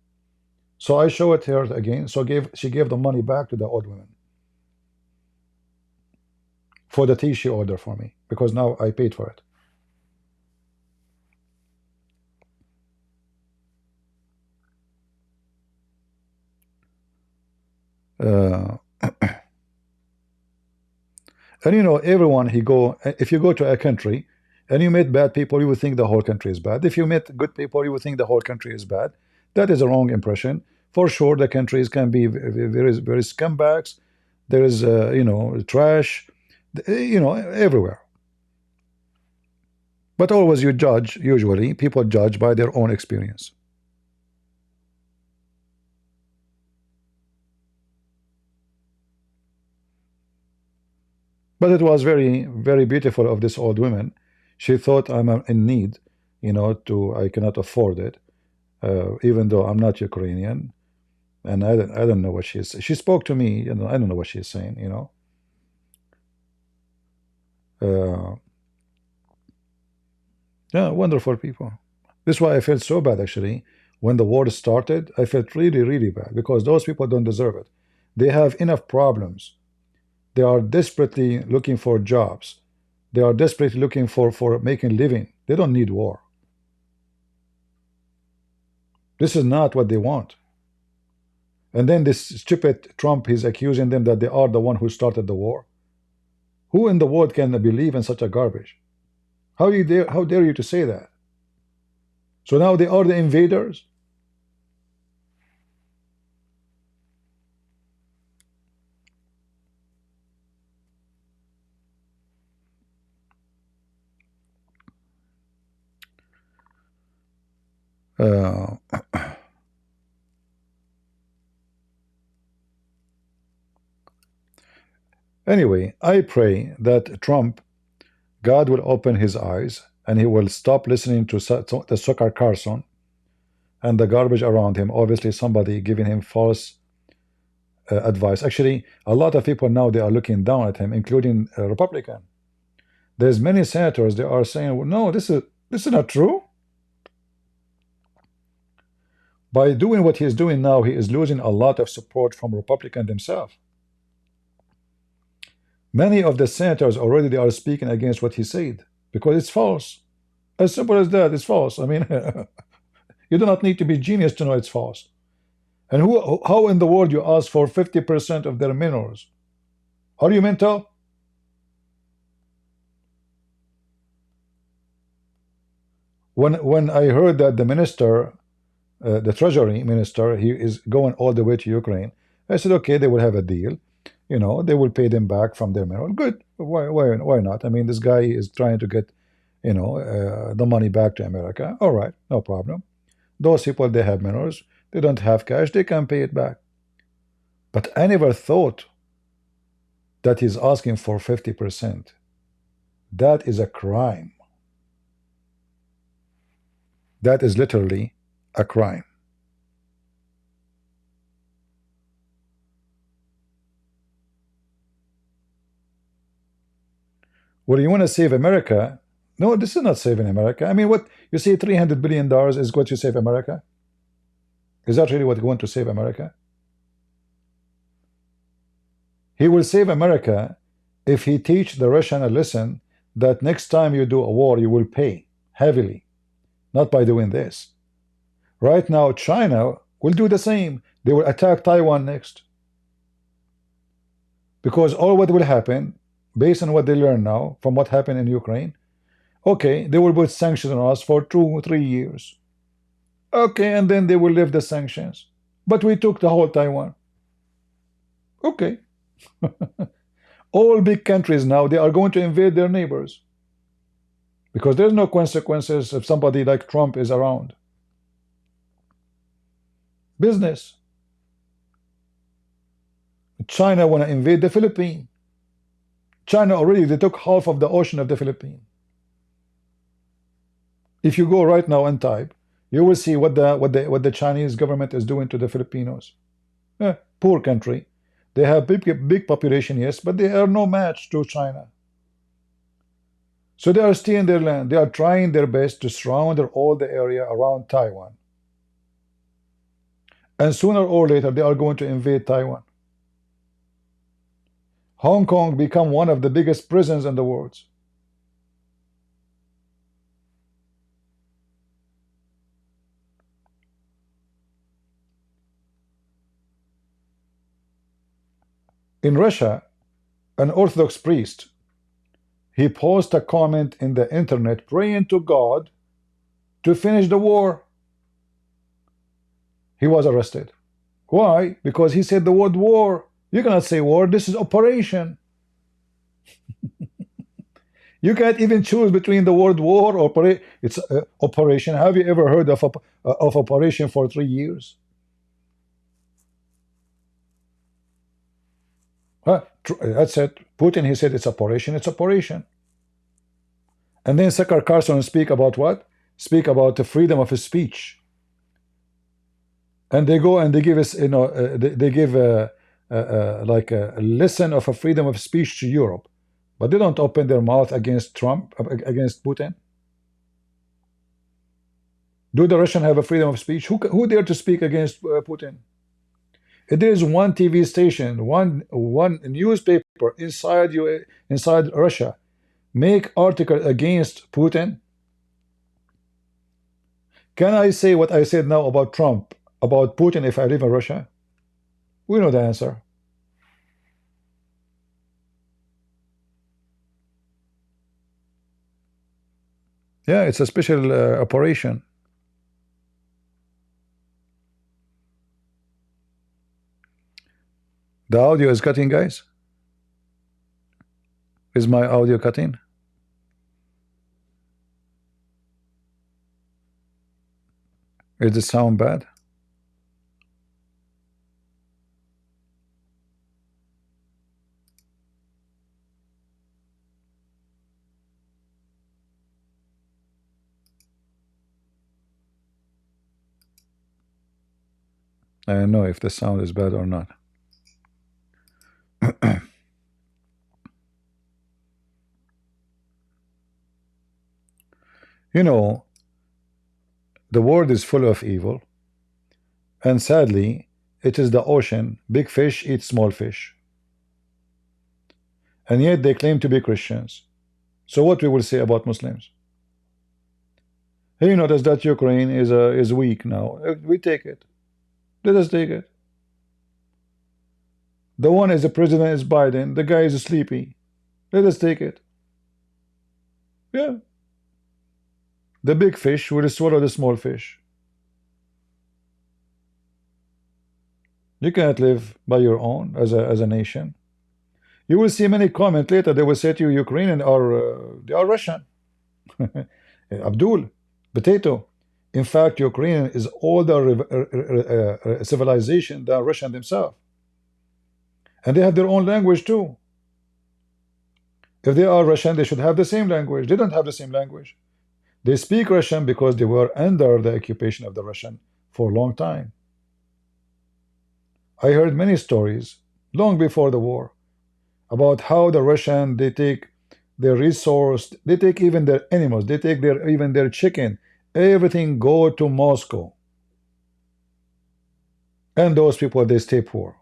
So I show it her again. So she gave the money back to the old woman. for the tea she ordered for me, because now I paid for it. And you know, everyone if you go to a country and you meet bad people, you would think the whole country is bad. If you meet good people, you would think the whole country is bad. That is a wrong impression. For sure, the countries can be very scumbags. There is, you know, trash, you know, everywhere. But always you judge, usually, people judge by their own experience. But it was very beautiful of this old woman. She thought I'm in need, you know, I cannot afford it, even though I'm not Ukrainian, and I don't know what she spoke to me, you know, I don't know what she's saying, you know. Yeah, wonderful people. This is why I felt so bad, actually. When the war started, I felt really bad, because those people don't deserve it. They have enough problems. They are desperately looking for jobs. They are desperately looking for making living. They don't need war. This is not what they want. And then this stupid Trump is accusing them that they are the one who started the war. Who in the world can believe in such a garbage? How dare you to say that? So now they are the invaders? Anyway, I pray that Trump, God will open his eyes and he will stop listening to the Sucker Carson and the garbage around him. Obviously, somebody giving him false advice. Actually, a lot of people now, they are looking down at him, including Republican. There's many senators, they are saying, well, no, this is not true. By doing what he is doing now, he is losing a lot of support from Republicans themselves. Many of the senators already, they are speaking against what he said because it's false. As simple as that, it's false. I mean, you do not need to be genius to know it's false. And how in the world you ask for 50% of their minerals? Are you mental? When I heard that the minister, the treasury minister, he is going all the way to Ukraine, I said, okay, they will have a deal. You know, they will pay them back from their mineral. Good. Why not? I mean, this guy is trying to get, you know, the money back to America. All right, no problem. Those people, they have minerals. They don't have cash. They can pay it back. But I never thought that he's asking for 50%. That is a crime. That is literally a crime. Well, you want to save America? No, this is not saving America. I mean, what you say, $300 billion is going to save America? Is that really what you want to save America? He will save America if he teach the Russian a lesson that next time you do a war, you will pay heavily, not by doing this. Right now, China will do the same. They will attack Taiwan next. Because all what will happen, based on what they learn now from what happened in Ukraine, okay, they will put sanctions on us for 2 or 3 years. Okay, and then they will lift the sanctions. But we took the whole Taiwan. Okay. All big countries now, they are going to invade their neighbors. Because there's no consequences if somebody like Trump is around. Business. China want to invade the Philippines. China already, they took half of the ocean of the Philippines. If you go right now and type, you will see what the Chinese government is doing to the Filipinos. Poor country. They have big population, yes, but they are no match to China. So they are stealing their land. They are trying their best to surround all the area around Taiwan. And sooner or later, they are going to invade Taiwan. Hong Kong become one of the biggest prisons in the world. In Russia, an Orthodox priest, he posted a comment in the internet praying to God to finish the war. He was arrested. Why? Because he said the word war. You cannot say war, this is operation. You can't even choose between the word war or it's operation. Have you ever heard of operation for 3 years? That's it. Putin, he said it's operation, it's operation. And then Tucker Carlson speak about what? Speak about the freedom of speech. And they go and they give us, you know, they give like a lesson of a freedom of speech to Europe, but they don't open their mouth against Trump, against Putin. Do the Russians have a freedom of speech? Who dare to speak against Putin? There is one TV station, one newspaper inside Russia make article against Putin. Can I say what I said now about Trump, about Putin if I live in Russia? We know the answer. Yeah, it's a special operation. The audio is cutting, guys. Is my audio cutting? Is the sound bad? I don't know if the sound is bad or not. You know, the world is full of evil, and sadly, it is the ocean. Big fish eat small fish. And yet they claim to be Christians. So what we will say about Muslims? Hey, you notice that Ukraine is weak now. We take it. Let us take it. The one is the president is Biden. The guy is sleepy. Let us take it. Yeah. The big fish will swallow the small fish. You cannot live by your own as a nation. You will see many comments later. They will say to you, Ukrainian they are Russian. Abdul, potato. In fact, Ukrainian is older civilization than Russian themselves. And they have their own language too. If they are Russian, they should have the same language. They don't have the same language. They speak Russian because they were under the occupation of the Russian for a long time. I heard many stories long before the war about how the Russian, they take their resource, they take even their animals, they take even their chicken, everything go to Moscow. And those people, they stay poor.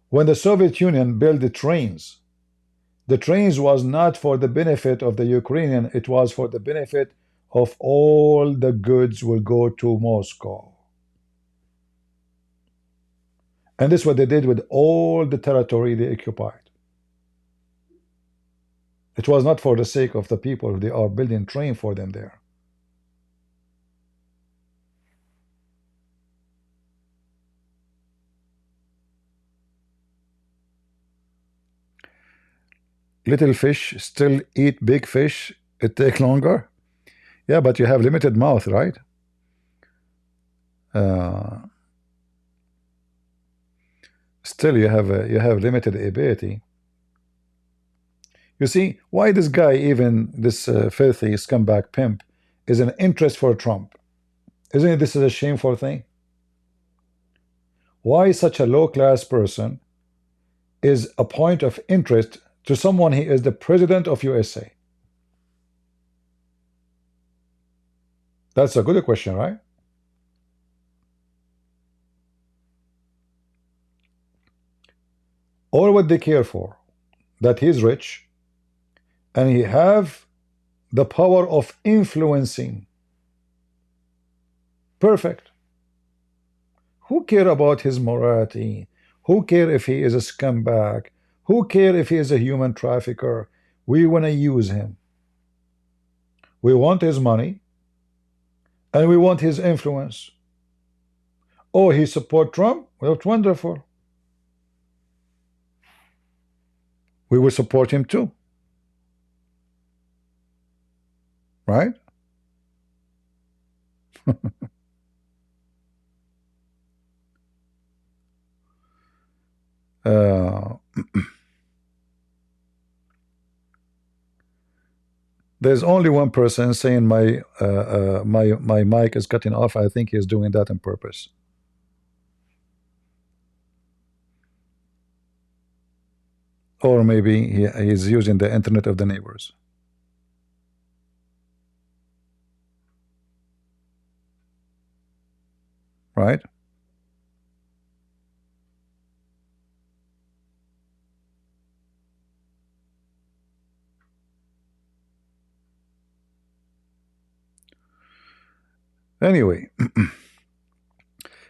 When the Soviet Union built the trains was not for the benefit of the Ukrainian, it was for the benefit of all the goods will go to Moscow. And this is what they did with all the territory they occupied. It was not for the sake of the people. They are building train for them there. Little fish still eat big fish. It takes longer. Yeah, but you have limited mouth, right? Still you have limited ability. You see why this guy, even this filthy scumbag pimp, is an interest for Trump. Isn't it? This is a shameful thing. Why such a low-class person is a point of interest to someone he is the president of USA? That's a good question, right? All what they care for, that he's rich and he have the power of influencing. Perfect. Who care about his morality? Who care if he is a scumbag? Who care if he is a human trafficker? We want to use him. We want his money and we want his influence. Oh, he support Trump? Well, it's wonderful. We will support him too. Right? There's only one person saying my mic is cutting off. I think he's doing that on purpose. Or maybe he's using the internet of the neighbors. Right? Anyway,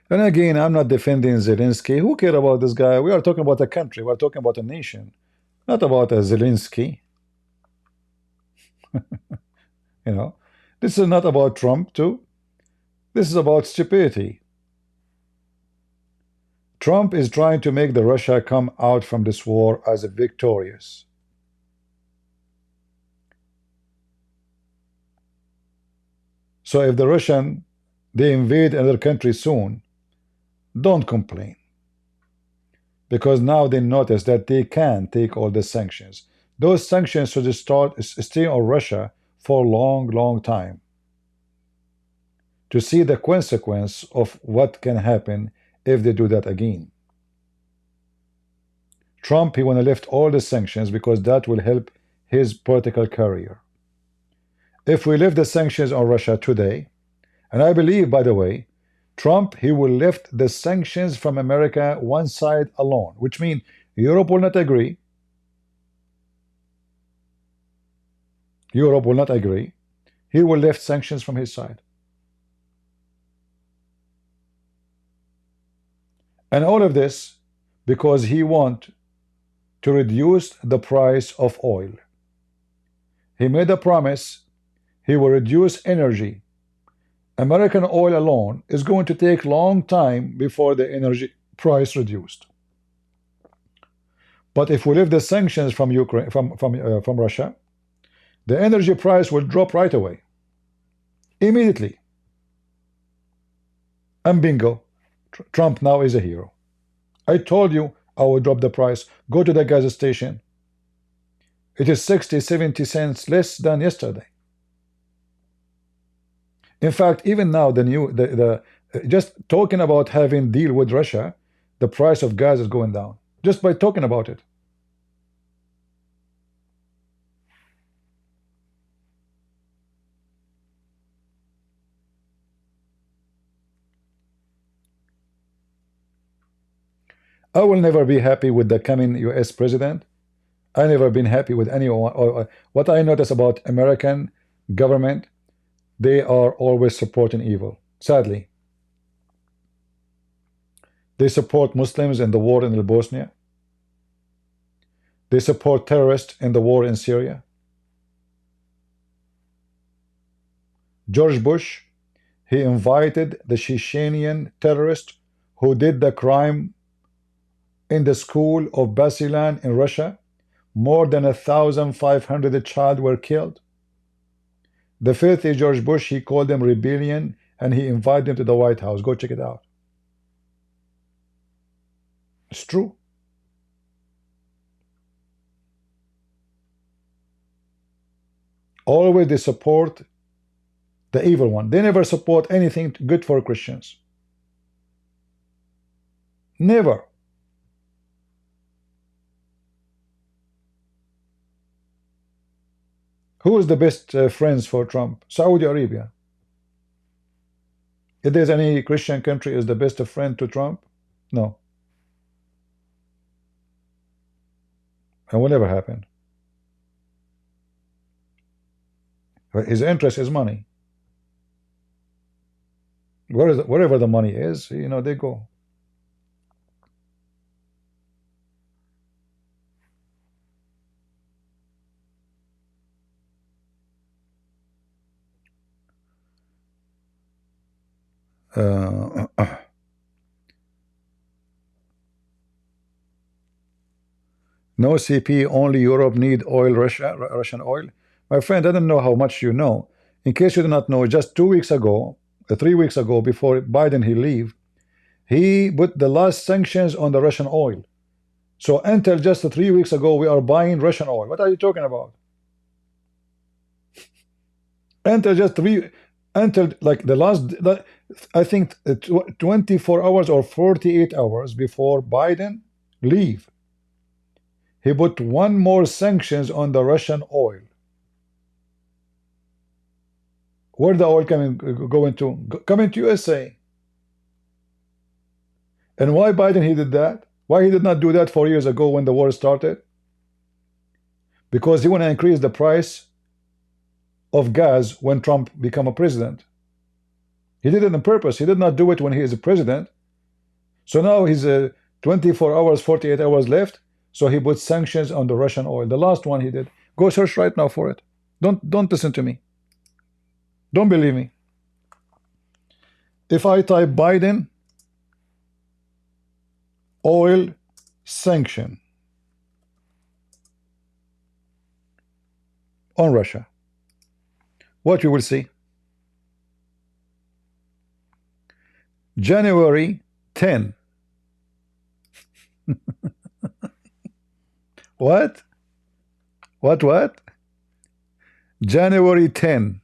and again, I'm not defending Zelensky. Who cares about this guy? We are talking about a country. We're talking about a nation, not about a Zelensky. You know, this is not about Trump too. This is about stupidity. Trump is trying to make the Russia come out from this war as a victorious. So if the Russian, they invade another country soon, don't complain. Because now they notice that they can take all the sanctions. Those sanctions should stay on Russia for a long, long time. To see the consequence of what can happen if they do that again. Trump, he want to lift all the sanctions because that will help his political career. If we lift the sanctions on Russia today, and I believe, by the way, Trump, he will lift the sanctions from America one side alone, which means Europe will not agree. Europe will not agree. He will lift sanctions from his side. And all of this because he wants to reduce the price of oil. He made a promise he will reduce energy. American oil alone is going to take a long time before the energy price reduced. But if we lift the sanctions from Ukraine, from Russia, the energy price will drop right away, immediately. And bingo, Trump now is a hero. I told you I would drop the price. Go to the gas station. It is 60-70 cents less than yesterday. In fact, even now, just talking about having deal with Russia, the price of gas is going down just by talking about it. I will never be happy with the coming US president. I never been happy with anyone. What I notice about American government, they are always supporting evil, sadly. They support Muslims in the war in Bosnia. They support terrorists in the war in Syria. George Bush, he invited the Chechenian terrorist who did the crime in the school of Basilan in Russia. More than 1,500 children were killed. The filthy George Bush, he called them rebellion, and he invited them to the White House. Go check it out. It's true. Always they support the evil one. They never support anything good for Christians. Never. Who is the best friends for Trump? Saudi Arabia. If there's any Christian country is the best friend to Trump? No. and will never happen. His interest is money. Wherever the money is, you know, they go. No CP, only Europe need oil, Russian oil. My friend, I don't know how much you know. In case you do not know, just 2 weeks ago, 3 weeks ago, before Biden he leave, he put the last sanctions on the Russian oil. So until just 3 weeks ago, we are buying Russian oil. What are you talking about? Until like the last, I think 24 hours or 48 hours before Biden leave, he put one more sanctions on the Russian oil. Where the oil going to? Coming to USA. And why Biden he did that? Why he did not do that 4 years ago when the war started? Because he want to increase the price of gas when Trump become a president. He did it on purpose. He did not do it when he is a president. So now he's 24 hours, 48 hours left. So he put sanctions on the Russian oil. The last one he did. Go search right now for it. Don't listen to me. Don't believe me. If I type Biden oil sanction on Russia, what you will see? January 10. What? What? January 10.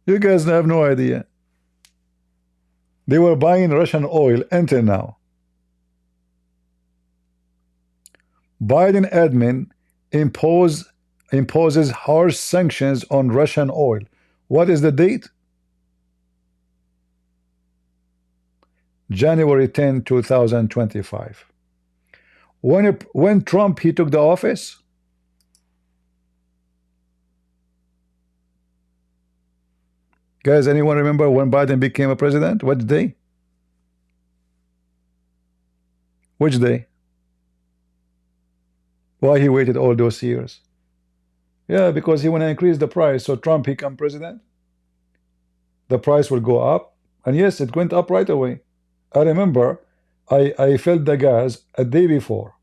You guys have no idea. They were buying Russian oil until now. Biden admin imposes harsh sanctions on Russian oil. What is the date? January 10, 2025. When Trump he took the office, guys, anyone remember when Biden became a president? What day? Which day? Why he waited all those years? Yeah, because he want to increase the price. So Trump become president, the price will go up. And yes, it went up right away. I remember I filled the gas a day before.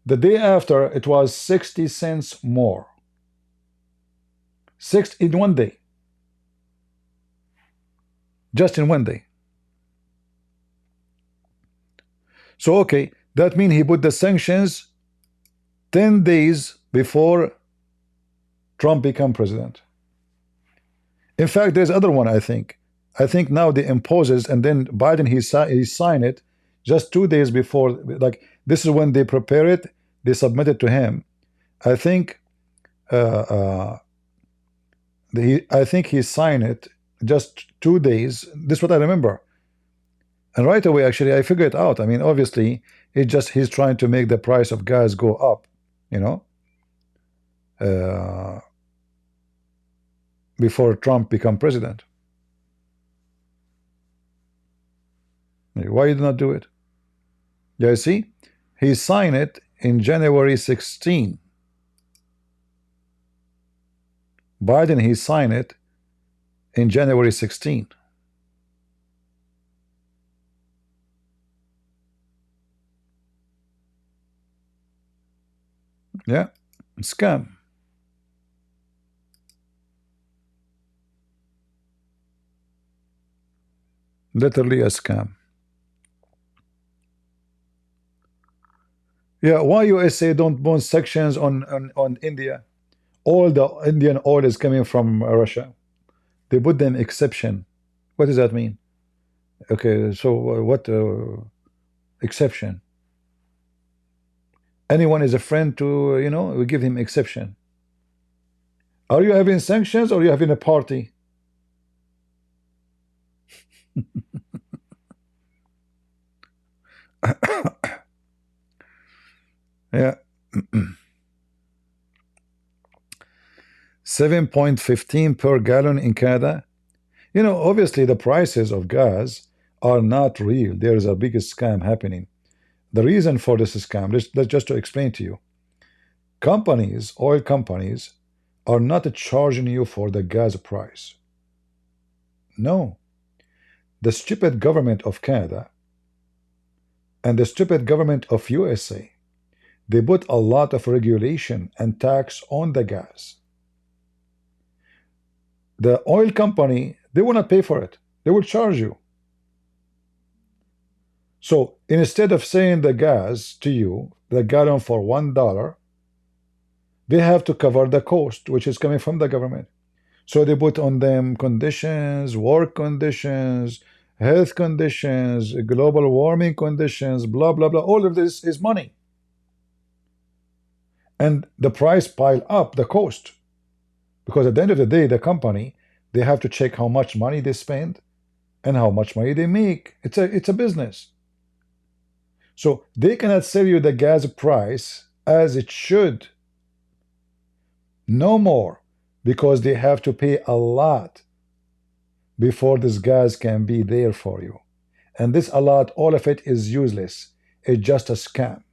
The day after, it was 60 cents more. In 1 day. Just in 1 day. So okay, that means he put the sanctions 10 days before Trump become president. In fact, there's other one, I think now they imposes, and then Biden he signed it just 2 days before. Like, this is when they prepare it, they submit it to him. I think he signed it just 2 days. This is what I remember. And right away, actually, I figured it out. I mean, obviously, he's trying to make the price of gas go up, you know, before Trump become president. Why did not do it? Yeah, see, he signed it in January 16. Biden he signed it in January 16. Yeah, scam. Literally a scam. Yeah, why USA don't put sanctions on India? All the Indian oil is coming from Russia. They put them exception. What does that mean? Okay, so what exception? Anyone is a friend to, you know, we give him exception. Are you having sanctions or are you having a party? Yeah. 7.15 per gallon in Canada. You know, obviously the prices of gas are not real. There is a big scam happening. The reason for this scam, let's just to explain to you. Companies, oil companies, are not charging you for the gas price. No. The stupid government of Canada and the stupid government of USA, they put a lot of regulation and tax on the gas. The oil company, they will not pay for it. They will charge you. So instead of saying the gas to you, the gallon for $1, they have to cover the cost, which is coming from the government. So they put on them conditions, work conditions, health conditions, global warming conditions, blah, blah, blah. All of this is money. And the price pile up the cost. Because at the end of the day, the company, they have to check how much money they spend and how much money they make. It's a business. So they cannot sell you the gas price as it should. No more, because they have to pay a lot before this gas can be there for you. And this a lot, all of it is useless. It's just a scam.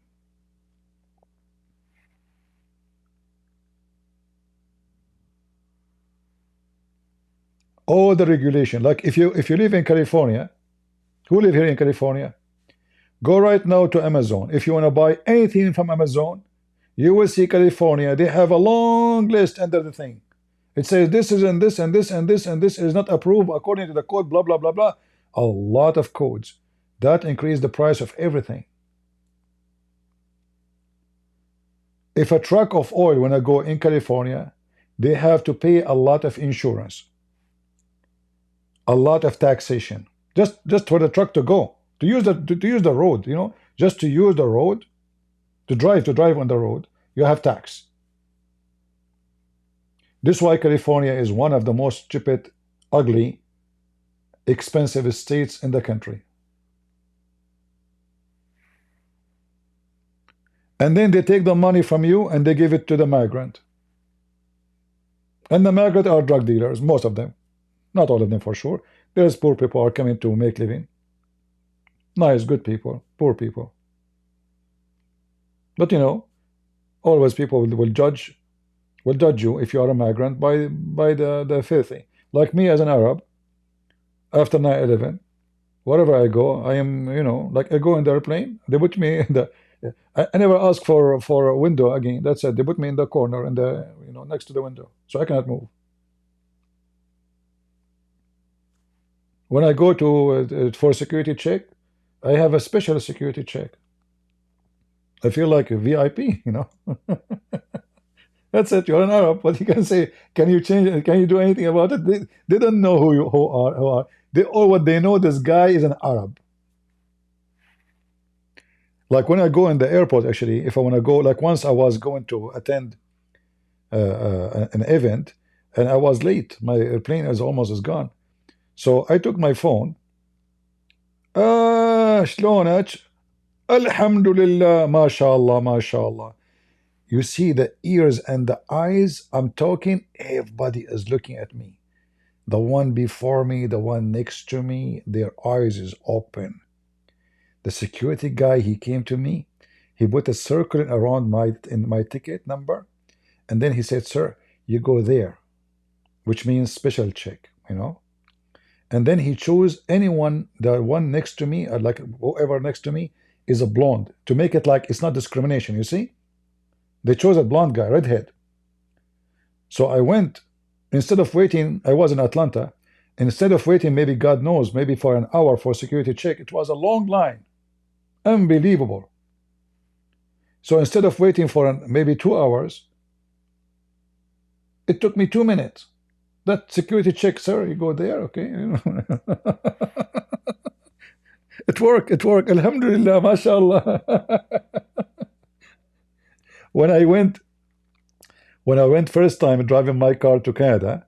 All the regulation, like if you live in California, who live here in California? Go right now to Amazon. If you want to buy anything from Amazon, you will see California. They have a long list under the thing. It says this is and this and this and this and this is not approved according to the code, blah, blah, blah, blah. A lot of codes. That increase the price of everything. If a truck of oil when I go in California, they have to pay a lot of insurance, a lot of taxation, just for the truck to go, to use the road, you know, just to use the road, to drive on the road, you have tax. This is why California is one of the most stupid, ugly, expensive states in the country. And then they take the money from you and they give it to the migrant. And the migrant are drug dealers, most of them. Not all of them for sure. There's poor people are coming to make living. Nice, good people, poor people. But you know, always people will judge you if you are a migrant by the filthy. Like me as an Arab, after 9/11, wherever I go, I am, you know, like I go in the airplane, they put me in the, I never ask for a window again. That's it. They put me in the corner, in the, you know, next to the window, so I cannot move. When I go to for security check, I have a special security check. I feel like a VIP, you know. That's it. You're an Arab, but you can say, can you change? Can you do anything about it? They don't know who are. They all what they know. This guy is an Arab. Like when I go in the airport, actually, if I want to go, like once I was going to attend an event, and I was late. My airplane is almost gone. So I took my phone. شلونك? Alhamdulillah, mashallah, mashallah. You see the ears and the eyes, I'm talking, everybody is looking at me. The one before me, the one next to me, their eyes is open. The security guy, he came to me, he put a circle around my ticket number, and then he said, sir, you go there, which means special check, you know. And then he chose anyone, the one next to me, or like whoever next to me is a blonde, to make it like it's not discrimination, you see. They chose a blonde guy, redhead. So I went, instead of waiting, I was in Atlanta, instead of waiting maybe God knows, maybe for an hour for security check, it was a long line. Unbelievable. So instead of waiting for maybe 2 hours, it took me 2 minutes. That security check, sir, you go there, okay. It worked, alhamdulillah, mashallah. When I went first time driving my car to Canada,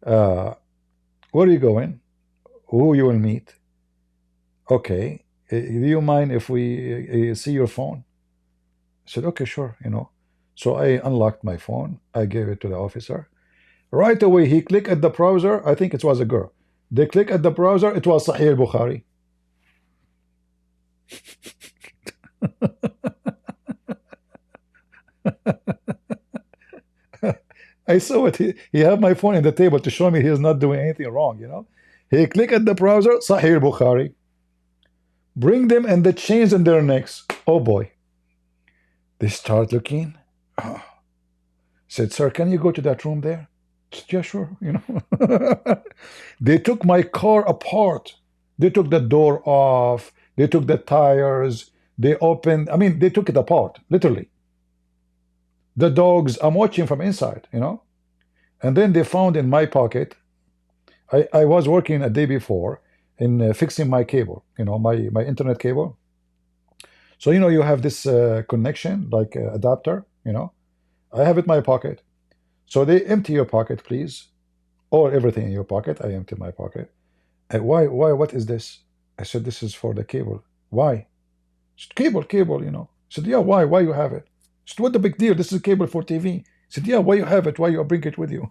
where are you going? Who you will meet? Okay, do you mind if we see your phone? I said, okay, sure, So I unlocked my phone. I gave it to the officer. Right away, he clicked at the browser. I think it was a girl. They click at the browser. It was Sahih al-Bukhari. I saw it. He had my phone in the table to show me he is not doing anything wrong, He click at the browser, Sahih Bukhari. Bring them and the chains in their necks. Oh boy. They start looking. Oh. Said, sir, can you go to that room there? Said, yeah, sure, They took my car apart. They took the door off. They took the tires. They opened, they took it apart, literally. The dogs, I'm watching from inside, And then they found in my pocket, I was working a day before in fixing my cable, my internet cable. So, you have this connection, like adapter, I have it in my pocket. So they empty your pocket, please. Or everything in your pocket. I empty my pocket. And why, what is this? I said, this is for the cable. Why? Said, cable, I said, yeah, why you have it? I said, what the big deal? This is a cable for TV. I said, yeah, why you have it? Why you bring it with you?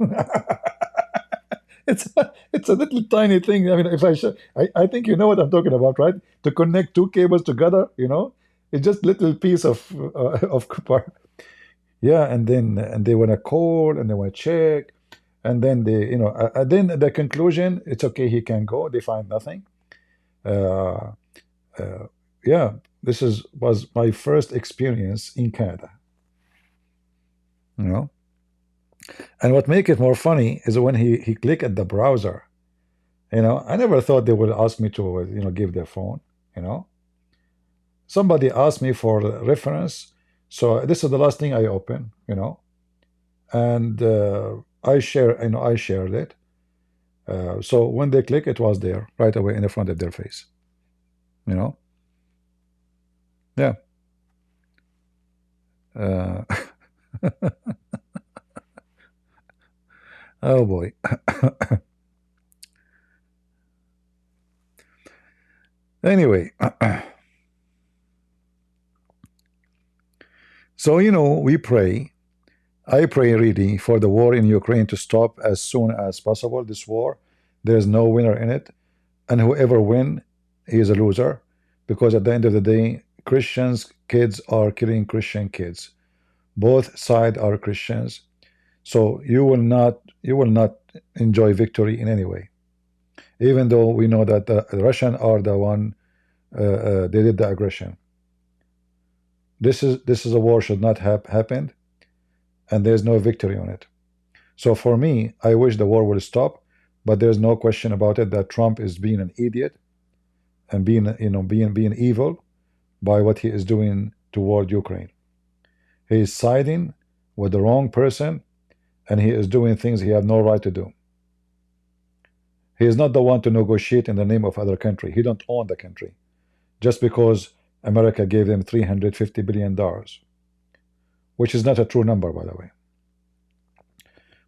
It's a little tiny thing. If I show, I think you know what I'm talking about, right? To connect two cables together, it's just little piece of copper. Yeah, and they want to call and they want to check, and then they, then the conclusion, it's okay, he can go. They find nothing. Yeah, this was my first experience in Canada. And what make it more funny is when he click at the browser. I never thought they would ask me to give their phone. Somebody asked me for reference, so this is the last thing I open. And I shared it. So when they click, it was there right away in the front of their face. Yeah. Oh boy. Anyway, so we pray. I pray really for the war in Ukraine to stop as soon as possible. This war, there's no winner in it, and whoever win, he is a loser, because at the end of the day, Christians kids are killing Christian kids. Both sides are Christians. So you will not enjoy victory in any way, even though we know that the Russians are the one they did the aggression. This is a war should not have happened, and there's no victory on it. So for me, I wish the war will stop, but there's no question about it that Trump is being an idiot and being evil by what he is doing toward Ukraine. He is siding with the wrong person, and he is doing things he has no right to do. He is not the one to negotiate in the name of other country. He don't own the country, just because America gave them $350 billion, which is not a true number, by the way.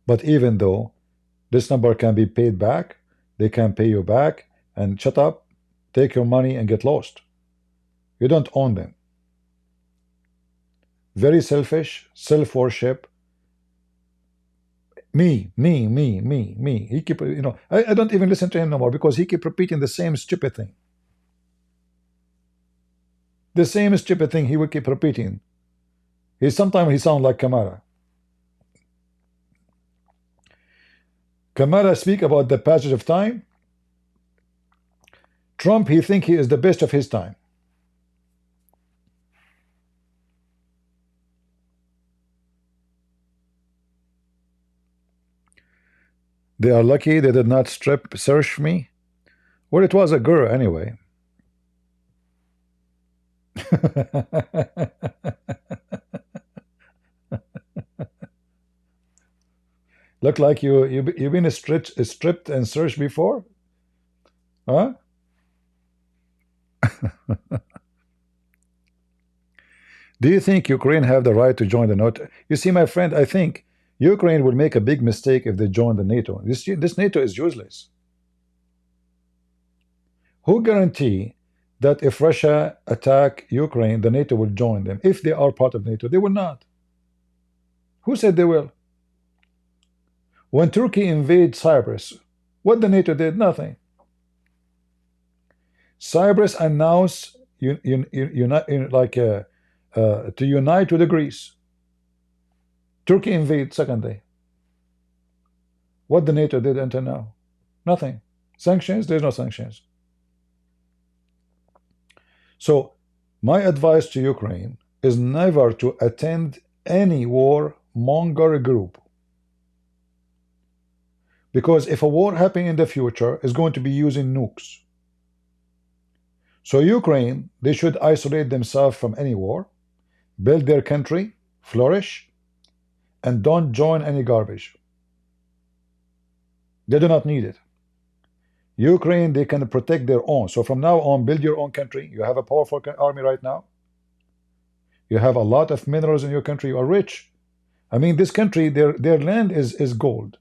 But even though this number can be paid back, they can pay you back and shut up, take your money and get lost. You don't own them. Very selfish, self-worship. Me. He keep, I don't even listen to him no more, because he keep repeating the same stupid thing. The same stupid thing he will keep repeating. Sometimes he sounds like Kamara. Kamara speak about the passage of time. Trump, he think he is the best of his time. They are lucky they did not strip search me. Well, it was a girl anyway. Look like you've been stripped and searched before, huh? Do you think Ukraine have the right to join the NATO? You see, my friend, I think Ukraine will make a big mistake if they join the NATO. This NATO is useless. Who guarantee that if Russia attack Ukraine, the NATO will join them. If they are part of NATO, they will not. Who said they will? When Turkey invaded Cyprus, what the NATO did? Nothing. Cyprus announced to unite with Greece. Turkey invaded second day. What the NATO did until now? Nothing. Sanctions? There's no sanctions. So my advice to Ukraine is never to attend any warmonger group. Because if a war happening in the future, is going to be using nukes. So Ukraine, they should isolate themselves from any war, build their country, flourish, and don't join any garbage. They do not need it. Ukraine, they can protect their own. So from now on, build your own country. You have a powerful army right now. You have a lot of minerals in your country. You are rich. I mean, this country, their land is gold.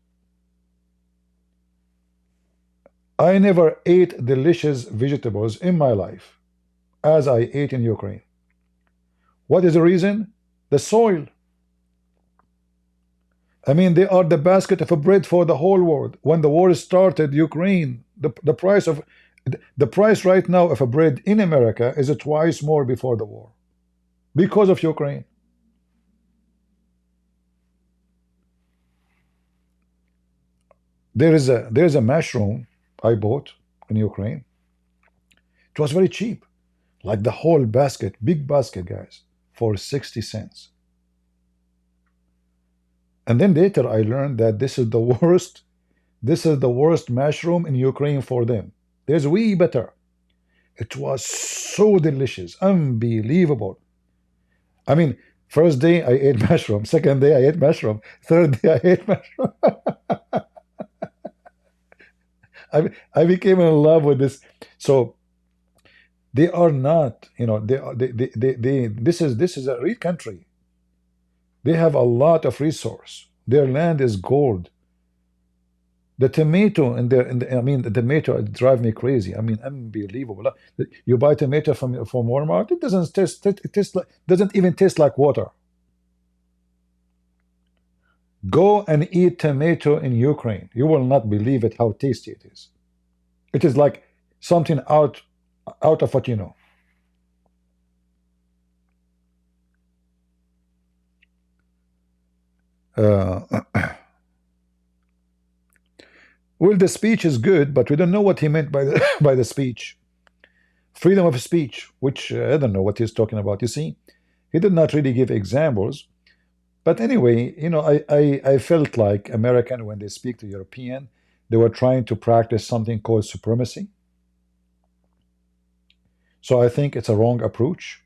I never ate delicious vegetables in my life as I ate in Ukraine. What is the reason? The soil. I mean, they are the basket of bread for the whole world. When the war started, Ukraine, the price right now of a bread in America is twice more before the war, because of Ukraine. There is a mushroom I bought in Ukraine. It was very cheap, like the whole basket, big basket, guys, for 60 cents. And then later I learned that this is the worst mushroom in Ukraine for them. There's way better. It was so delicious, unbelievable. I mean, first day I ate mushroom, second day I ate mushroom, third day I ate mushroom. I became in love with this. So they are not, this is a rich country. They have a lot of resource. Their land is gold. The tomato in there, I mean, the tomato drive me crazy. I mean, unbelievable. You buy tomato from Walmart, it doesn't taste. It doesn't even taste like water. Go and eat tomato in Ukraine. You will not believe it how tasty it is. It is like something out of what you know. Well, the speech is good, but we don't know what he meant by the speech. Freedom of speech, which I don't know what he's talking about. You see, he did not really give examples. But anyway, I felt like American, when they speak to European, they were trying to practice something called supremacy. So I think it's a wrong approach.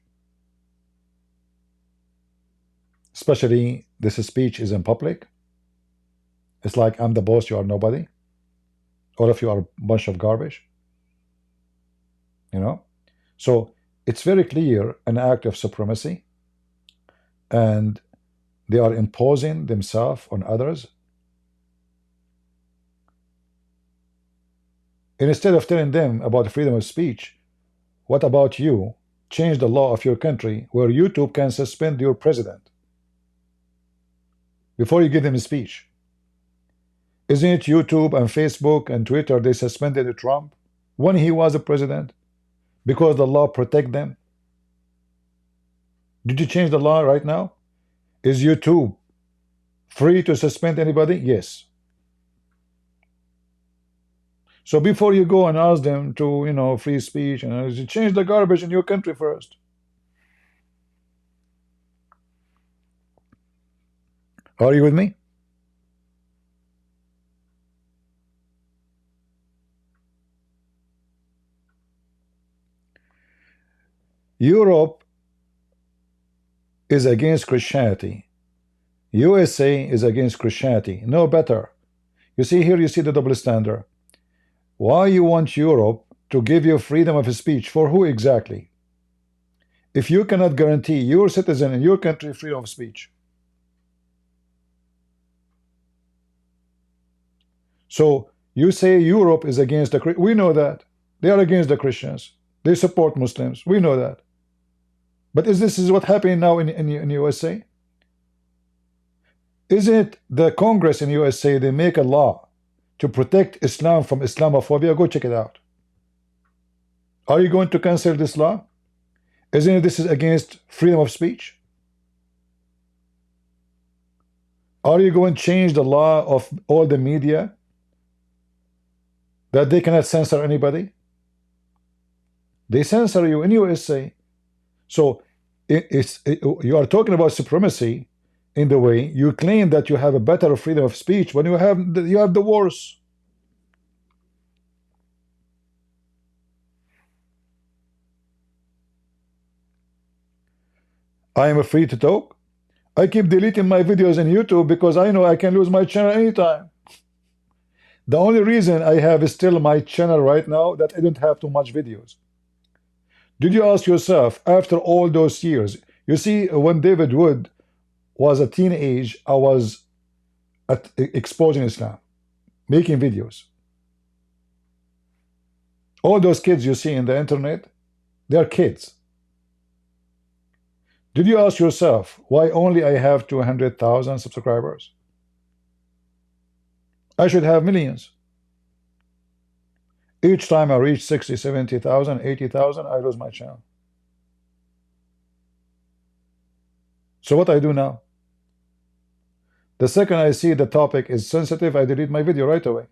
Especially this speech is in public. It's like, I'm the boss, you are nobody. All of you are a bunch of garbage. So it's very clear an act of supremacy. And they are imposing themselves on others. And instead of telling them about freedom of speech, what about you? Change the law of your country where YouTube can suspend your president before you give them a speech. Isn't it YouTube and Facebook and Twitter, they suspended Trump when he was a president because the law protect them? Did you change the law right now? Is YouTube free to suspend anybody? Yes. So before you go and ask them to, free speech, change the garbage in your country first. Are you with me? Europe is against Christianity. USA is against Christianity. No better. You see here, you see the double standard. Why you want Europe to give you freedom of speech? For who exactly? If you cannot guarantee your citizen in your country freedom of speech. So you say Europe is against the Christians. We know that. They are against the Christians. They support Muslims. We know that. But this is what happening now in USA? Isn't it the Congress in USA, they make a law to protect Islam from Islamophobia? Go check it out. Are you going to cancel this law? Isn't it this is against freedom of speech? Are you going to change the law of all the media that they cannot censor anybody? They censor you in USA. So you are talking about supremacy in the way you claim that you have a better freedom of speech when you have the worse. I am free to talk. I keep deleting my videos on YouTube because I know I can lose my channel anytime. The only reason I have still my channel right now that I don't have too much videos. Did you ask yourself, after all those years, you see, when David Wood was a teenage, I was exposing Islam, making videos. All those kids you see in the internet, they are kids. Did you ask yourself why only I have 200,000 subscribers? I should have millions. Each time I reach 60, 70,000, 80,000, I lose my channel. So what I do now? The second I see the topic is sensitive, I delete my video right away.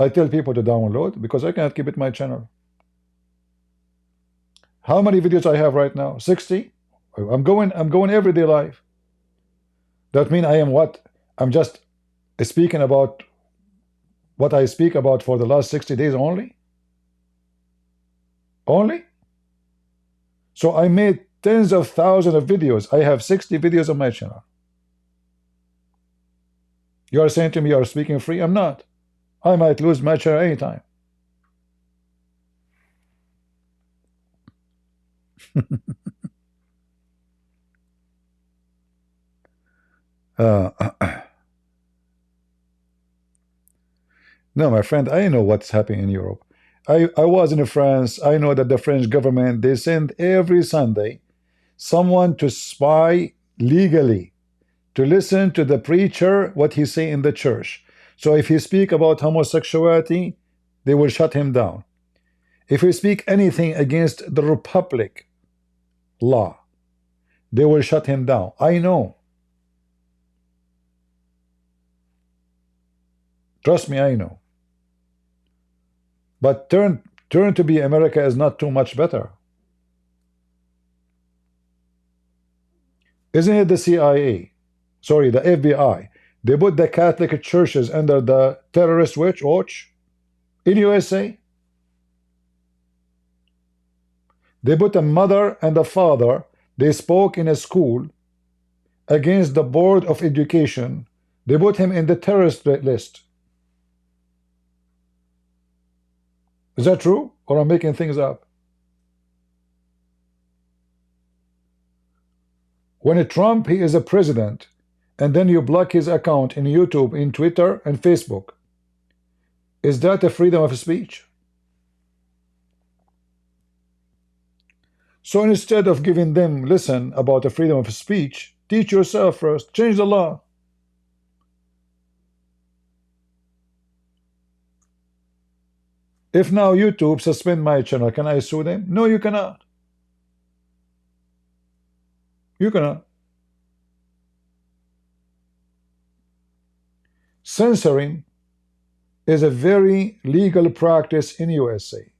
I tell people to download because I cannot keep it my channel. How many videos I have right now? 60? I'm going everyday life. That means I am what? I'm just speaking about what I speak about for the last 60 days only? Only? So I made tens of thousands of videos. I have 60 videos on my channel. You are saying to me you are speaking free? I'm not. I might lose my channel anytime. No, my friend, I know what's happening in Europe. I was in France. I know that the French government, they send every Sunday someone to spy legally, to listen to the preacher, what he say in the church. So if he speak about homosexuality, they will shut him down. If he speak anything against the Republic law, they will shut him down. I know. Trust me, I know. But turn to be America is not too much better. Isn't it the CIA? Sorry, the FBI. They put the Catholic churches under the terrorist watch in USA. They put a mother and a father. They spoke in a school against the Board of Education. They put him in the terrorist list. Is that true? Or I'm making things up? When Trump, he is a president, and then you block his account in YouTube, in Twitter, and Facebook, is that a freedom of speech? So instead of giving them listen about the freedom of speech, teach yourself first, change the law. If now YouTube suspend my channel, can I sue them? No, you cannot. You cannot. Censoring is a very legal practice in USA.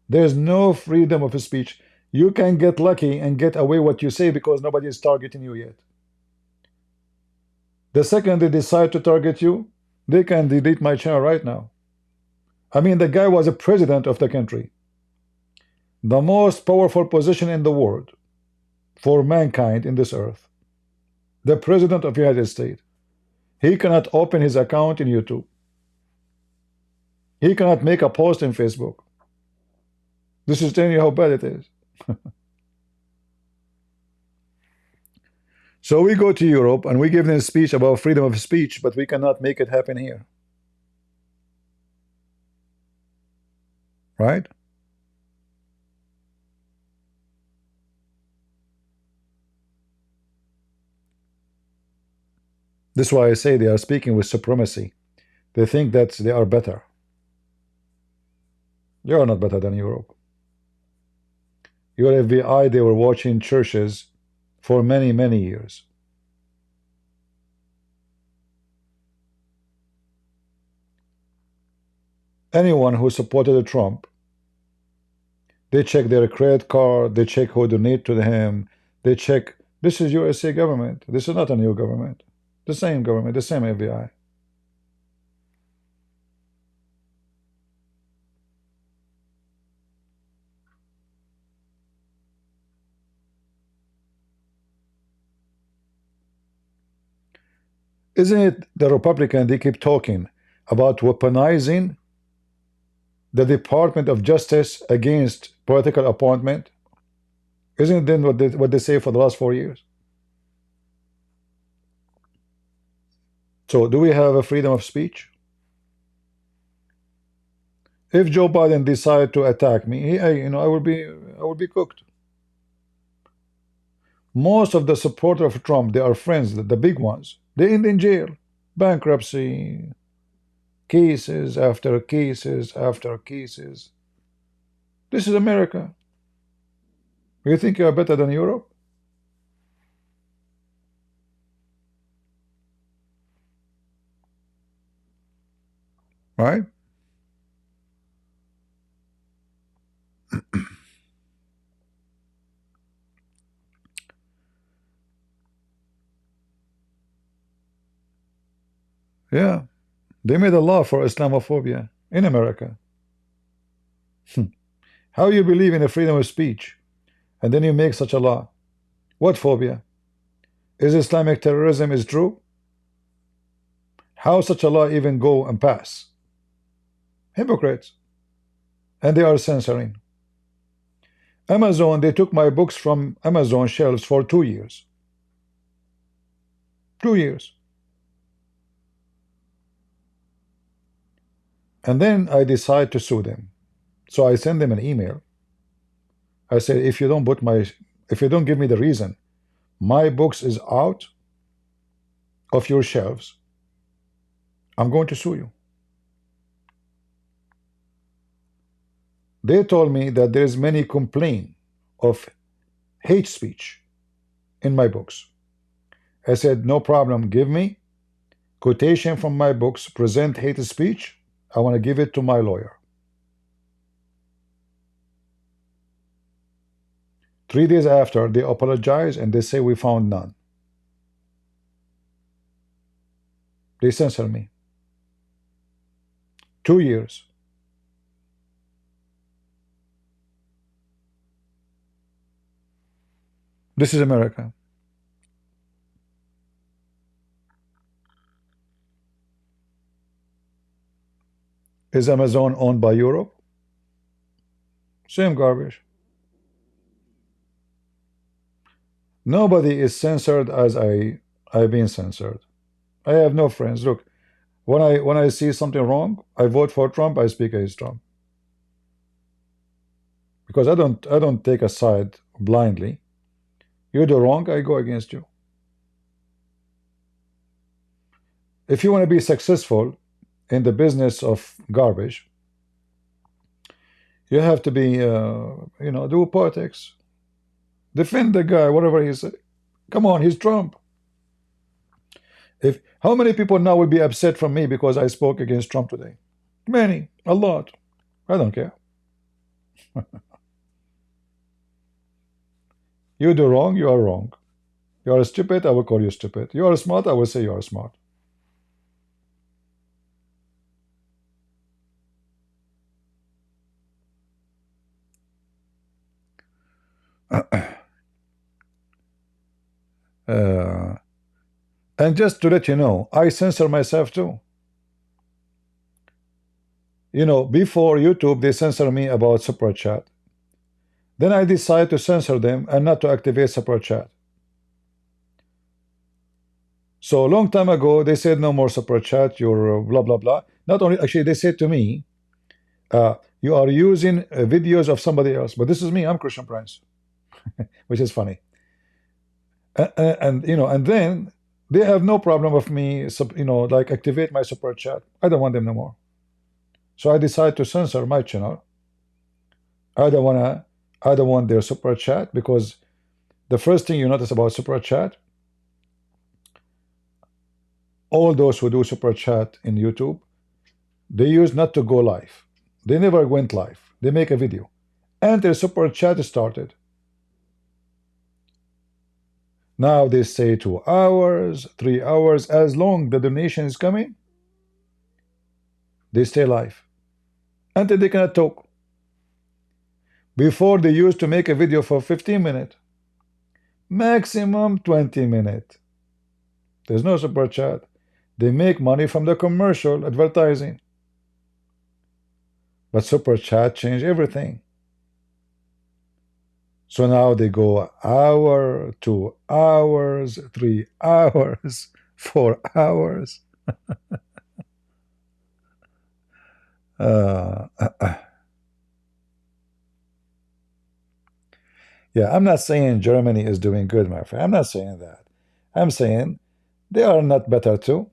There's no freedom of speech. You can get lucky and get away what you say because nobody is targeting you yet. The second they decide to target you, they can delete my channel right now. I mean, the guy was a president of the country. The most powerful position in the world for mankind in this earth. The president of the United States. He cannot open his account in YouTube. He cannot make a post in Facebook. This is telling you how bad it is. So we go to Europe and we give them a speech about freedom of speech, but we cannot make it happen here. Right? This is why I say they are speaking with supremacy. They think that they are better. You are not better than Europe. Your FBI, they were watching churches for many, many years. Anyone who supported Trump, they check their credit card, they check who donate to him, they check, this is USA government. This is not a new government. The same government, the same FBI. Isn't it the Republican, they keep talking about weaponizing the Department of Justice against political appointment? Isn't it then what they say for the last 4 years? So do we have a freedom of speech? If Joe Biden decide to attack me, I will be cooked. Most of the supporters of Trump, they are friends, the big ones. They're in jail, bankruptcy, cases after cases after cases. This is America. You think you are better than Europe? Right? Yeah. They made a law for Islamophobia in America. How you believe in the freedom of speech and then you make such a law? What phobia? Is Islamic terrorism is true? How such a law even go and pass? Hypocrites. And they are censoring. Amazon, they took my books from Amazon shelves for 2 years. 2 years. And then I decide to sue them. So I send them an email. I say, if you don't give me the reason, my books is out of your shelves, I'm going to sue you. They told me that there is many complaint of hate speech in my books. I said, no problem, give me quotation from my books, present hate speech. I want to give it to my lawyer. 3 days after, they apologize and they say we found none. They censor me. 2 years. This is America. Is Amazon owned by Europe? Same garbage. Nobody is censored as I've been censored. I have no friends. Look, when I see something wrong, I vote for Trump, I speak against Trump. Because I don't take a side blindly. You do wrong, I go against you. If you want to be successful in the business of garbage, you have to be, do politics. Defend the guy, whatever he said. Come on, he's Trump. How many people now will be upset from me because I spoke against Trump today? Many, a lot. I don't care. You do wrong, you are wrong. You are stupid, I will call you stupid. You are smart, I will say you are smart. And just to let you know, I censor myself too. Before YouTube, they censor me about super chat. Then I decide to censor them and not to activate super chat. So a long time ago, they said no more super chat, you're blah, blah, blah. Not only, actually, they said to me, you are using videos of somebody else. But this is me, I'm Christian Prince, which is funny. And then They have no problem of me, like activate my super chat. I don't want them no more. So I decided to censor my channel. I don't want their super chat, because the first thing you notice about super chat, all those who do super chat in YouTube, they used not to go live. They never went live. They make a video and their super chat started. Now they say 2 hours, 3 hours, as long the donation is coming, they stay live until they cannot talk. Before, they used to make a video for 15 minutes, maximum 20 minutes. There's no super chat. They make money from the commercial advertising. But super chat changed everything. So now they go hour, 2 hours, 3 hours, 4 hours. Yeah, I'm not saying Germany is doing good, my friend. I'm not saying that. I'm saying they are not better too.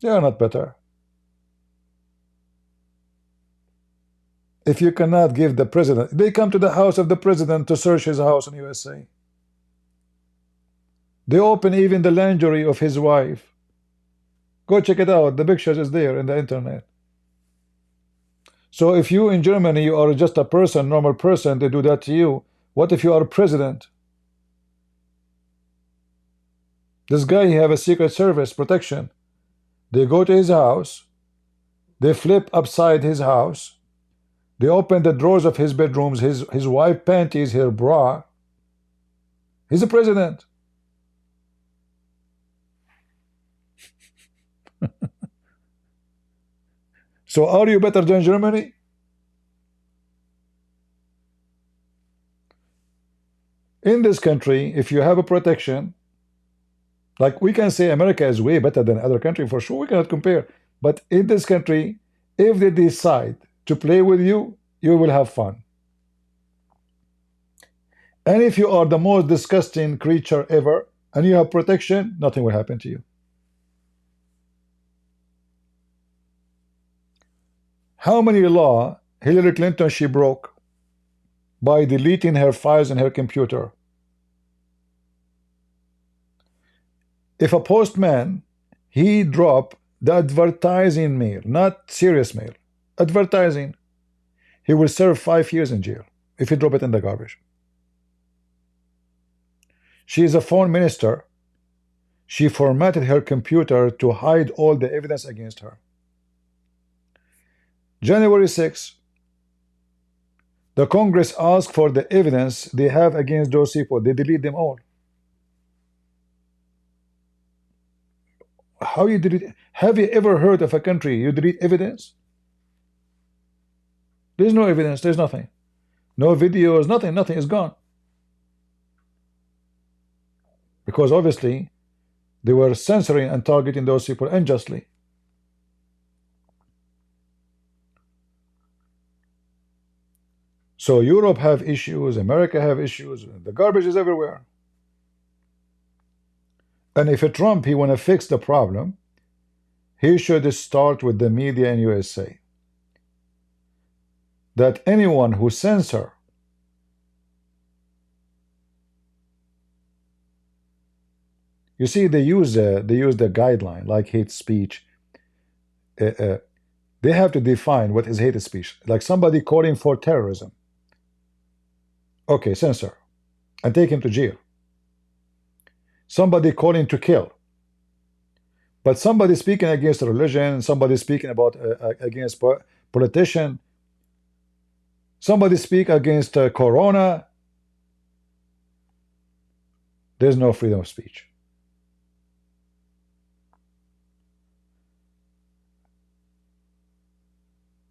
They are not better. If you cannot give the president, they come to the house of the president to search his house in USA. They open even the lingerie of his wife. Go check it out. The pictures is there in the internet. So if you in Germany, you are just a person, normal person, they do that to you. What if you are president? This guy, he have a secret service protection. They go to his house. They flip upside his house. They open the drawers of his bedrooms, his wife panties, her bra. He's a president. So are you better than Germany? In this country, if you have a protection, like we can say America is way better than other country, for sure, we cannot compare. But in this country, if they decide to play with you, you will have fun. And if you are the most disgusting creature ever, and you have protection, nothing will happen to you. How many laws Hillary Clinton she broke by deleting her files in her computer? If a postman, he drop the advertising mail, not serious mail, advertising, he will serve 5 years in jail if he drop it in the garbage. She is a foreign minister. She formatted her computer to hide all the evidence against her. January 6, the Congress asked for the evidence they have against those people. They delete them all. How you delete? Have you ever heard of a country you delete evidence? There's no evidence. There's nothing. No videos, nothing. Nothing is gone. Because obviously they were censoring and targeting those people unjustly. So Europe have issues, America have issues, the garbage is everywhere. And if Trump, he want to fix the problem, he should start with the media in USA. That anyone who censor you see, they use the guideline like hate speech. They have to define what is hate speech. Like somebody calling for terrorism. Okay, censor and take him to jail. Somebody calling to kill. But somebody speaking against religion, somebody speaking about against politician, somebody speak against corona, there's no freedom of speech.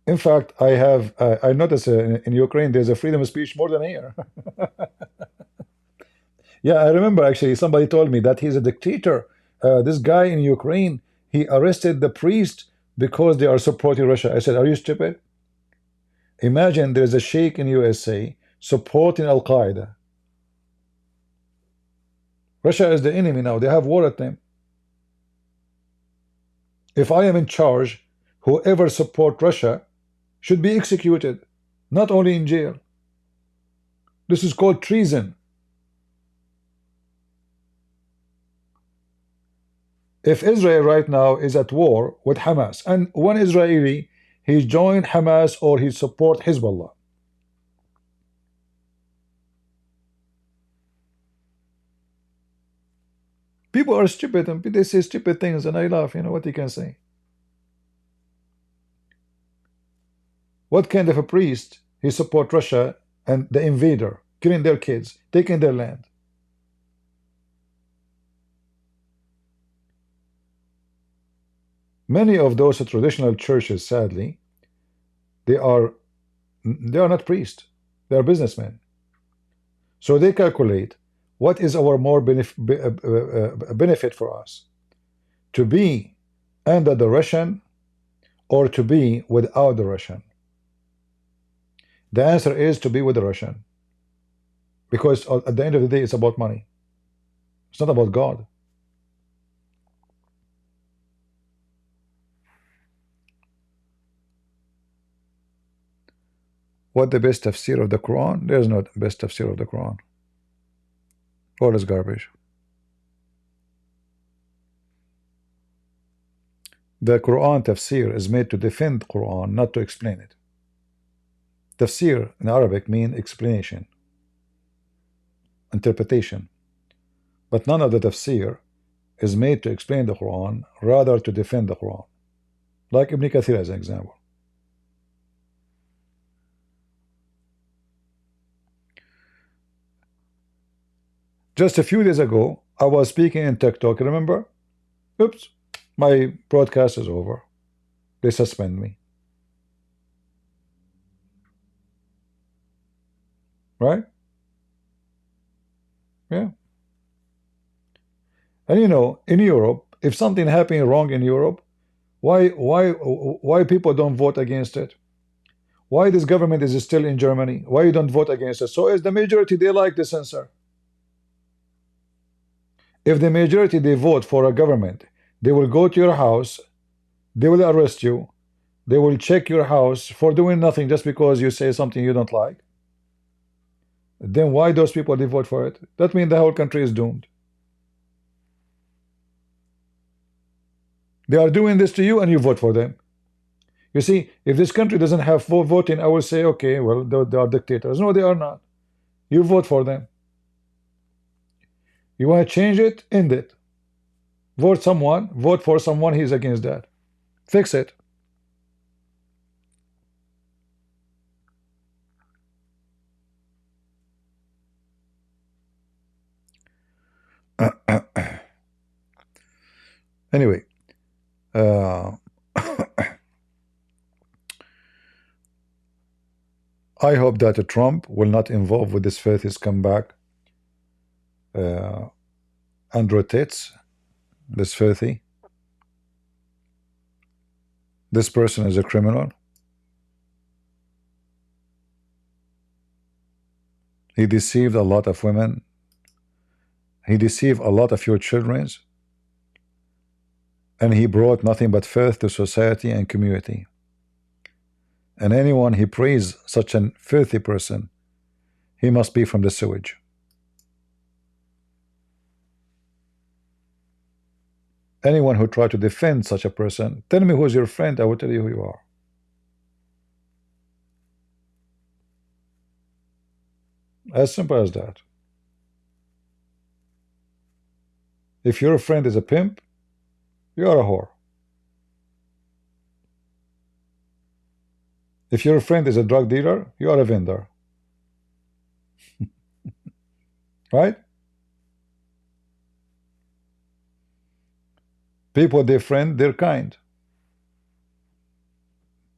In fact, I noticed in Ukraine there's a freedom of speech more than here. Yeah, I remember actually somebody told me that he's a dictator. This guy in Ukraine, he arrested the priest because they are supporting Russia. I said, are you stupid? Imagine there's a sheikh in USA supporting Al-Qaeda. Russia is the enemy now. They have war at them. If I am in charge, whoever support Russia should be executed, not only in jail. This is called treason. If Israel right now is at war with Hamas, and one Israeli, he joined Hamas or he support Hezbollah, people are stupid and they say stupid things and I laugh. You know what you can say? What kind of a priest he support Russia and the invader, killing their kids, taking their land? Many of those traditional churches, sadly, they are not priests, they are businessmen. So they calculate what is our more benefit for us, to be under the Russian or to be without the Russian. The answer is to be with the Russian, because at the end of the day it's about money. It's not about God. What the best tafsir of the Quran? There's no best tafsir of the Quran. All is garbage. The Quran tafsir is made to defend Quran, not to explain it. Tafsir in Arabic means explanation, interpretation. But none of the tafsir is made to explain the Quran, rather to defend the Quran. Like Ibn Kathir as an example. Just a few days ago, I was speaking in TikTok, remember? Oops, my broadcast is over. They suspend me. Right? Yeah. And you know, in Europe, if something happening wrong in Europe, why people don't vote against it? Why this government is still in Germany? Why you don't vote against it? So as the majority, they like the censor. If the majority they vote for a government, they will go to your house, they will arrest you, they will check your house for doing nothing just because you say something you don't like. Then why those people they vote for it? That means the whole country is doomed. They are doing this to you and you vote for them. You see, if this country doesn't have full voting, I will say, okay, well, they are dictators. No, they are not. You vote for them. You want to change it? End it. Vote for someone he's against that. Fix it. Anyway, I hope that Trump will not involve with this filthy scumbag Andrew Tate, this filthy. This person is a criminal. He deceived a lot of women. He deceived a lot of your children. And he brought nothing but filth to society and community. And anyone he praise such a filthy person, he must be from the sewage. Anyone who try to defend such a person, tell me who's your friend, I will tell you who you are. As simple as that. If your friend is a pimp, you are a whore. If your friend is a drug dealer, you are a vendor. Right? People they friend, they're kind.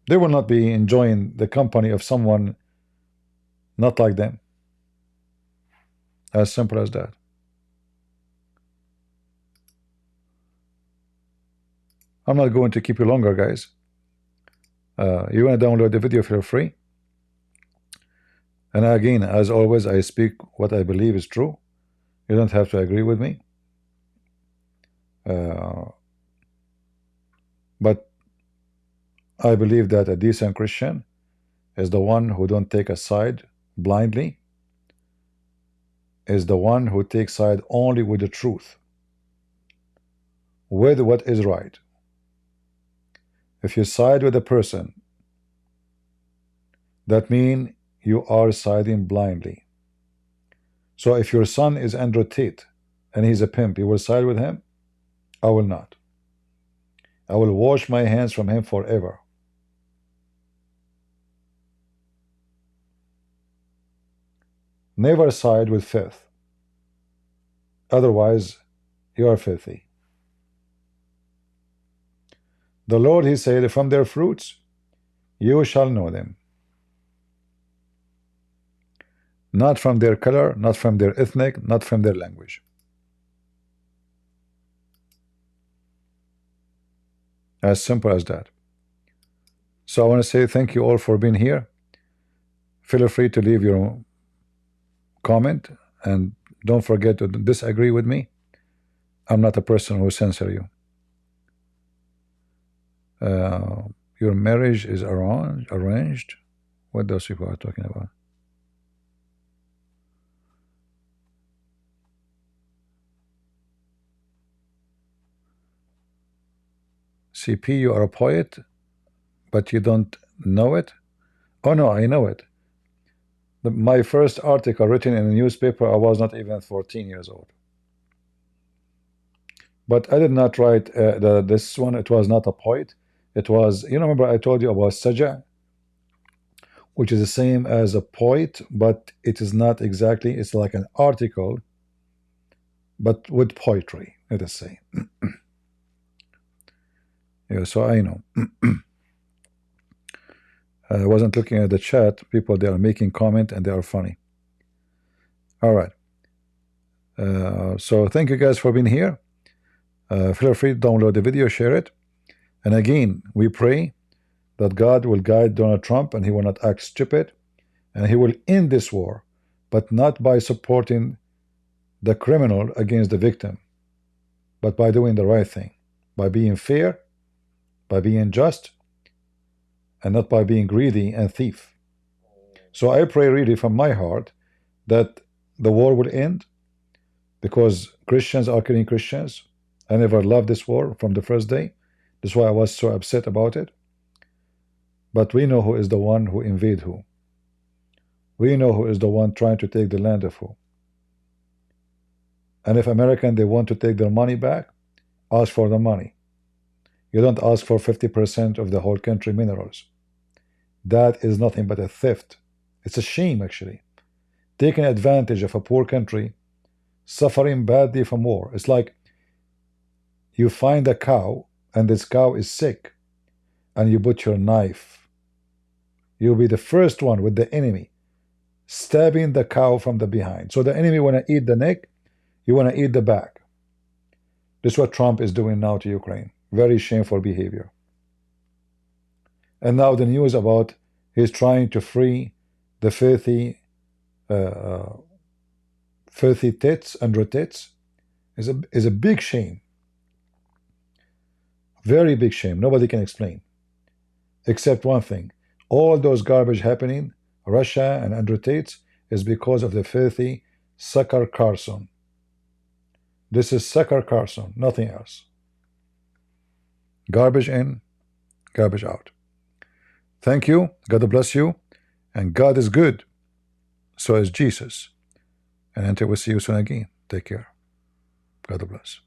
They will not be enjoying the company of someone not like them. As simple as that. I'm not going to keep you longer, guys. You want to download the video, feel free. And again, as always, I speak what I believe is true. You don't have to agree with me. But I believe that a decent Christian is the one who don't take a side blindly, is the one who takes side only with the truth, with what is right. If you side with a person, that means you are siding blindly. So if your son is Andrew Tate and he's a pimp, you will side with him? I will not. I will wash my hands from him forever. Never side with filth. Otherwise, you are filthy. The Lord, he said, from their fruits you shall know them. Not from their color, not from their ethnic, not from their language. As simple as that. So I want to say thank you all for being here. Feel free to leave your comment, and don't forget to disagree with me. I'm not a person who censor you. Your marriage is arranged. What those people are talking about? CP, you are a poet, but you don't know it? Oh no, I know it. My first article written in a newspaper, I was not even 14 years old. But I did not write this one. It was not a poet. It was, you remember I told you about Saja, which is the same as a poet, but it is not exactly. It's like an article, but with poetry, let us say. Yeah, so I know. I wasn't looking at the chat. People, they are making comment and they are funny. All right. So thank you guys for being here. Feel free to download the video, share it. And again, we pray that God will guide Donald Trump and he will not act stupid, and he will end this war, but not by supporting the criminal against the victim, but by doing the right thing, by being fair, by being just, and not by being greedy and thief. So I pray really from my heart that the war will end, because Christians are killing Christians. I never loved this war from the first day. That's why I was so upset about it. But we know who is the one who invaded who. We know who is the one trying to take the land of who. And if Americans, they want to take their money back, ask for the money. You don't ask for 50% of the whole country minerals. That is nothing but a theft. It's a shame, actually. Taking advantage of a poor country, suffering badly from war. It's like you find a cow, and this cow is sick, and you put your knife. You'll be the first one with the enemy, stabbing the cow from the behind. So the enemy want to eat the neck, you want to eat the back. This is what Trump is doing now to Ukraine. Very shameful behavior. And now the news about he's trying to free the filthy tits, Andrew Tits, is a big shame. Very big shame. Nobody can explain. Except one thing. All those garbage happening, Russia and Andrew Tate's, is because of the filthy Sucker Carson. This is Sucker Carson, nothing else. Garbage in, garbage out. Thank you. God bless you. And God is good. So is Jesus. And until we see you soon again, take care. God bless.